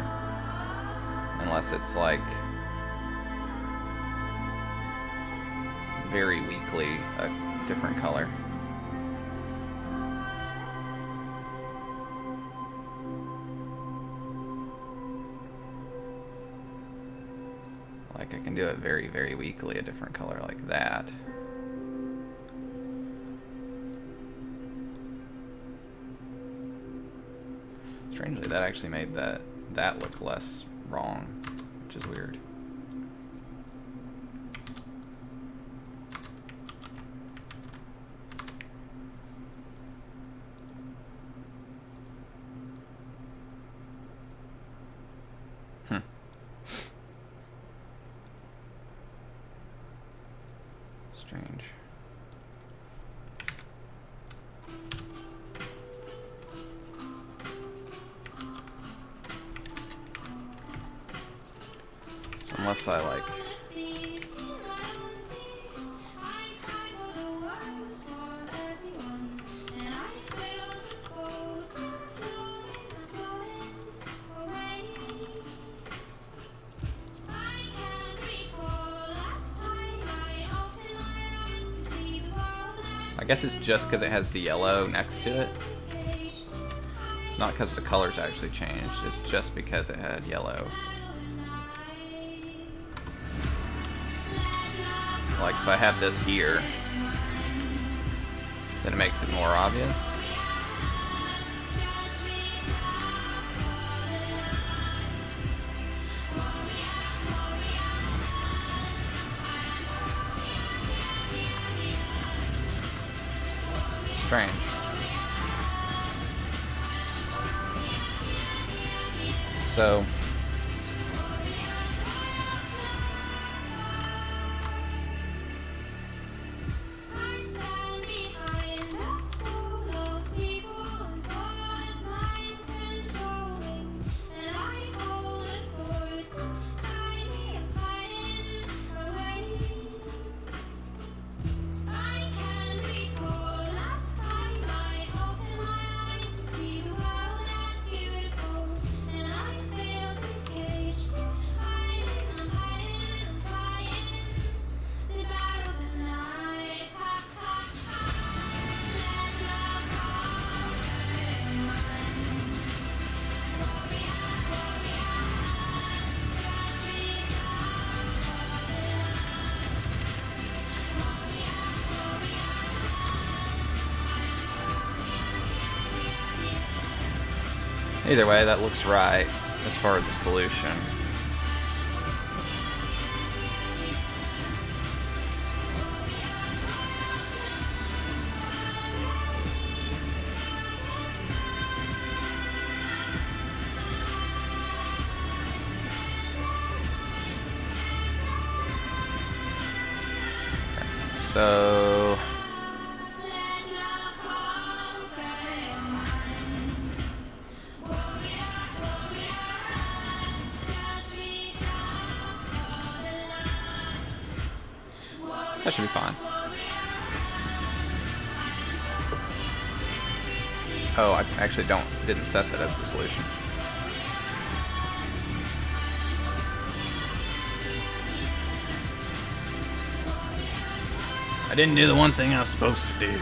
unless it's like very weakly a different color. Like I can do it very, very weakly a different color like that. Strangely, that actually made that look less wrong, which is weird. Strange. So unless I like I guess it's just because it has the yellow next to it. It's not because the colors actually changed. It's just because it had yellow. Like if I have this here, then it makes it more obvious. Strange. So either way, that looks right as far as a solution. So that should be fine. Oh, I actually didn't set that as the solution. I didn't do the one thing I was supposed to do.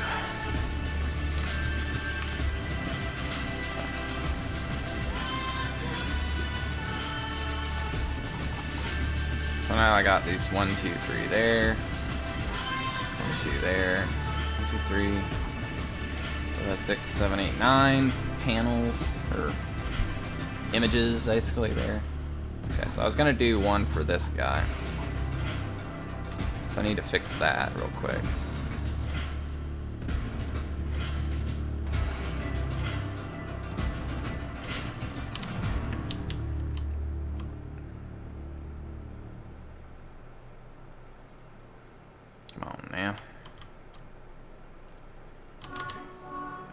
now I got these 1, 2, 3 there. 1, 2 there. 1, 2, 3. 6, 7, 8, 9 panels, or images, basically, there. Okay, so I was gonna do one for this guy. So I need to fix that real quick. Come on now.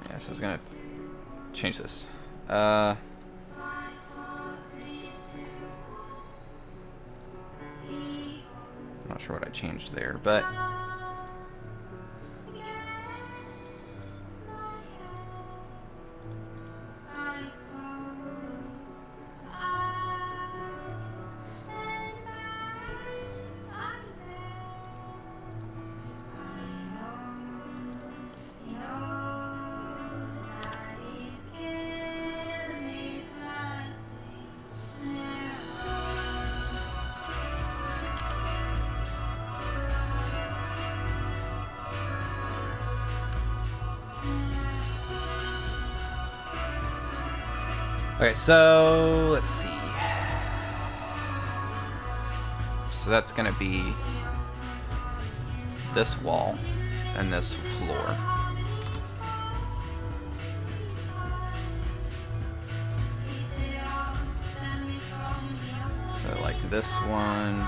Yeah, so I was gonna change this. I'm not sure what I changed there, but okay, so let's see. So that's gonna be this wall and this floor. So like this one.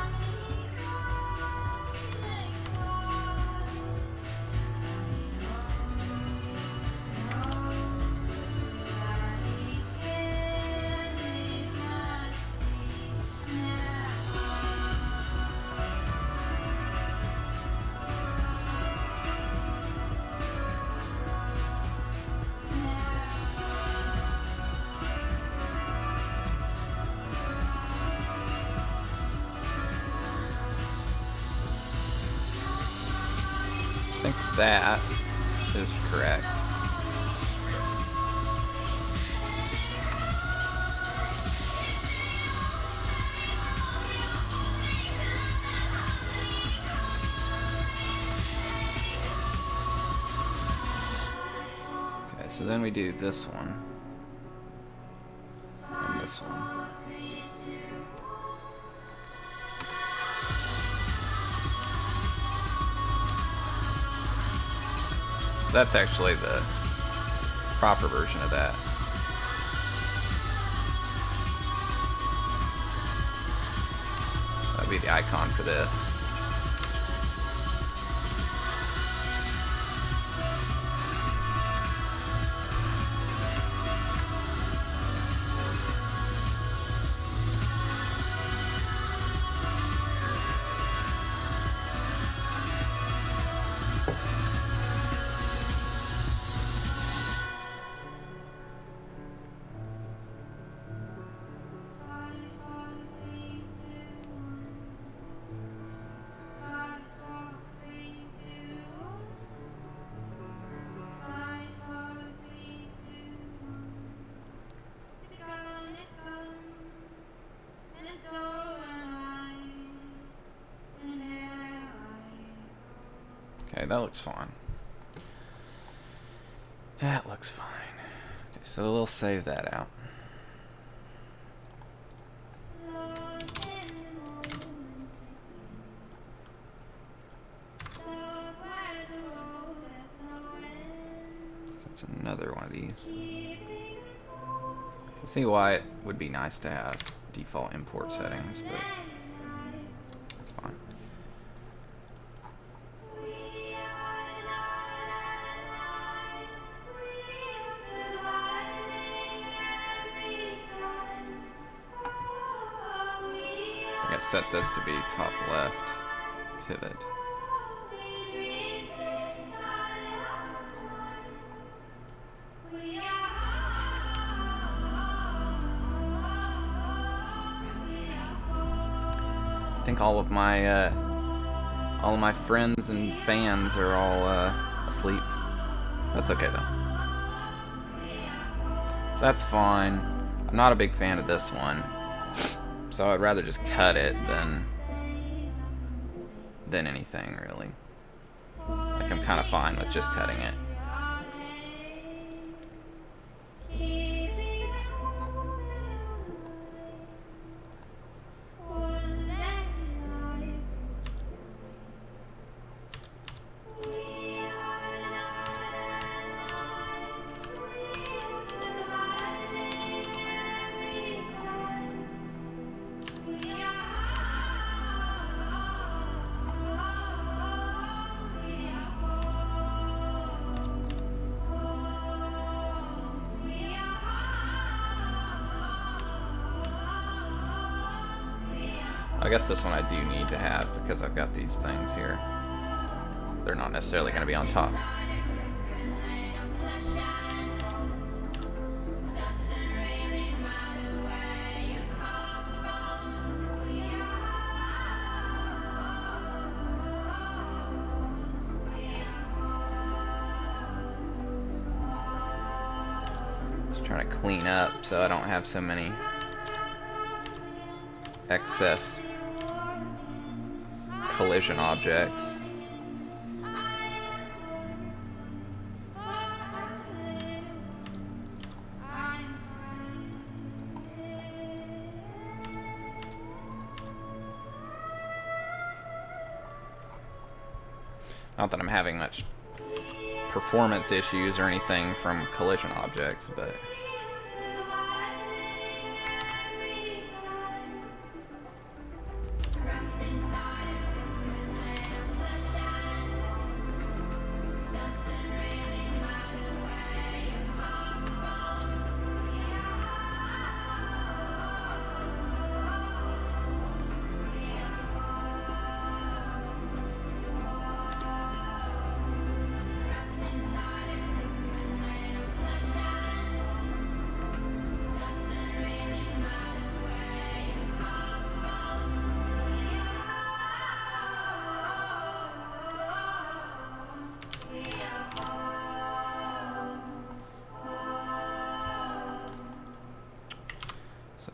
I think that is correct. Okay, so then we do this one and this one. So that's actually the proper version of that. That'd be the icon for this. Okay, that looks fine. That looks fine. Okay, so we'll save that out. That's another one of these. You can see why it would be nice to have default import settings, but it's fine. I set this to be top left pivot. I think all of my friends and fans are all asleep. That's okay though. So that's fine. I'm not a big fan of this one. So I'd rather just cut it than than anything, really. Like, I'm kind of fine with just cutting it. I guess this one I do need to have because I've got these things here. They're not necessarily going to be on top. Just trying to clean up so I don't have so many excess collision objects. Not that I'm having much performance issues or anything from collision objects, but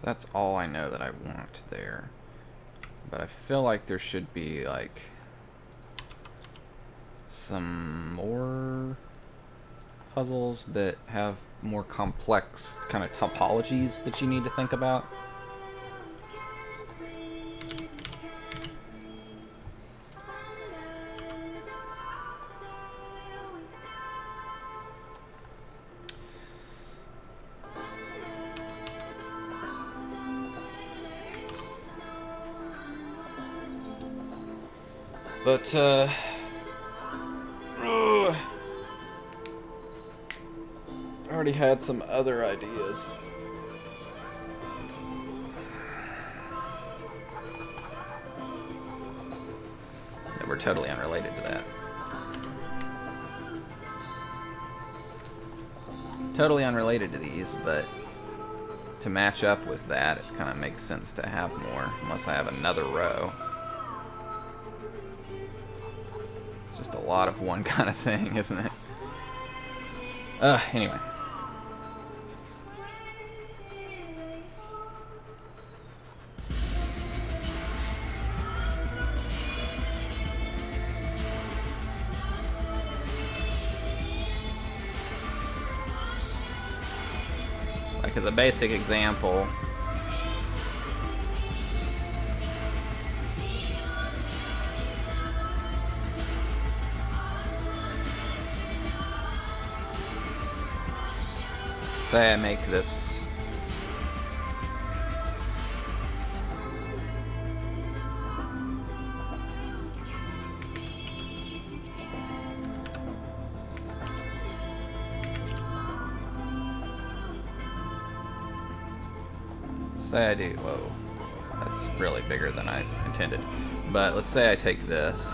that's all I know that I want there. But I feel like there should be like some more puzzles that have more complex kind of topologies that you need to think about. But, I already had some other ideas. That were totally unrelated to that. Totally unrelated to these, but to match up with that, it kind of makes sense to have more, unless I have another row. Just a lot of one kind of thing, isn't it? Anyway. Like, as a basic example, say I make this say I do, whoa, that's really bigger than I intended, but let's say I take this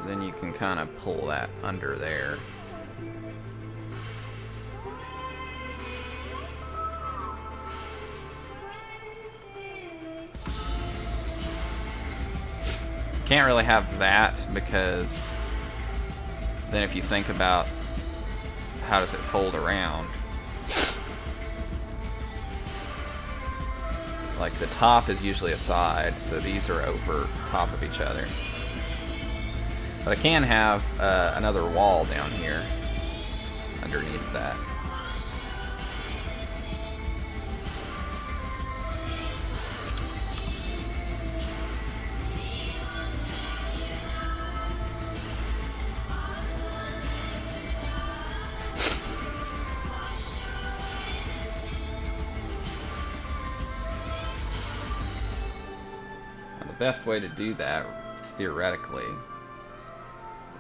then you can kind of pull that under there. can't really have that because then if you think about how does it fold around, like the top is usually a side, so these are over top of each other. But I can have another wall down here underneath that. The best way to do that, theoretically,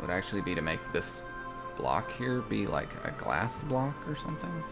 would actually be to make this block here be like a glass block or something.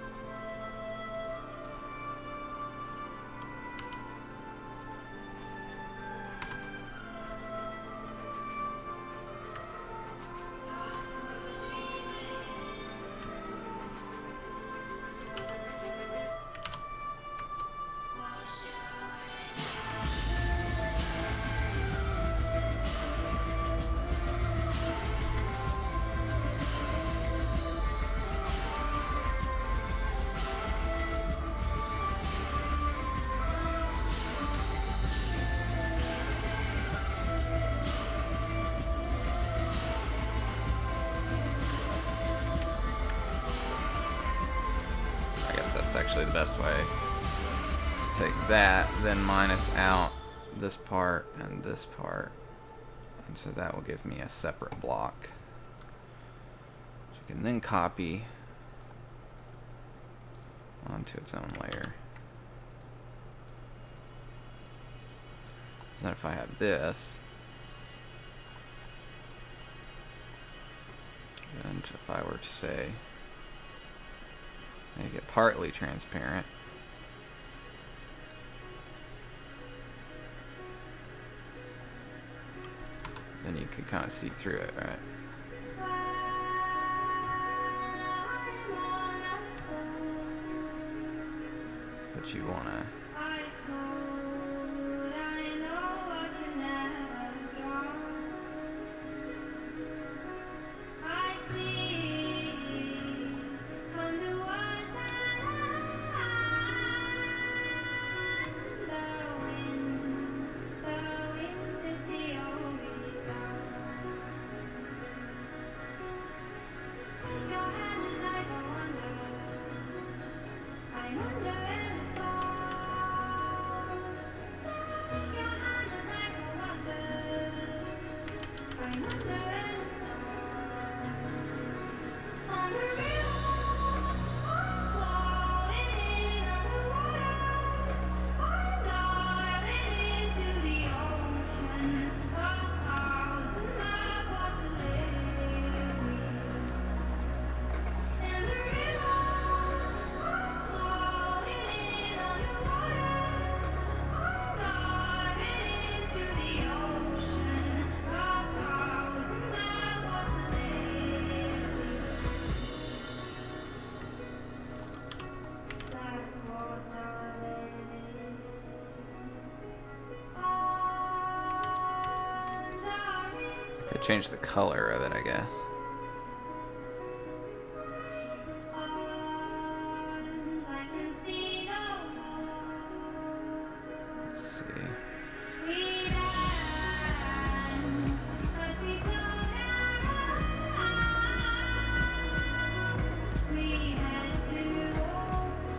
That's actually the best way. Just take that, then minus out this part and this part, and so that will give me a separate block, which you can then copy onto its own layer. So then if I have this, and if I were to say make it partly transparent, then you can kind of see through it, right? But you want to change the color of it, I guess. Let's see.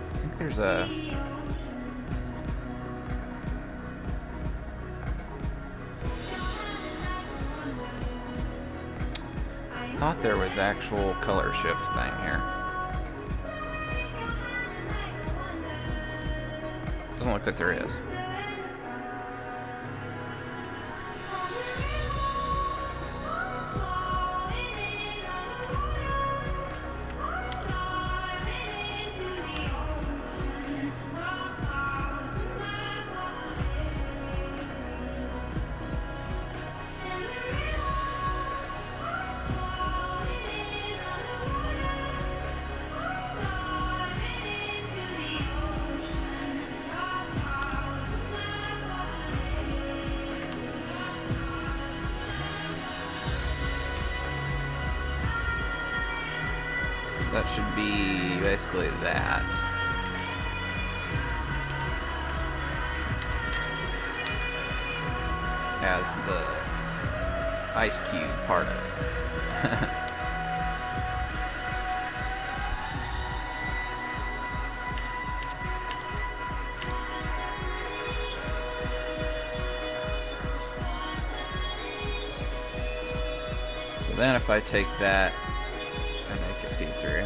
I think there's a... I thought there was actual color shift thing here. Doesn't look like there is. should be basically that. As the ice cube part of it. So then if I take that and make it see-through.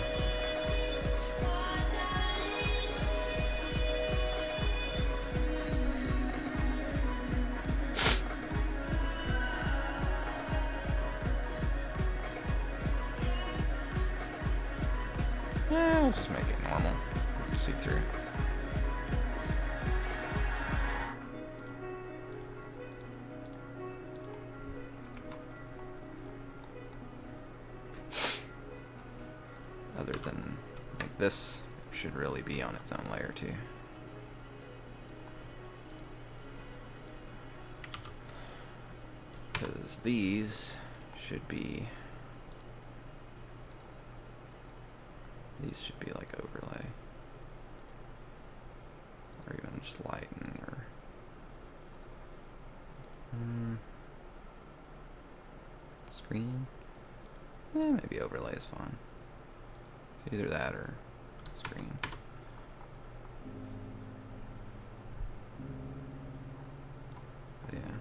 I'll just make it normal. See-through. Other than, like, this should really be on its own layer too. Because these should be like overlay. Or even just lighten or screen. Maybe overlay is fine. It's either that or screen. But yeah.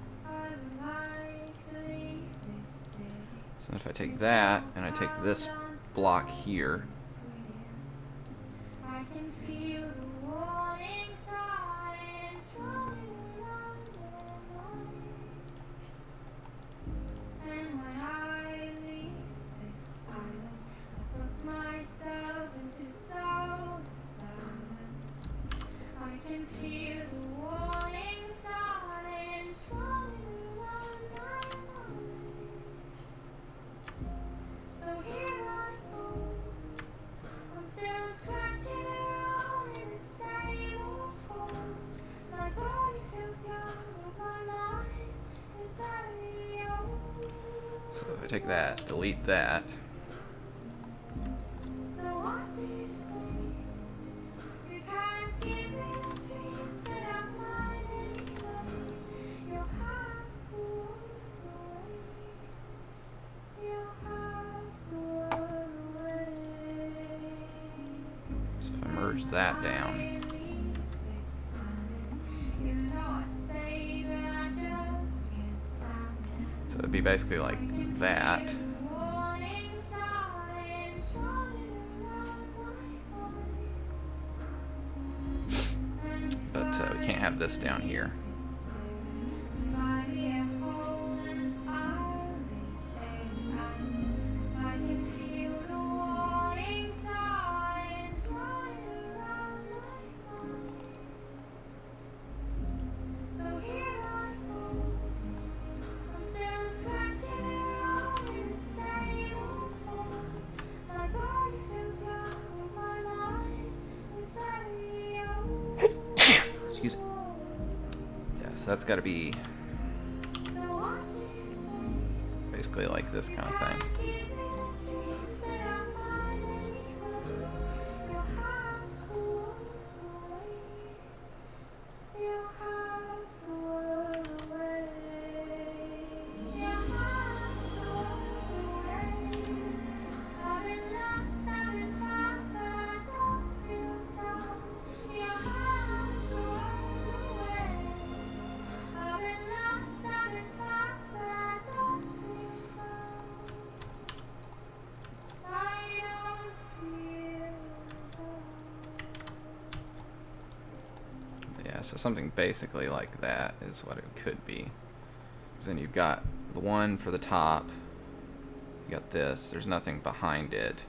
So if I take that and I take this block here, so if I take that, delete that. So if I merge that down. So it'd be basically like that. But we can't have this down here. Excuse me. Yeah, so that's got to be basically like this kind of thing. So something basically like that is what it could be. So then you've got the one for the top, you got this, there's nothing behind it,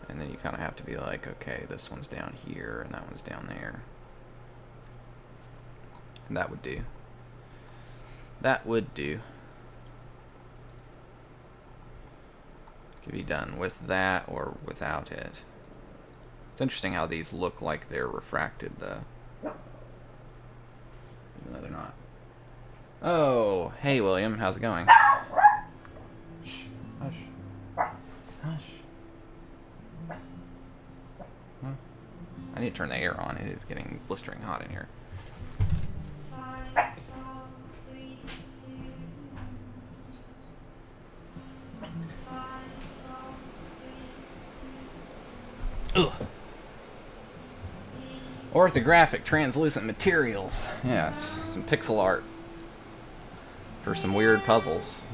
and then you kind of have to be like, okay, this one's down here and that one's down there, and that would do. That would do. Could be done with that or without it. It's interesting how these look like they're refracted though. Even though they're not. Oh, hey William, how's it going? Shh, hush. Hush. I need to turn the air on. It is getting blistering hot in here. Ugh. Orthographic translucent materials. Yes, some pixel art for some weird puzzles.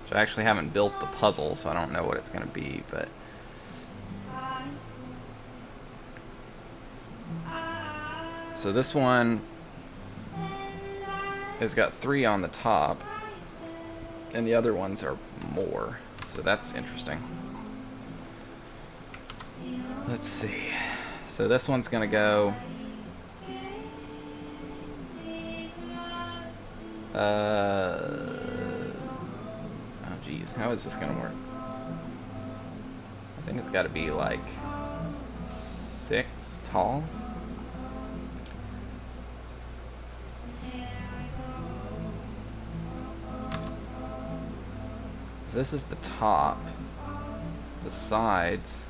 Which I actually haven't built the puzzle, so I don't know what it's going to be, but... So this one has got 3 on the top, and the other ones are more. So that's interesting. Let's see. So this one's going to go... oh geez, how is this going to work? I think it's got to be like 6 tall. This is the top. The sides.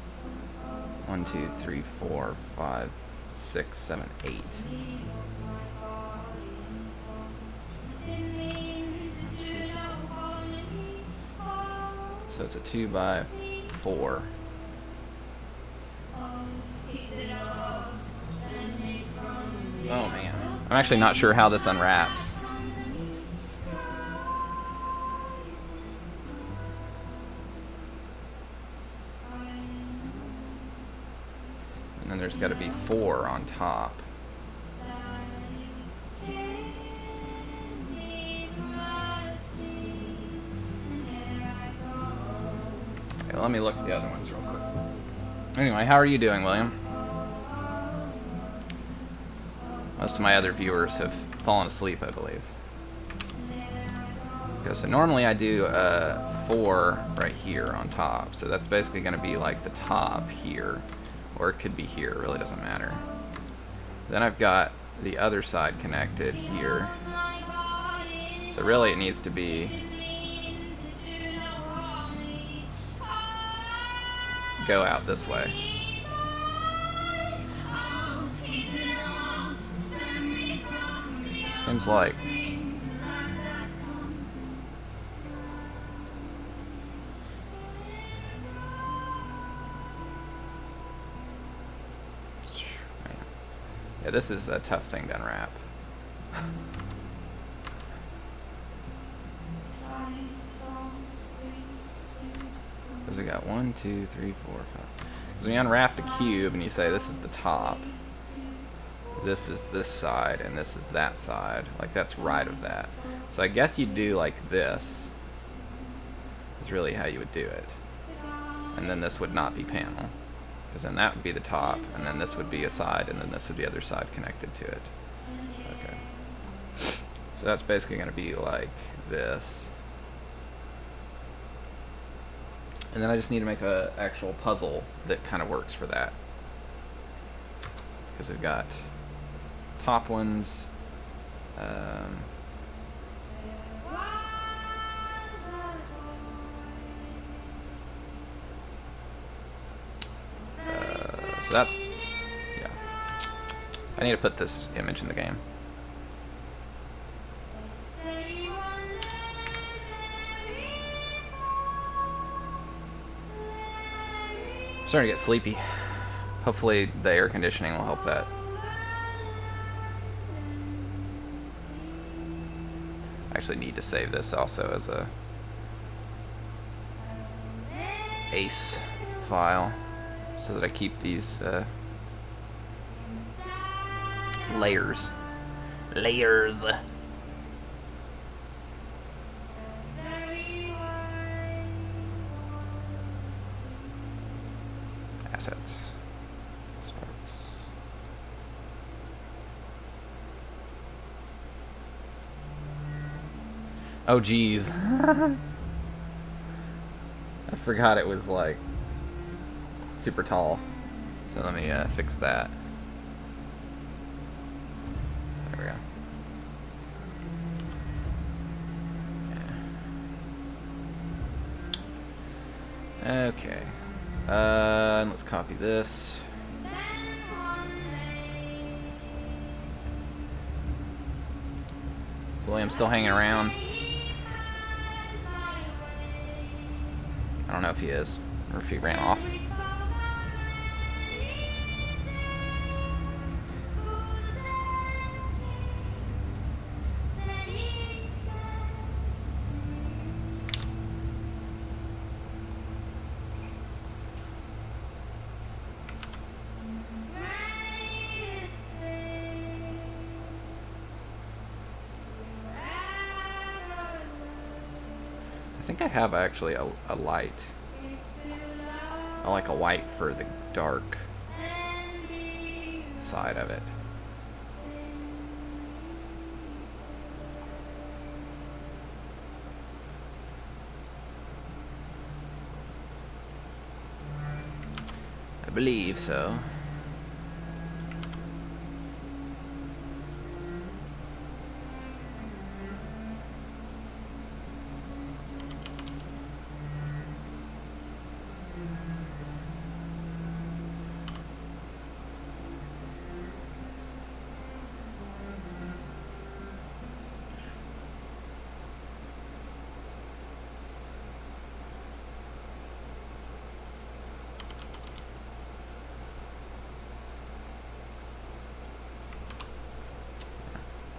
1, 2, 3, 4, 5, 6, 7, 8. So it's a 2 by 4. Oh man. I'm actually not sure how this unwraps. And then there's got to be 4 on top. Okay, let me look at the other ones real quick. Anyway, how are you doing, William? Most of my other viewers have fallen asleep, I believe. Okay, so normally I do 4 right here on top. So that's basically going to be like the top here. Or it could be here, it really doesn't matter. Then I've got the other side connected here. So really it needs to be... go out this way. Seems like... yeah, this is a tough thing to unwrap. Because we got 1, 2, 3, 4, 5. Because when you unwrap the cube and you say this is the top, this is this side, and this is that side, like that's right of that. So I guess you'd do like this, is really how you would do it. And then this would not be panel. Because then that would be the top, and then this would be a side, and then this would be the other side connected to it. Okay. So that's basically going to be like this. And then I just need to make an actual puzzle that kind of works for that. Because we've got top ones. So that's, yeah. I need to put this image in the game. I'm starting to get sleepy. Hopefully the air conditioning will help that. I actually need to save this also as a ACE file, so that I keep these layers. Assets. Starts. Oh geez. I forgot it was like super tall. So let me fix that. There we go. Yeah. Okay. Let's copy this. Is William still hanging around? I don't know if he is, or if he ran off. I think I have actually a light. I like a white for the dark side of it. I believe so.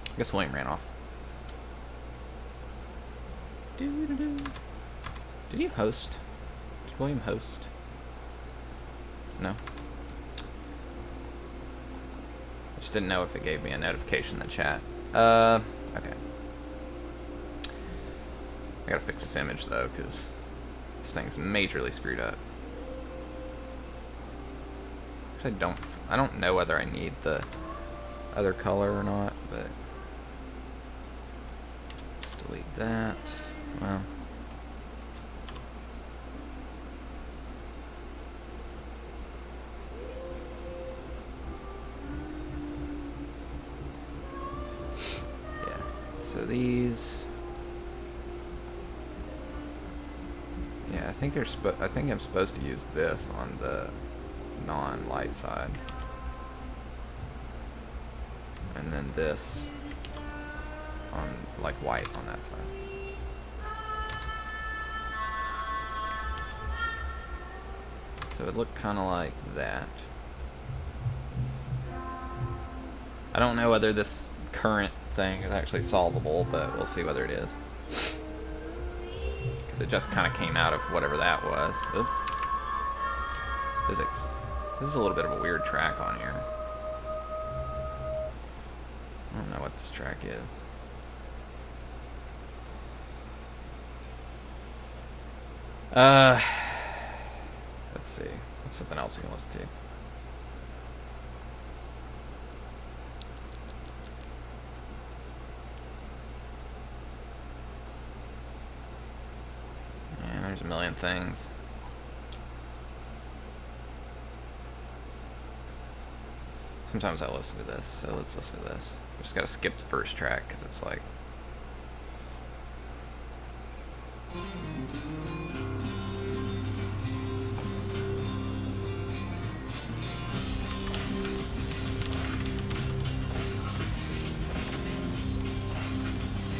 I guess William ran off. Did you host? Did William host? No. I just didn't know if it gave me a notification in the chat. Okay. I gotta fix this image though, because this thing's majorly screwed up. Actually, I don't know whether I need the other color or not, but just delete that. Well, yeah. So these, yeah, I think I'm supposed to use this on the non-light side, and then this on like white on that side. So it looked kind of like that. I don't know whether this current thing is actually solvable, but we'll see whether it is. Because it just kind of came out of whatever that was. Oop. Physics. This is a little bit of a weird track on here. I don't know what this track is. Let's see. What's something else we can listen to? Yeah, there's a million things. Sometimes I listen to this, so let's listen to this. I just gotta skip the first track because it's like.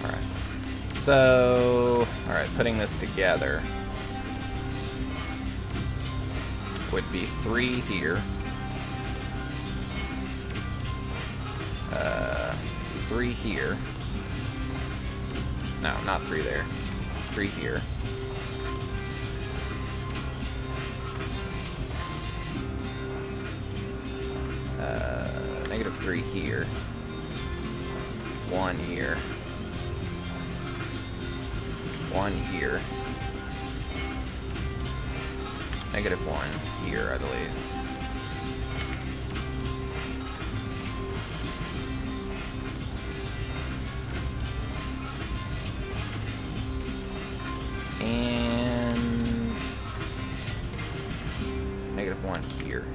Alright. So, alright, putting this together would be 3 here. 3 here. No, not 3 there. 3 here. -3 here. 1 here. 1 here. -1 here, I believe. And -1 here.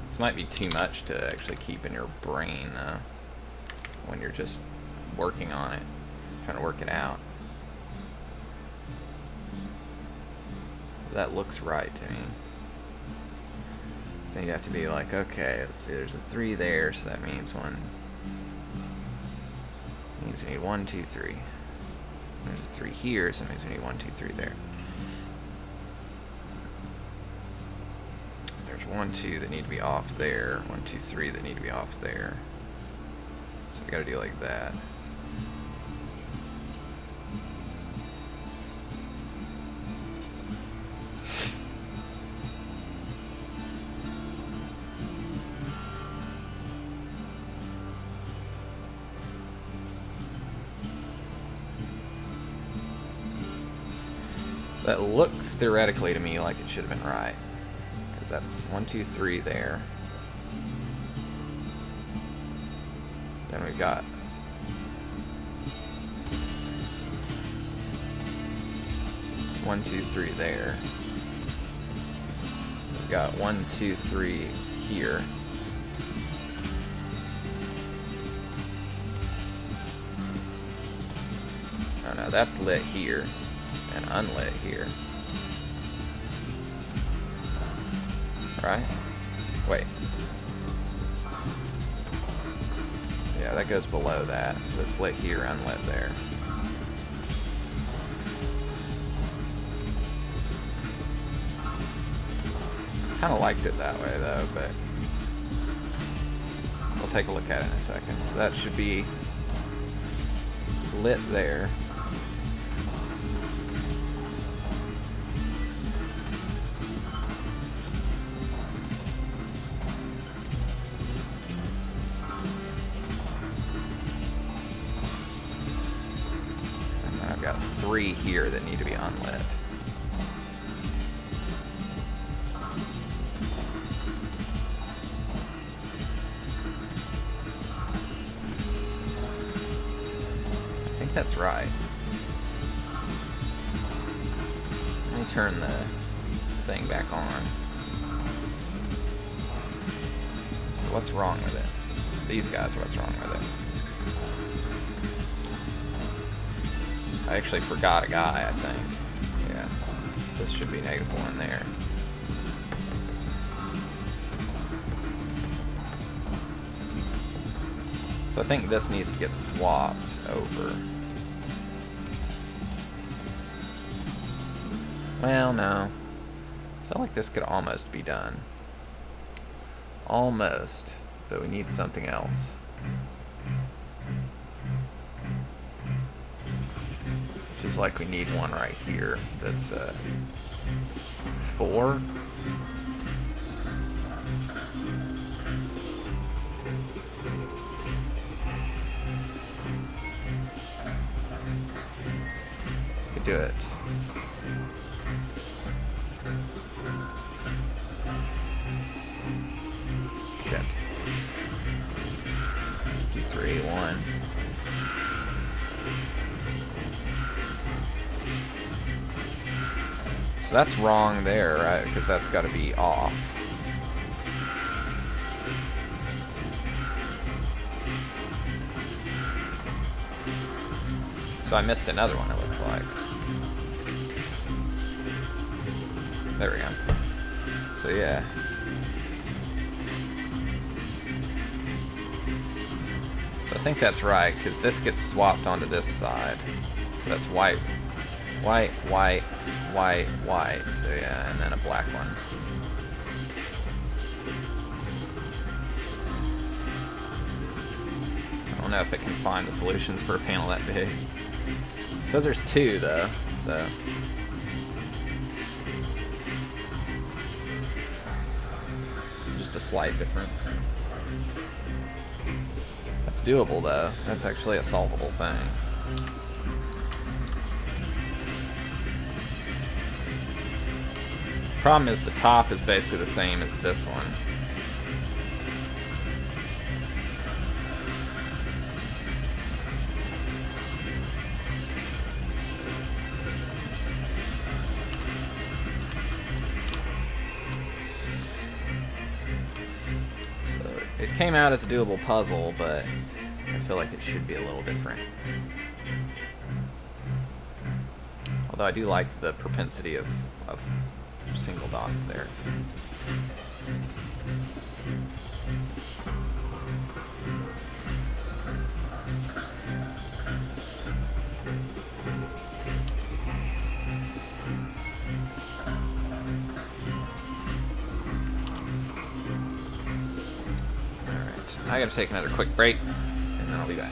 This might be too much to actually keep in your brain when you're just working on it, trying to work it out. That looks right to me. So you have to be like, okay, let's see, there's a 3 there, so that means 1. Need means we need 1, 2, 3. There's a 3 here, so that means we need 1, 2, 3 there. There's 1, 2 that need to be off there. 1, 2, 3 that need to be off there. So we gotta do like that. That looks theoretically to me like it should have been right. Because that's 1, 2, 3 there. Then we've got one, 2, 3 there. We've got 1, 2, 3 here. Oh no, that's lit here. And unlit here. Right? Wait. Yeah, that goes below that, so it's lit here, unlit there. Kind of liked it that way though, but we'll take a look at it in a second. So that should be lit there. I've got 3 here that need to be unlit. I think that's right. Let me turn the thing back on. So what's wrong with it? These guys are what's wrong with it. I actually forgot a guy, I think. Yeah. So this should be -1 there. So I think this needs to get swapped over. Well, no. I feel like this could almost be done. Almost. But we need something else. Which is like we need one right here that's 4. Could do it. Shit. 2, 3, 1. So that's wrong there, right? Because that's got to be off. So I missed another one, it looks like. There we go. So yeah. So I think that's right, because this gets swapped onto this side. So that's white, white, white, white, white. So yeah, and then a black one. I don't know if it can find the solutions for a panel that big. It says there's 2 though, so. Just a slight difference. That's doable though. That's actually a solvable thing. Problem is the top is basically the same as this one. So it came out as a doable puzzle, but I feel like it should be a little different. Although I do like the propensity of single dots there. I gotta take another quick break, and then I'll be back.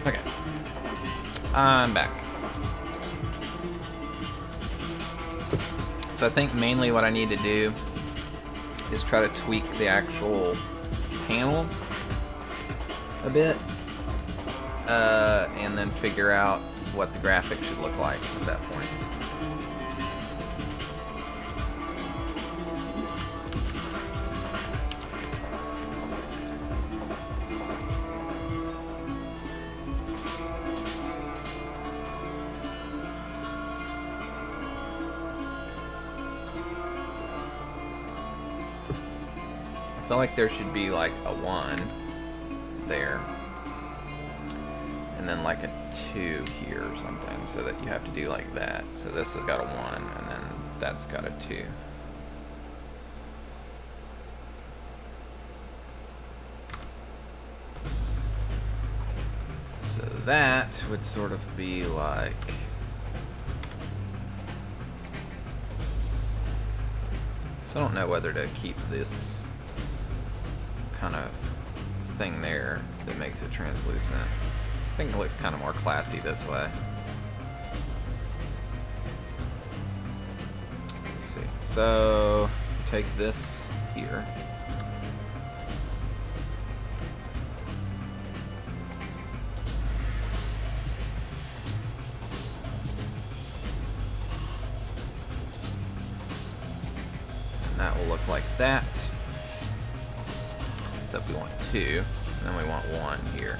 Okay. I'm back. So I think mainly what I need to do is try to tweak the actual panel a bit, and then figure out what the graphic should look like at that point. I feel like there should be like a 1 there, and then like a 2 here or something, so that you have to do like that. So this has got a 1, and then that's got a 2. So that would sort of be like... So I don't know whether to keep this kind of thing there that makes it translucent. I think it looks kind of more classy this way. Let's see. So take this here. And that will look like that. Except we want 2, and then we want 1 here.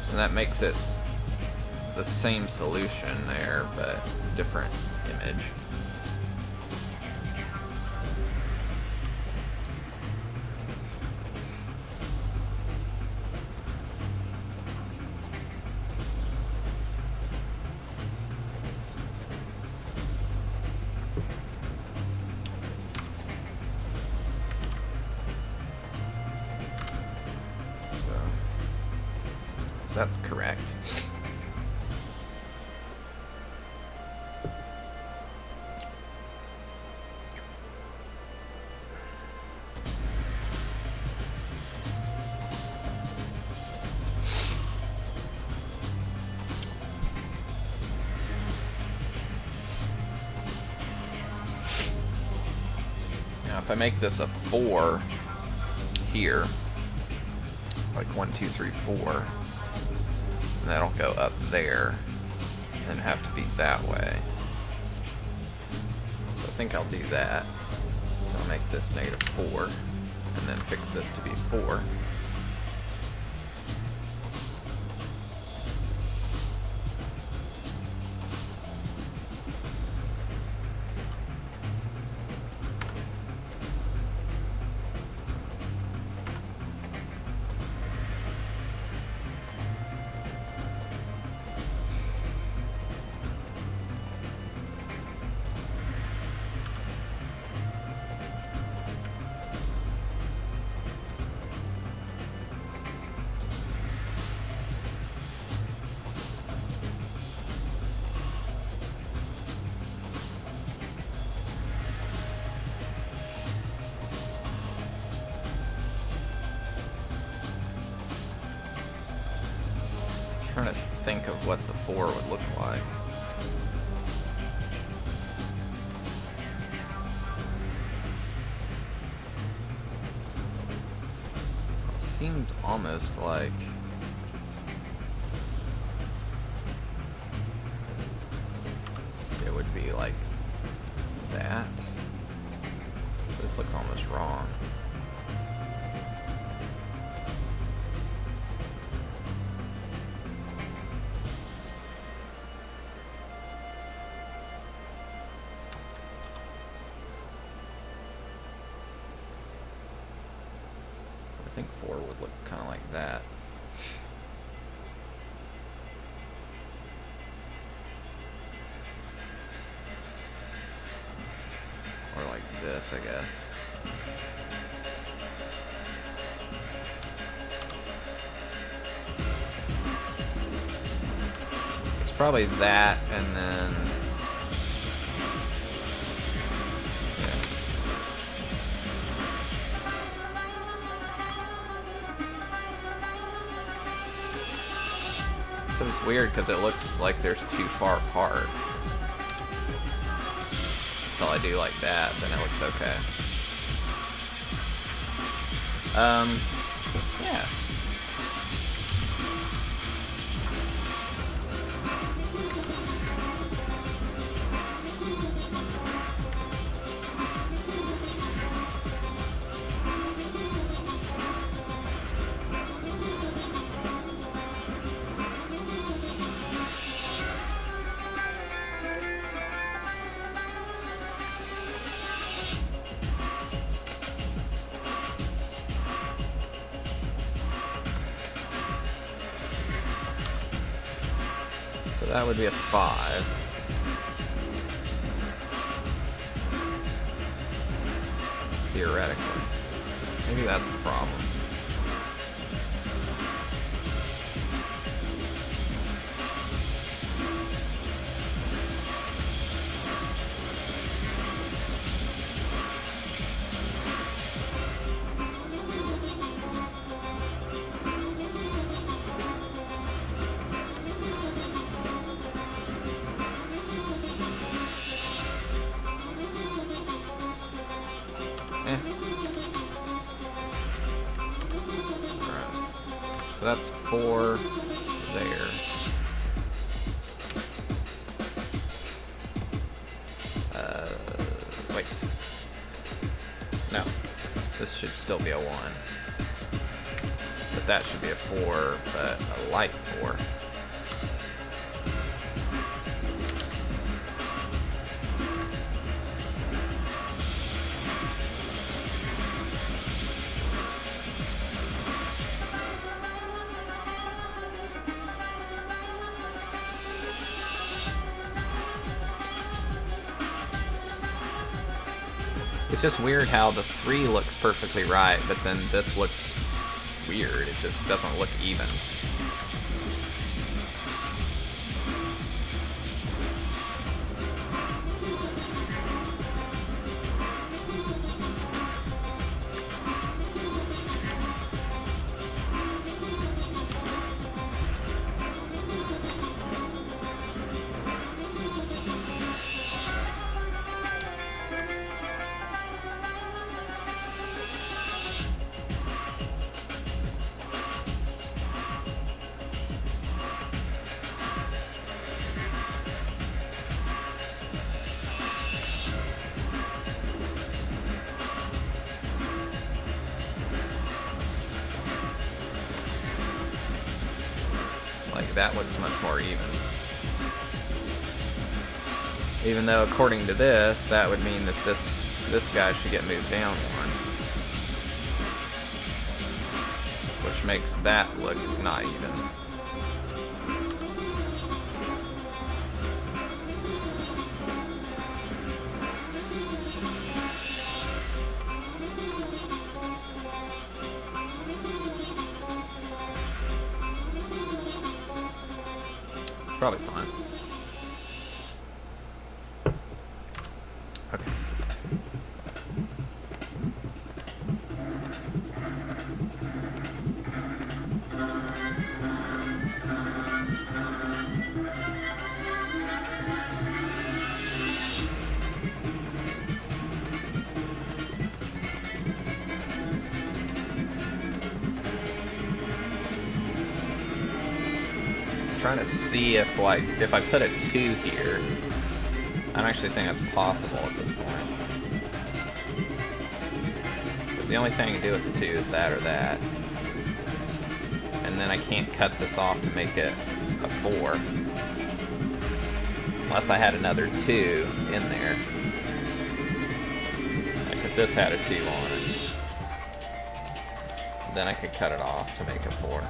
So and that makes it the same solution there, but different image. So that's correct. If I make this a 4 here, like 1, 2, 3, 4, and that'll go up there, and have to be that way. So I think I'll do that. So I'll make this -4, and then fix this to be 4. I'm trying to think of what the 4 would look like. It seemed almost like it would be like that. This looks almost wrong. I think 4 would look kind of like that. Or like this, I guess. It's probably that, and then... So it's weird because it looks like there's too far apart. Until I do like that, then it looks okay. Yeah. So that would be a 5. Theoretically. Maybe that's the problem. Alright. So that's 4 there. Wait. No. This should still be a 1. But that should be a 4, but a light 4. It's just weird how the 3 looks perfectly right, but then this looks weird. It just doesn't look even. Like, that looks much more even. Even though, according to this, that would mean that this guy should get moved down 1. Which makes that look not even. Probably fine. Okay. Trying to see if, like, if I put a 2 here, I don't actually think that's possible at this point. Because the only thing I can do with the 2 is that or that. And then I can't cut this off to make it a 4. Unless I had another 2 in there. Like if this had a 2 on it. Then I could cut it off to make a 4.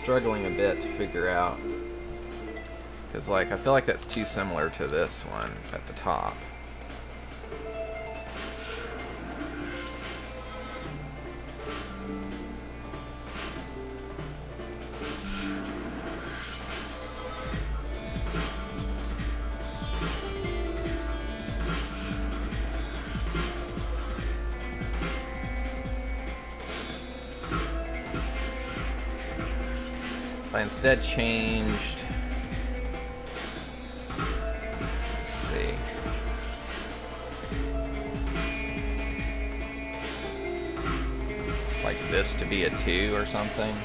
Struggling a bit to figure out, because like I feel like that's too similar to this one at the top. I instead changed, let's see, like this to be a 2 or something,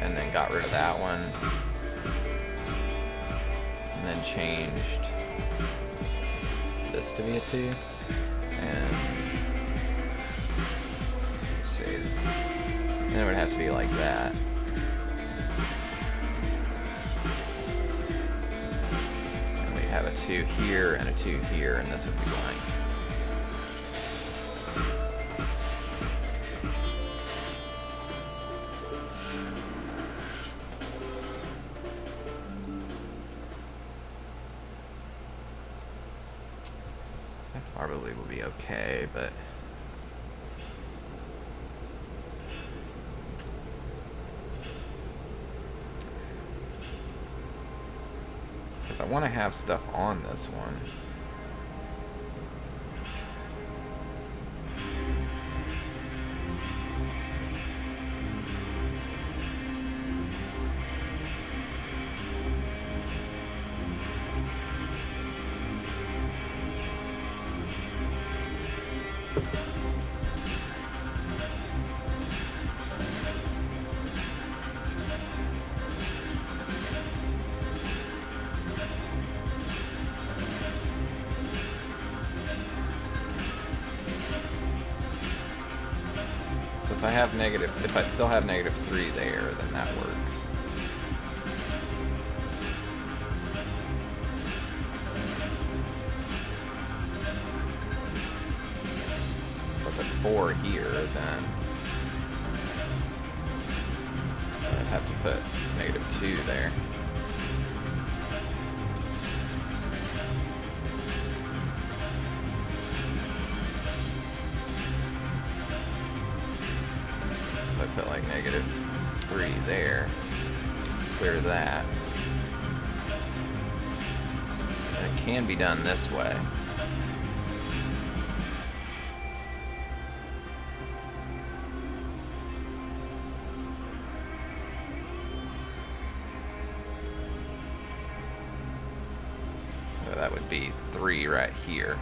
and then got rid of that one, and then changed this to be a 2, and let's see, then it would have to be like that. And we have a 2 here and a 2 here, and this would be blank. That probably will be okay, but... because I want to have stuff on this one. So if I have if I still have -3 there, then that works. If I put 4 here, then I'd have to put -2 there. Put like -3 there, clear that. And it can be done this way. So that would be 3 right here.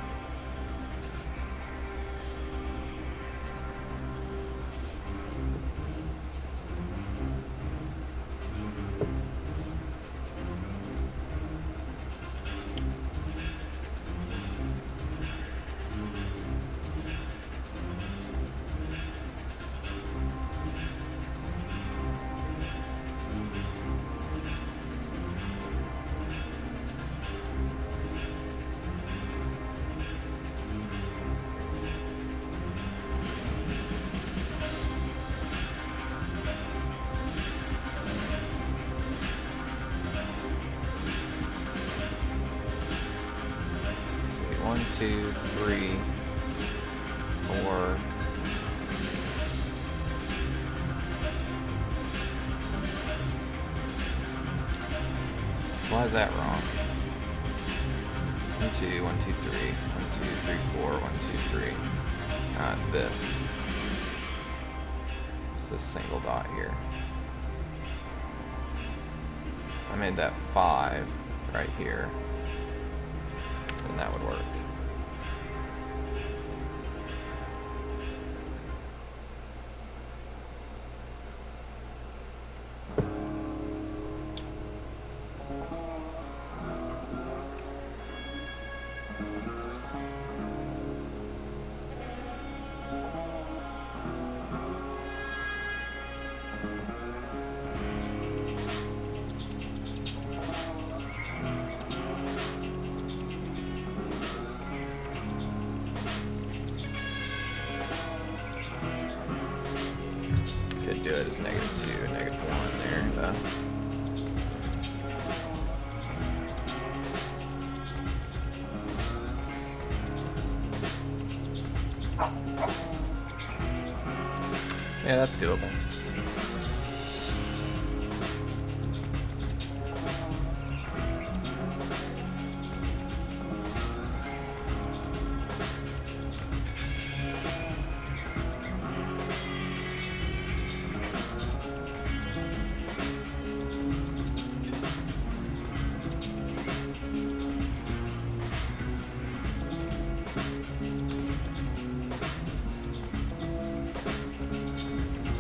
One, two, three, 4. Why is that wrong? 1, 2, 1, 2, 3, 1, 2, 3, 4, 1, 2, 3. Ah, it's this. It's this single dot here. I made that 5 right here. Then that would work. Could do it as -2 and -1 there, though. Yeah, that's doable.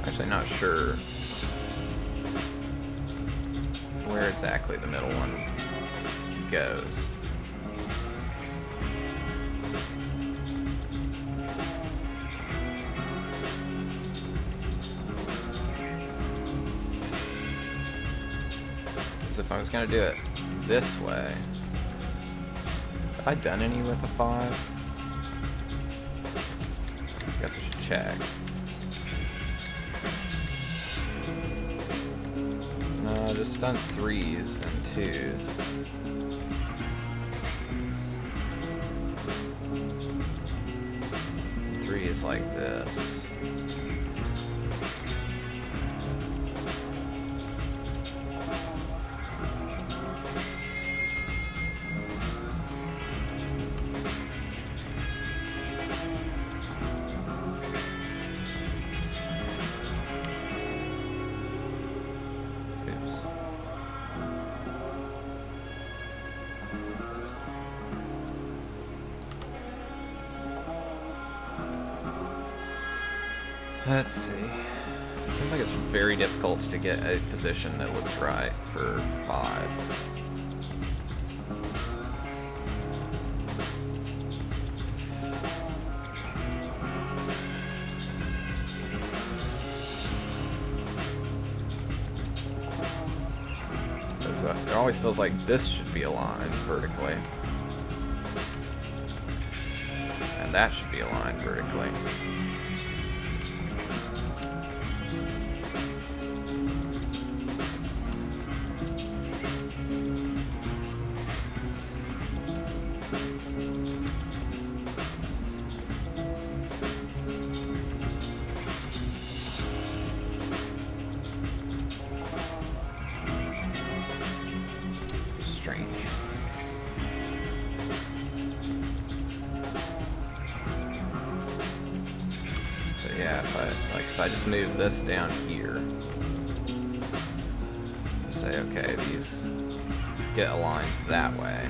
Actually not sure where exactly the middle one goes. Because if I was going to do it this way, have I done any with a 5? I guess I should check. No, just done 3s and 2s. looks like this. Let's see. Seems like it's very difficult to get a position that looks right for 5. It always feels like this should be aligned vertically. And that should be aligned vertically. Strange. But yeah, if I just move this down here, say okay, these get aligned that way,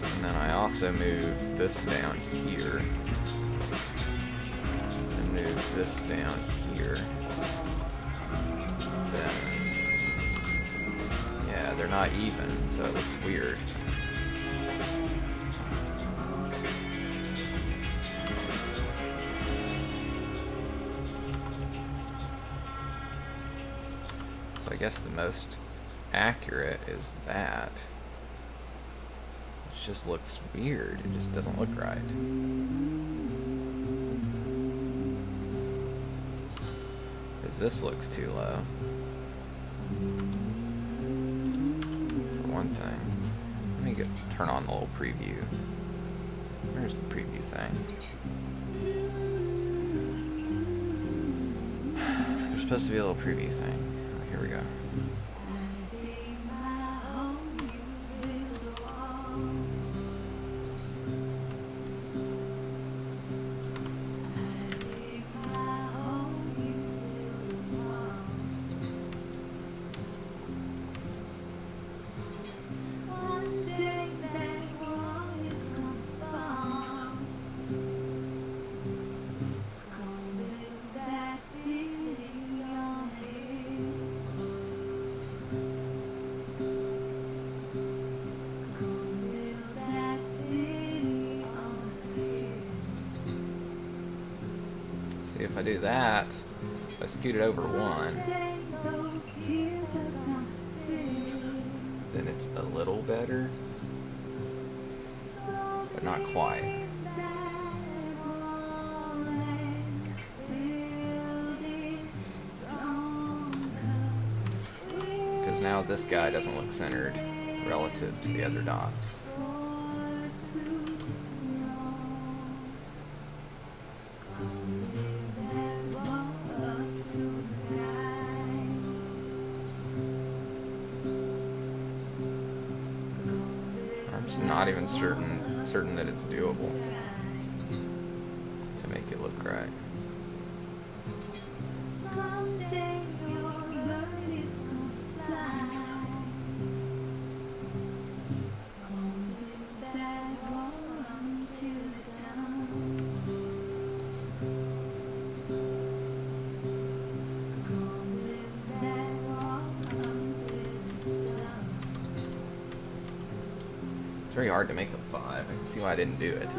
and then I also move this down here, and move this down here. They're not even, so it looks weird. So I guess the most accurate is that. It just looks weird. It just doesn't look right. Because this looks too low. One thing. Let me turn on the little preview. Where's the preview thing? There's supposed to be a little preview thing. Oh, here we go. See, if I do that, if I scoot it over 1, then it's a little better, but not quite. Because now this guy doesn't look centered relative to the other dots. Not even certain that it's doable to make it look right. It's very hard to make a 5. I can see why I didn't do it.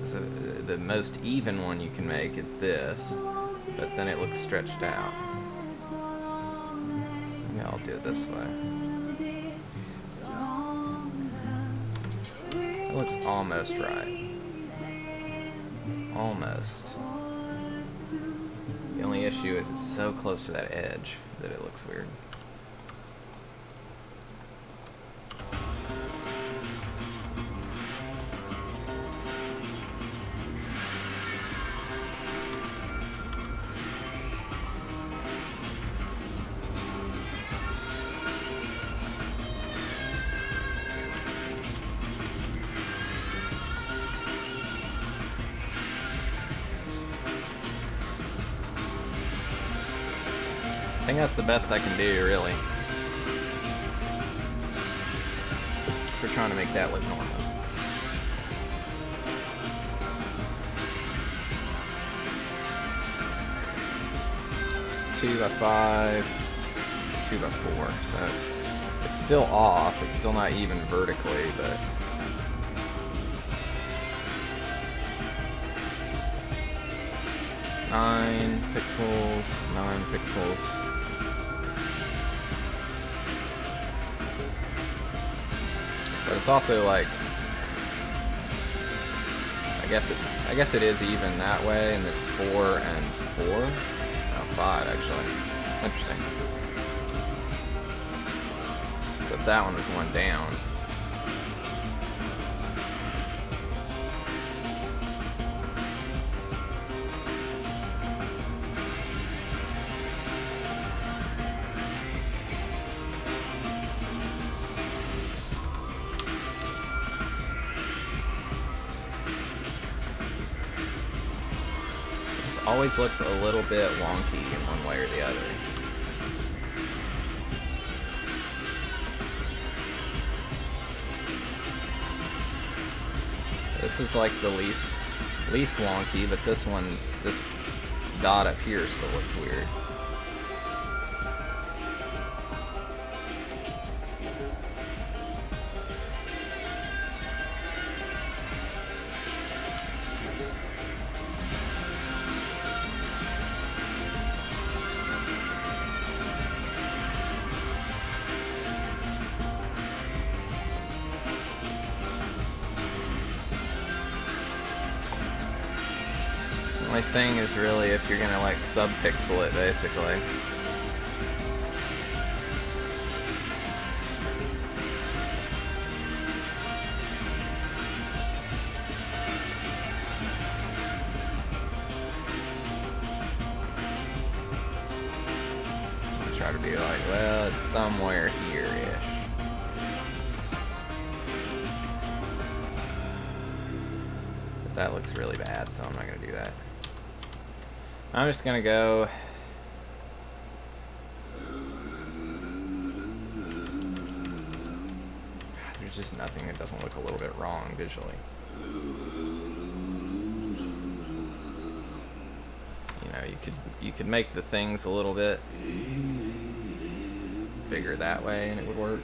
So the most even one you can make is this, but then it looks stretched out. Maybe I'll do it this way. It looks almost right. Almost. The only issue is it's so close to that edge that it looks weird. think that's the best I can do, really. We're trying to make that look normal. Two by 5, 2 by 4. So it's still off. It's still not even vertically, but 9 pixels, 9 pixels. But it's also like, I guess it is even that way, and it's 4 and 4. No, 5 actually. Interesting. So if that one was one down. Always looks a little bit wonky in one way or the other. This is like the least wonky, but this one, this dot up here still looks weird. The only thing is really if you're gonna like subpixel it, basically. I'll try to be like, well, it's somewhere here-ish. But that looks really bad, so I'm not gonna do that. I'm just gonna go. There's just nothing that doesn't look a little bit wrong visually. You know, you could make the things a little bit bigger that way and it would work.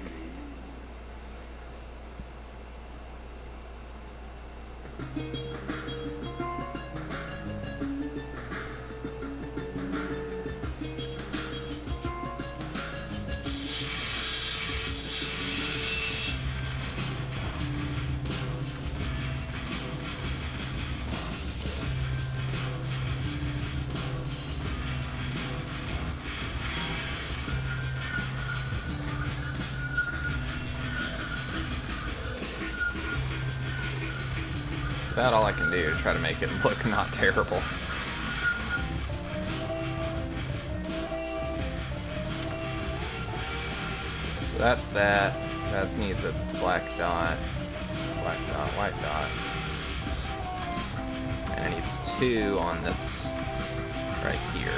That's about all I can do to try to make it look not terrible. So that's that. That needs a black dot, white dot. And it needs 2 on this right here.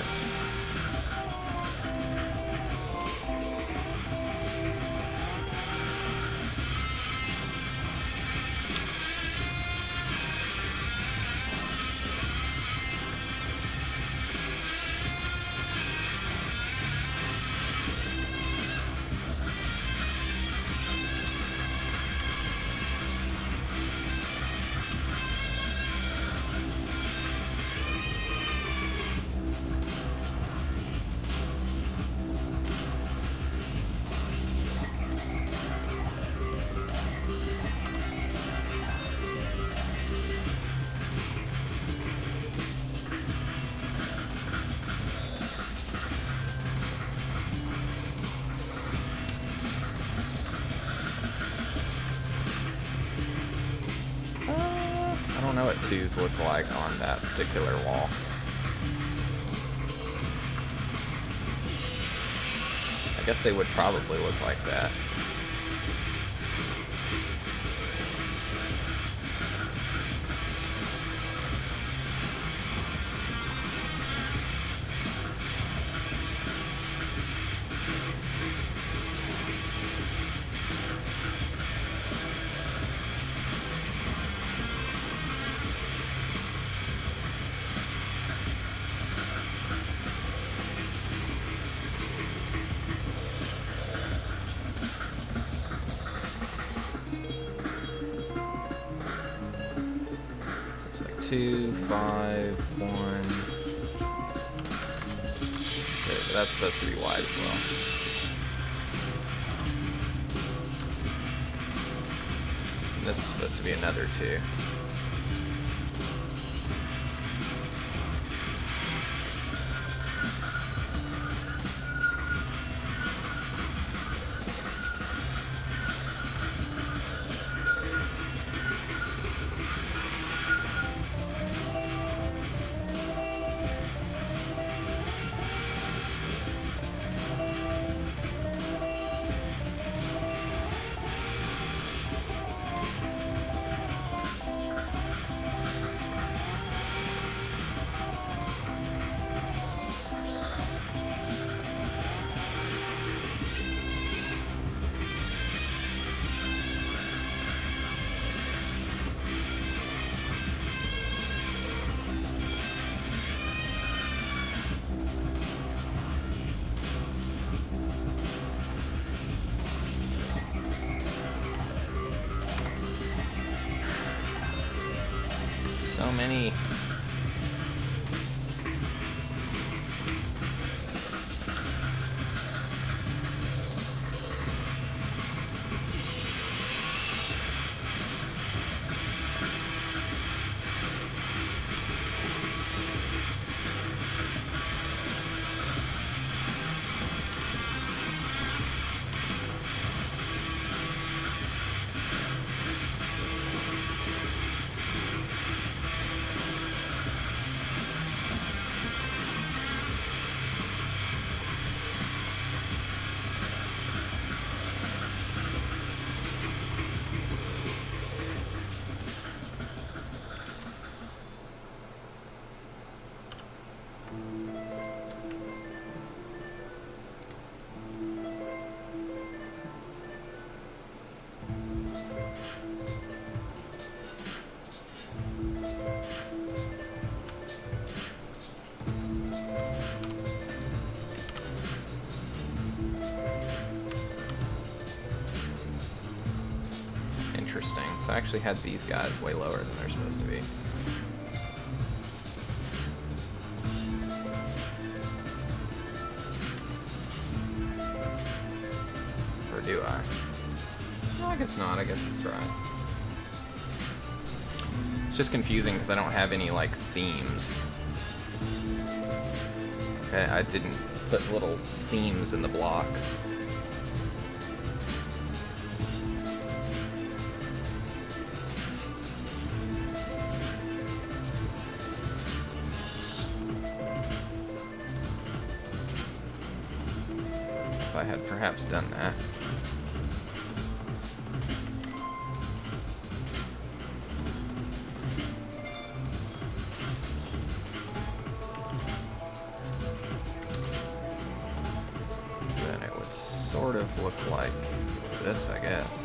I don't know what 2s look like on that particular wall. I guess they would probably look like that. 2, 5, 1. Okay, but that's supposed to be wide as well. And this is supposed to be another 2. So many. Interesting. So I actually had these guys way lower than they're supposed to be. Or do I? No, I guess not. I guess it's right. It's just confusing because I don't have any, like, seams. Okay, I didn't put little seams in the blocks. If I had perhaps done that. Then it would sort of look like this, I guess.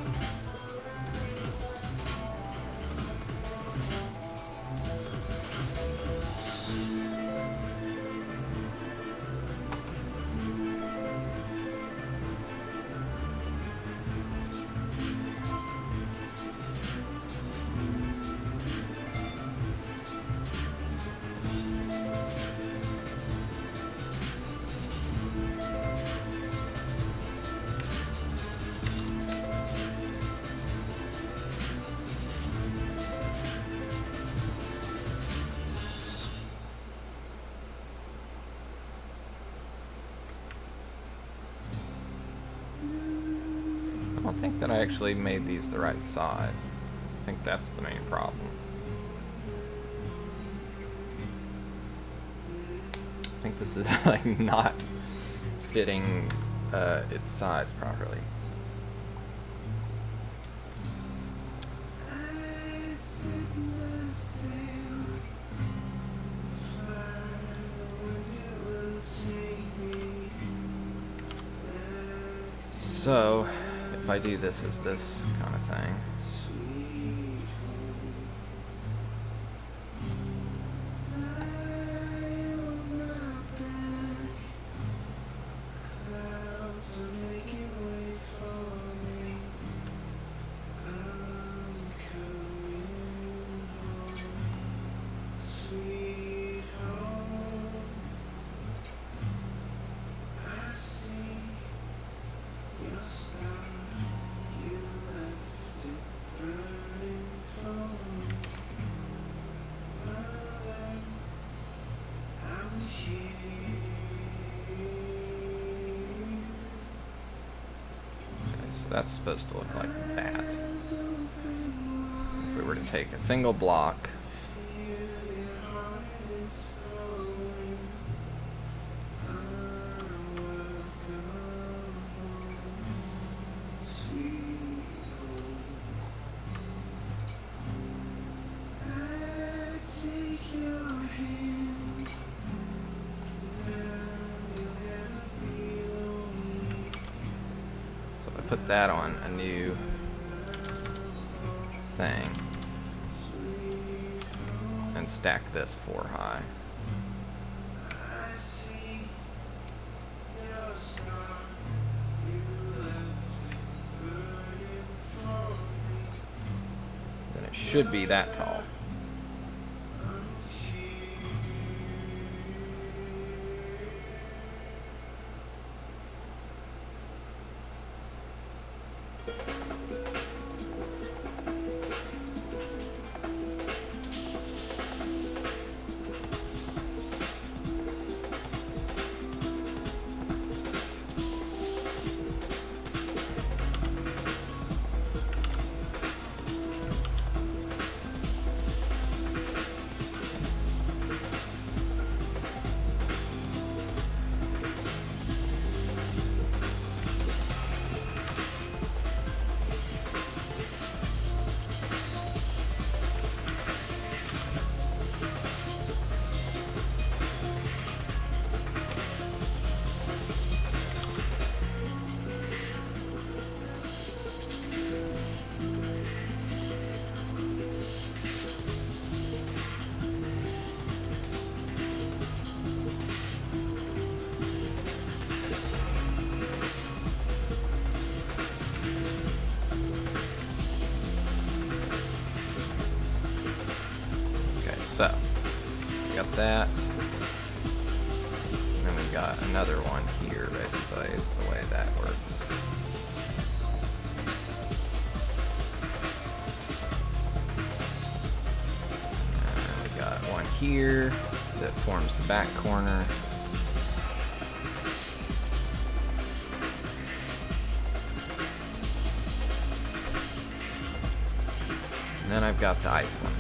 I don't think that I actually made these the right size. I think that's the main problem. I think this is like not fitting its size properly. So, if I do this as this kind of thing. That's supposed to look like that. If we were to take a single block, so I put that on a new thing and stack this 4 high. Then it should be that tall. So, we got that. And then we've got another one here, basically, is the way that works. And we got one here that forms the back corner. And then I've got the ice one.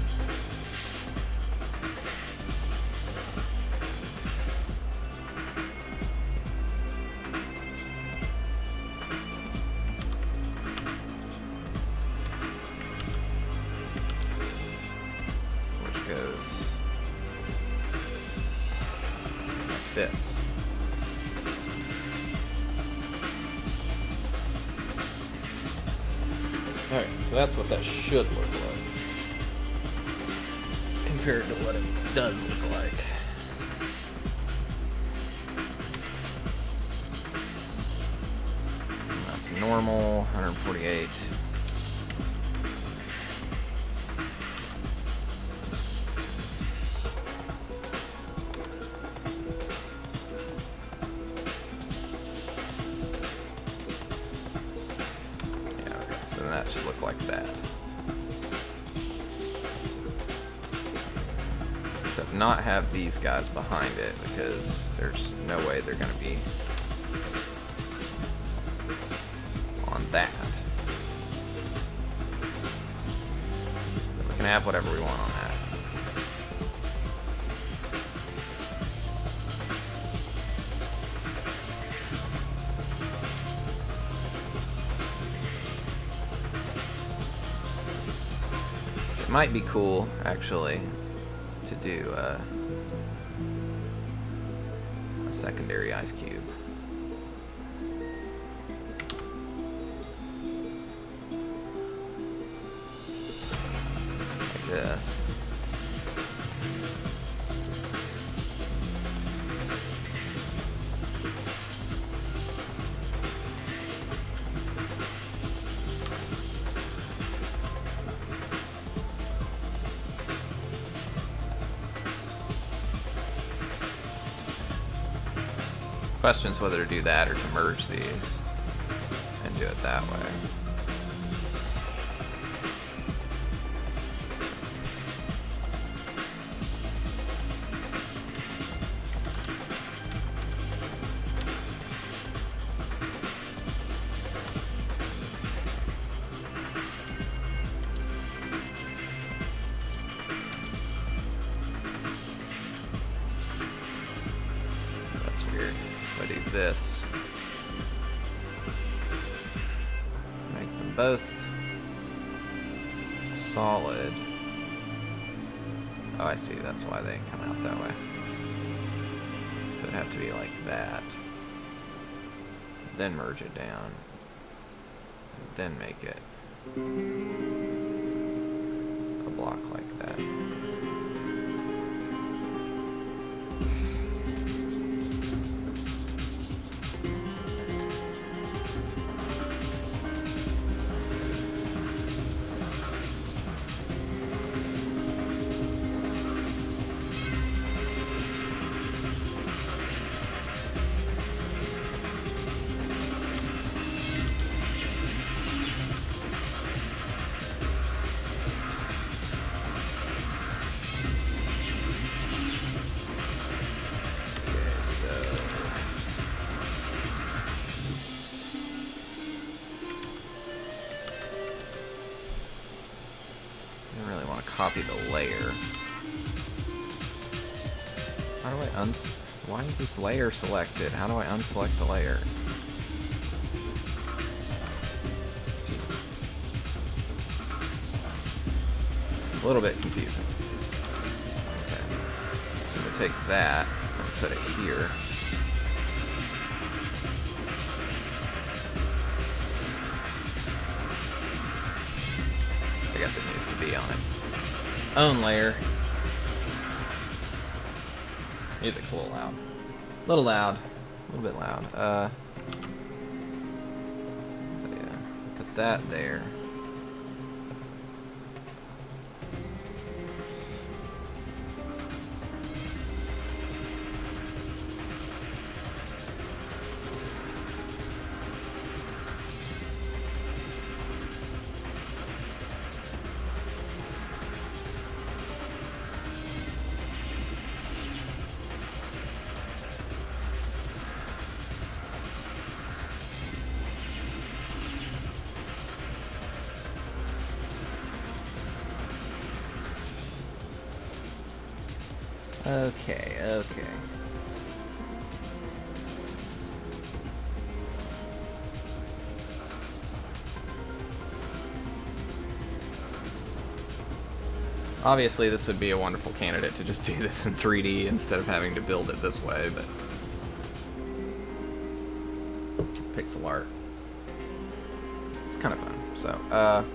Goes like this. Alright, so that's what that should look like compared to what it does look like. And that's normal, 148. That should look like that. Except not have these guys behind it, because there's no way they're going to be on that. But we can have whatever we want on that. It might be cool, actually, to do a secondary ice cube. Like this. Question's whether to do that or to merge these and do it that way. bigger. So I do this. Make them both solid. Oh, I see. That's why they come out that way. So it'd have to be like that. Then merge it down. Then make it a block like that. Copy the layer. How do I why is this layer selected? How do I unselect the layer? A little bit confusing. Okay. So we take that and put it here. I guess it needs to be on its own layer. Music's a little loud. A little loud. A little bit loud. But yeah. Put that there. Okay, okay. Obviously, this would be a wonderful candidate to just do this in 3D instead of having to build it this way, but pixel art. It's kind of fun. So,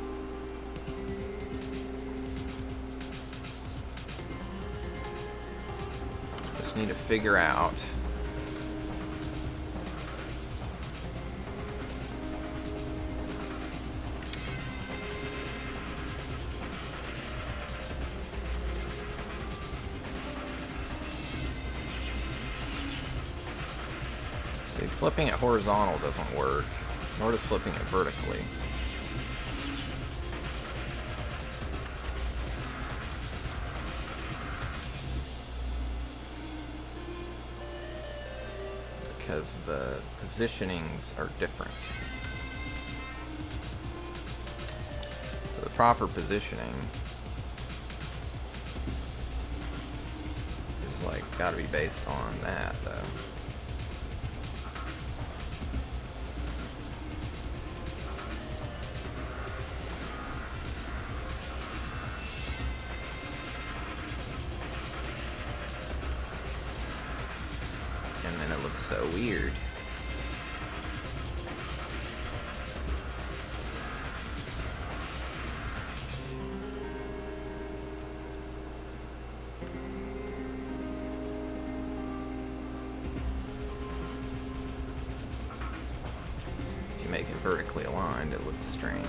just need to figure out flipping it horizontal doesn't work, nor does flipping it vertically. Because the positionings are different. So the proper positioning is like gotta be based on that though. So weird. If you make it vertically aligned, it looks strange.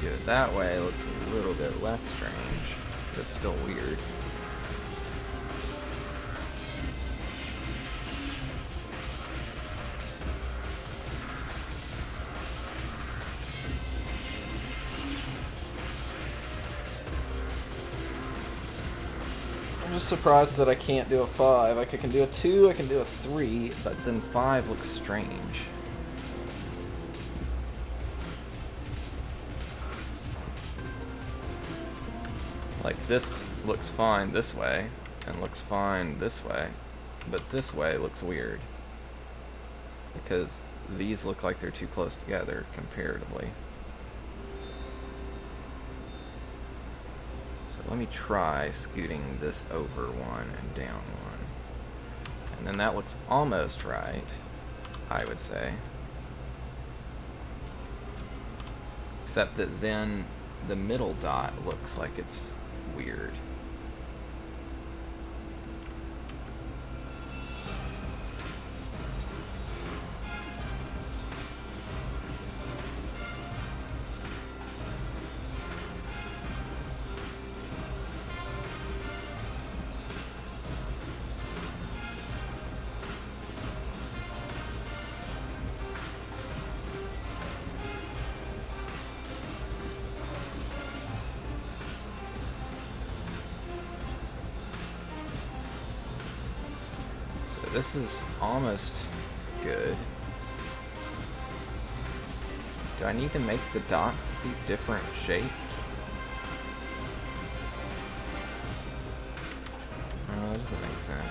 Do it that way, it looks a little bit less strange, but it's still weird. I'm just surprised that I can't do a 5. I can do a 2, I can do a 3, but then 5 looks strange. Like, this looks fine this way, and looks fine this way, but this way looks weird. Because these look like they're too close together, comparatively. So let me try scooting this over one and down one. And then that looks almost right, I would say. Except that then the middle dot looks like it's weird. This is almost good. Do I need to make the dots be different shaped? Oh, that doesn't make sense.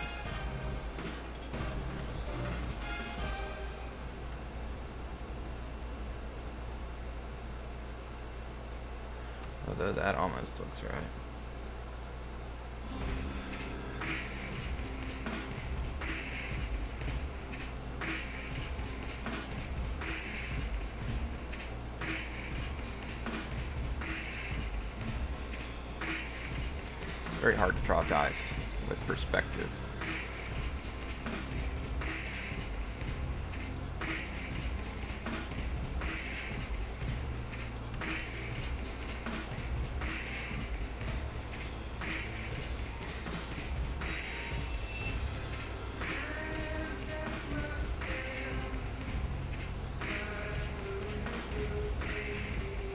Although that almost looks right. Very hard to draw dice with perspective.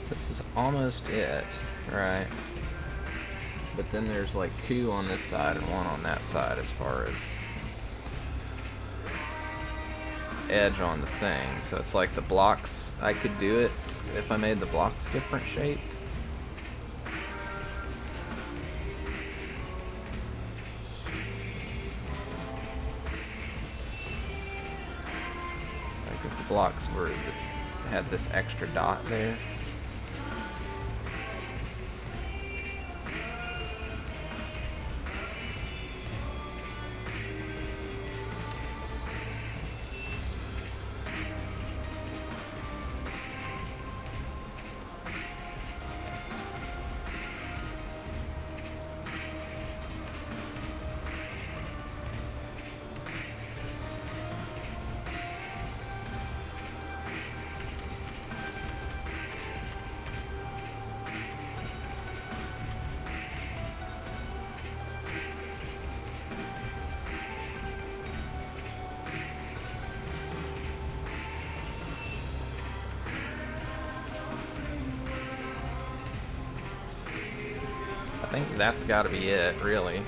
So this is almost it, right? But then there's like 2 on this side and 1 on that side as far as edge on the thing. So it's like the blocks, I could do it if I made the blocks different shape. Like if the blocks were had this extra dot there. I think that's got to be it, really.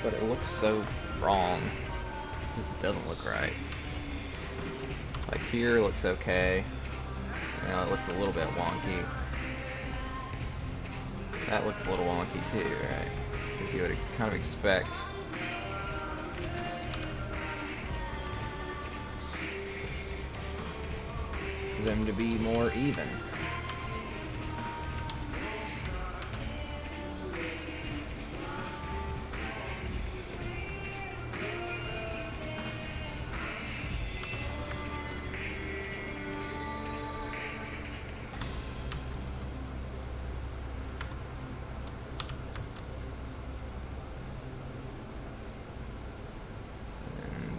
But it looks so wrong. It just doesn't look right. Like here looks okay. You know, it looks a little bit wonky. That looks a little wonky too, right? Because you would kind of expect them to be more even.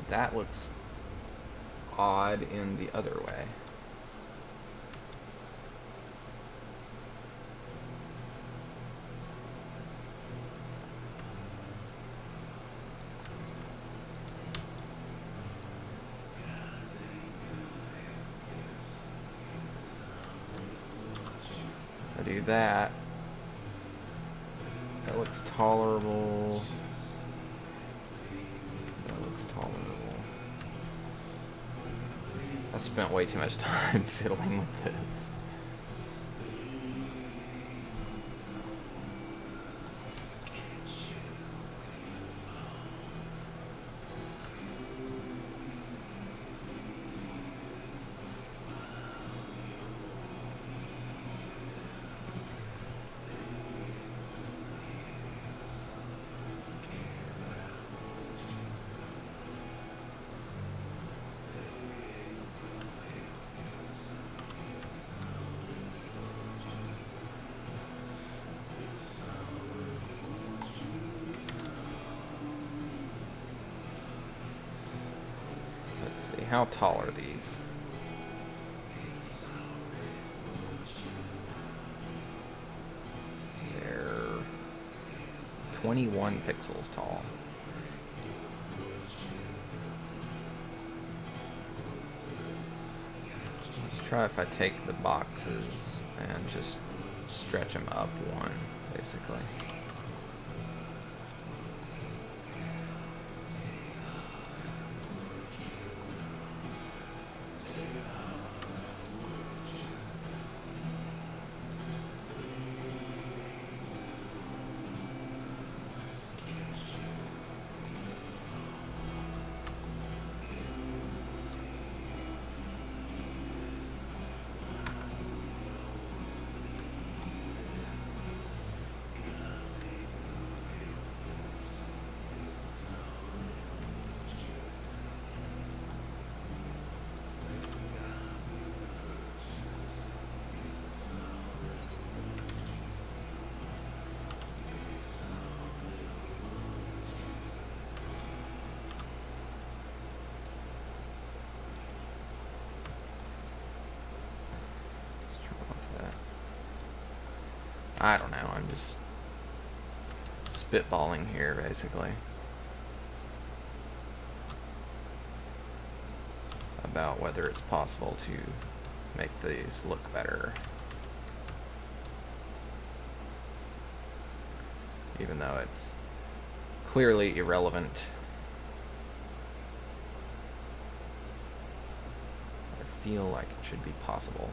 That looks odd in the other way. I do that. That looks tolerable. I spent way too much time fiddling with this. how tall are these? They're 21 pixels tall. Let's try if I take the boxes and just stretch them up one, basically. I don't know, I'm just spitballing here, basically, about whether it's possible to make these look better, even though it's clearly irrelevant. I feel like it should be possible.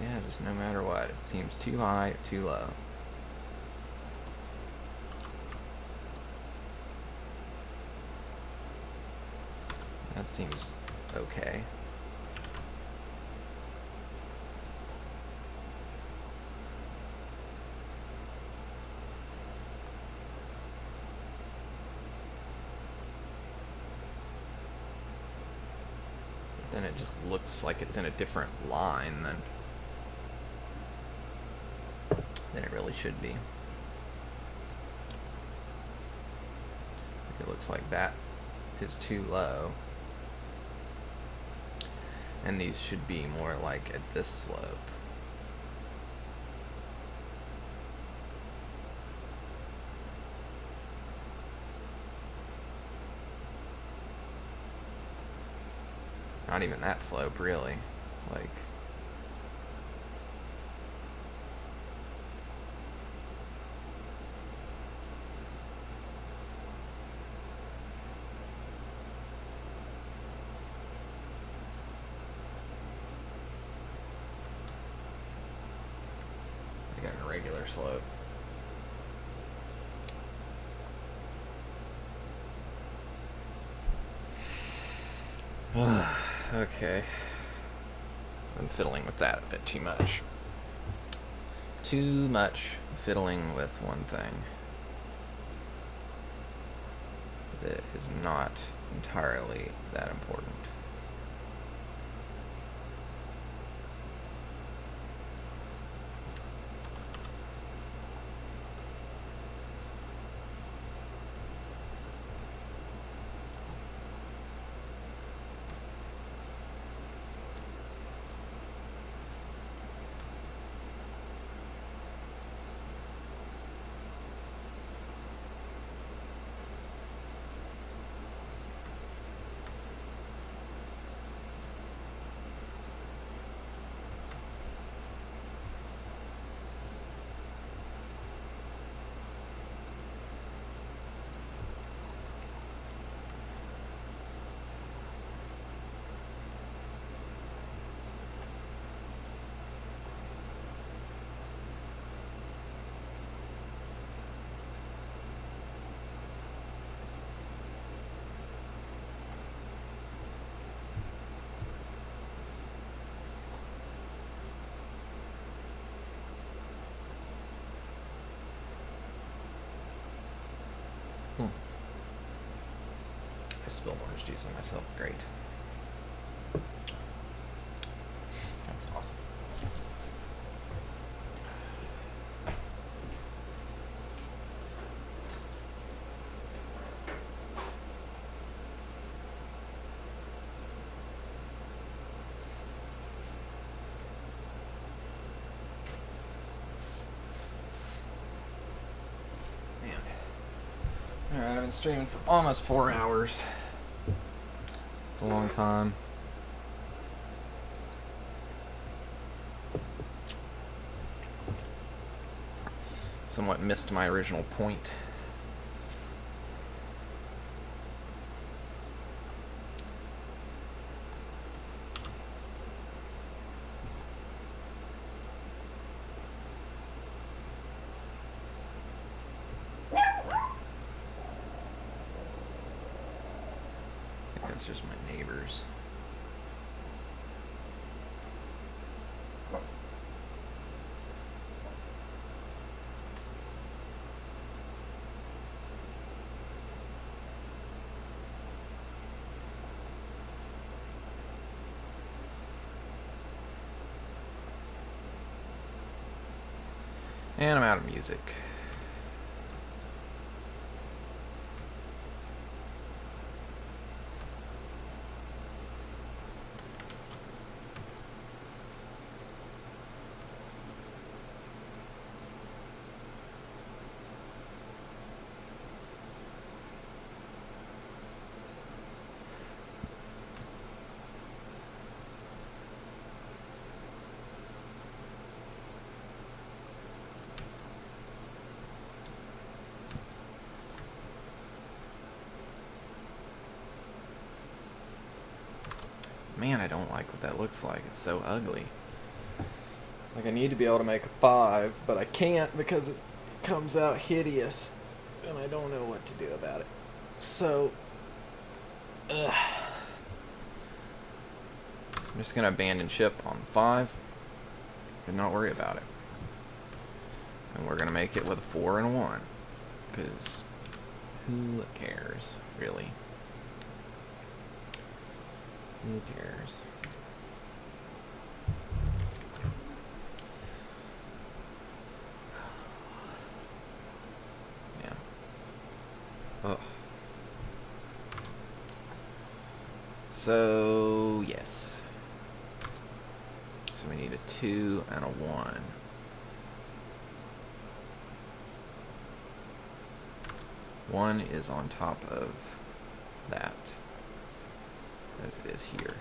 Yeah, just no matter what, it seems too high or too low. That seems okay. But then it just looks like it's in a different line than it really should be. It looks like that is too low. And these should be more like at this slope. Not even that slope, really. It's like... got a regular slope. Okay. I'm fiddling with that a bit too much. Too much fiddling with one thing that is not entirely that important. spilled orange juice on myself. Great. That's awesome. Alright, I've been streaming for almost 4 hours. It's a long time. Somewhat missed my original point. It's just my neighbors. And I'm out of music. Man, I don't like what that looks like. It's so ugly. Like, I need to be able to make a 5, but I can't because it comes out hideous, and I don't know what to do about it. So, I'm just gonna abandon ship on 5 and not worry about it. And we're gonna make it with a 4 and a 1, because who cares, really? Who cares? Yeah. Oh. So, yes. So we need a 2 and a 1. 1 is on top of that, as it is here.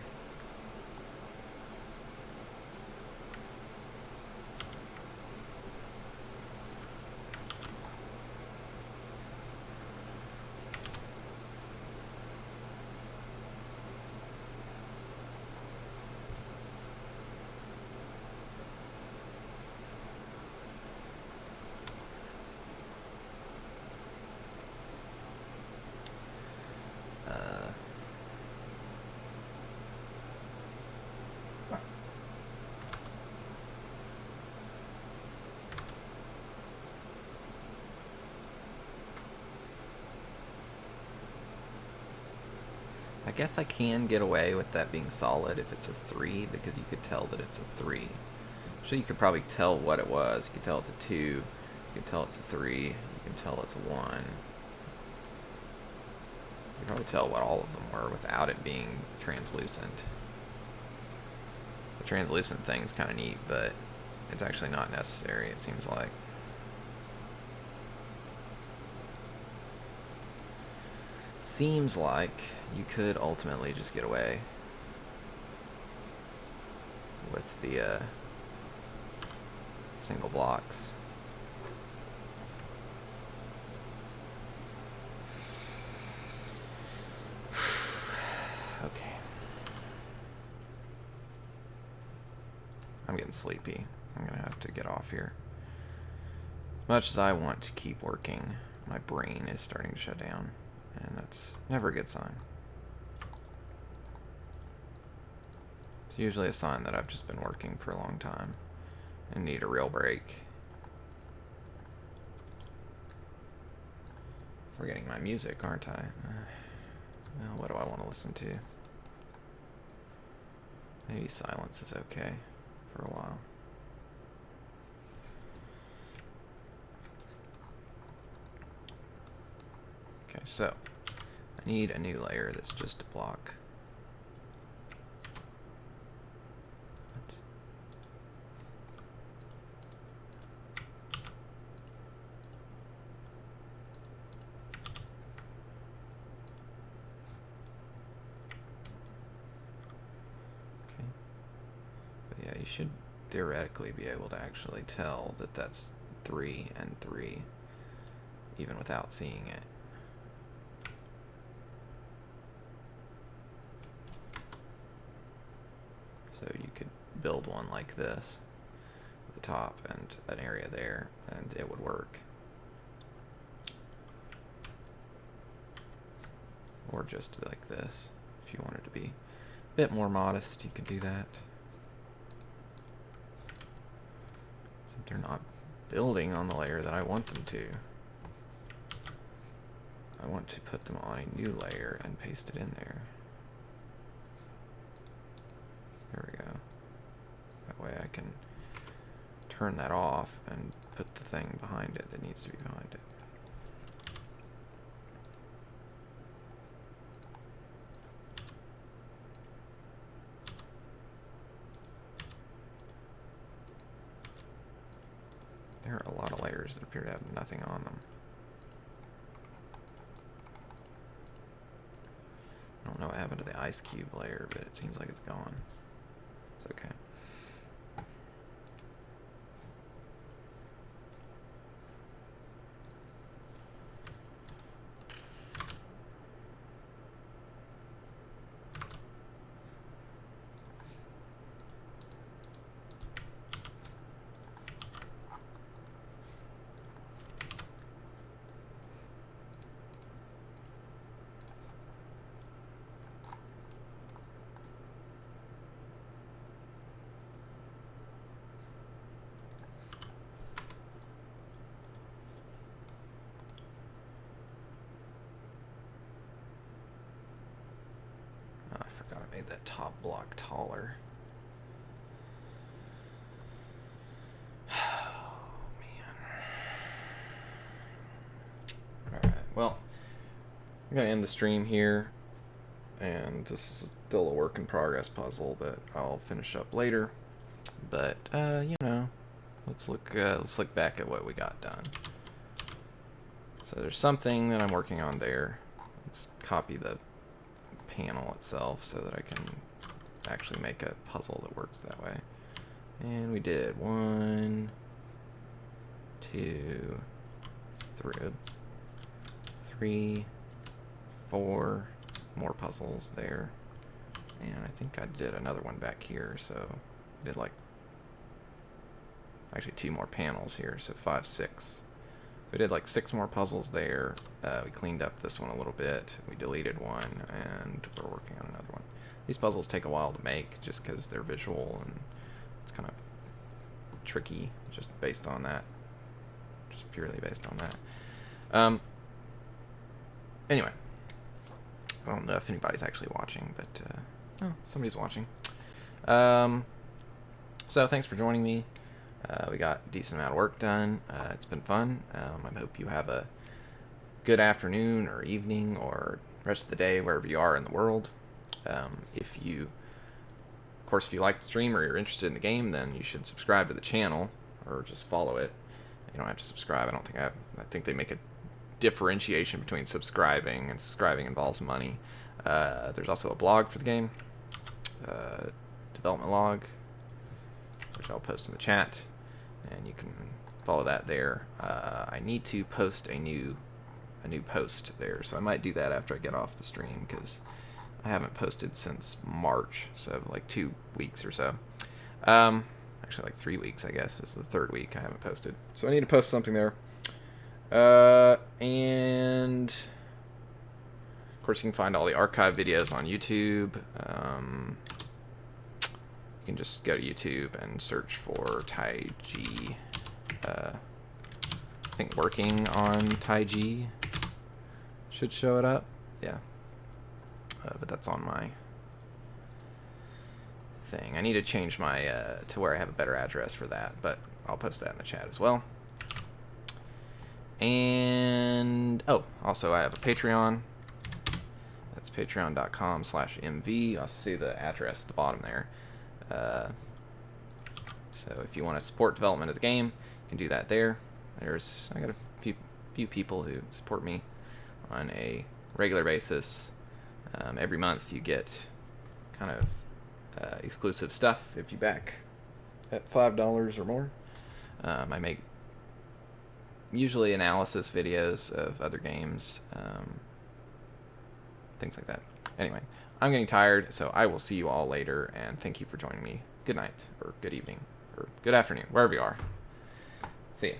I guess I can get away with that being solid if it's a 3, because you could tell that it's a 3. So you could probably tell what it was. You could tell it's a 2. You could tell it's a 3. You can tell it's a 1. You can probably tell what all of them were without it being translucent. The translucent thing is kind of neat, but it's actually not necessary, it seems like. Seems like you could ultimately just get away with the single blocks. Okay. I'm getting sleepy. I'm gonna have to get off here. As much as I want to keep working, my brain is starting to shut down. And that's never a good sign. It's usually a sign that I've just been working for a long time and need a real break. Forgetting my music, aren't I? Now, what do I want to listen to? Maybe silence is okay for a while. Okay, so I need a new layer that's just a block. Okay. But yeah, you should theoretically be able to actually tell that that's 3 and 3, even without seeing it. So you could build one like this at the top and an area there, and it would work. Or just like this. If you wanted to be a bit more modest, you could do that. Except they're not building on the layer that I want them to. I want to put them on a new layer and paste it in there. There we go. That way I can turn that off and put the thing behind it that needs to be behind it. There are a lot of layers that appear to have nothing on them. I don't know what happened to the ice cube layer, but it seems like it's gone. It's okay. Oh, I forgot I made that top block taller. Oh, man. Alright, well, I'm going to end the stream here. And this is still a work in progress puzzle that I'll finish up later. But, you know, let's look back at what we got done. So there's something that I'm working on there. Let's copy the panel itself so that I can actually make a puzzle that works that way. And we did 1, 2, 3, 4 more puzzles there. And I think I did another one back here, so I did like actually 2 more panels here, so 5, 6. We did like 6 more puzzles there. We cleaned up this one a little bit. We deleted one, and we're working on another one. These puzzles take a while to make just because they're visual, and it's kind of tricky just based on that. Just purely based on that. Anyway, I don't know if anybody's actually watching, but oh, somebody's watching. So thanks for joining me. We got a decent amount of work done. It's been fun. I hope you have a good afternoon or evening or rest of the day wherever you are in the world. If you like the stream or you're interested in the game, then you should subscribe to the channel or just follow it. You don't have to subscribe. I think they make a differentiation between subscribing, and subscribing involves money. There's also a blog for the game, development log, which I'll post in the chat, and you can follow that there. I need to post a new post there, so I might do that after I get off the stream, because I haven't posted since March, so like 2 weeks or so. Actually like 3 weeks, I guess. This is the 3rd week I haven't posted, so I need to post something there. And of course you can find all the archive videos on YouTube. You can just go to YouTube and search for Taiji. I think working on Taiji should show it up. Yeah. but that's on my thing. I need to change my to where I have a better address for that, but I'll post that in the chat as well. And oh, also I have a Patreon. That's patreon.com/mv. You also see the address at the bottom there. So if you want to support development of the game, you can do that there. I got a few people who support me on a regular basis. Every month you get kind of exclusive stuff if you back at $5 or more. I make usually analysis videos of other games, things like that. Anyway, I'm getting tired, so I will see you all later, and thank you for joining me. Good night, or good evening, or good afternoon, wherever you are. See ya.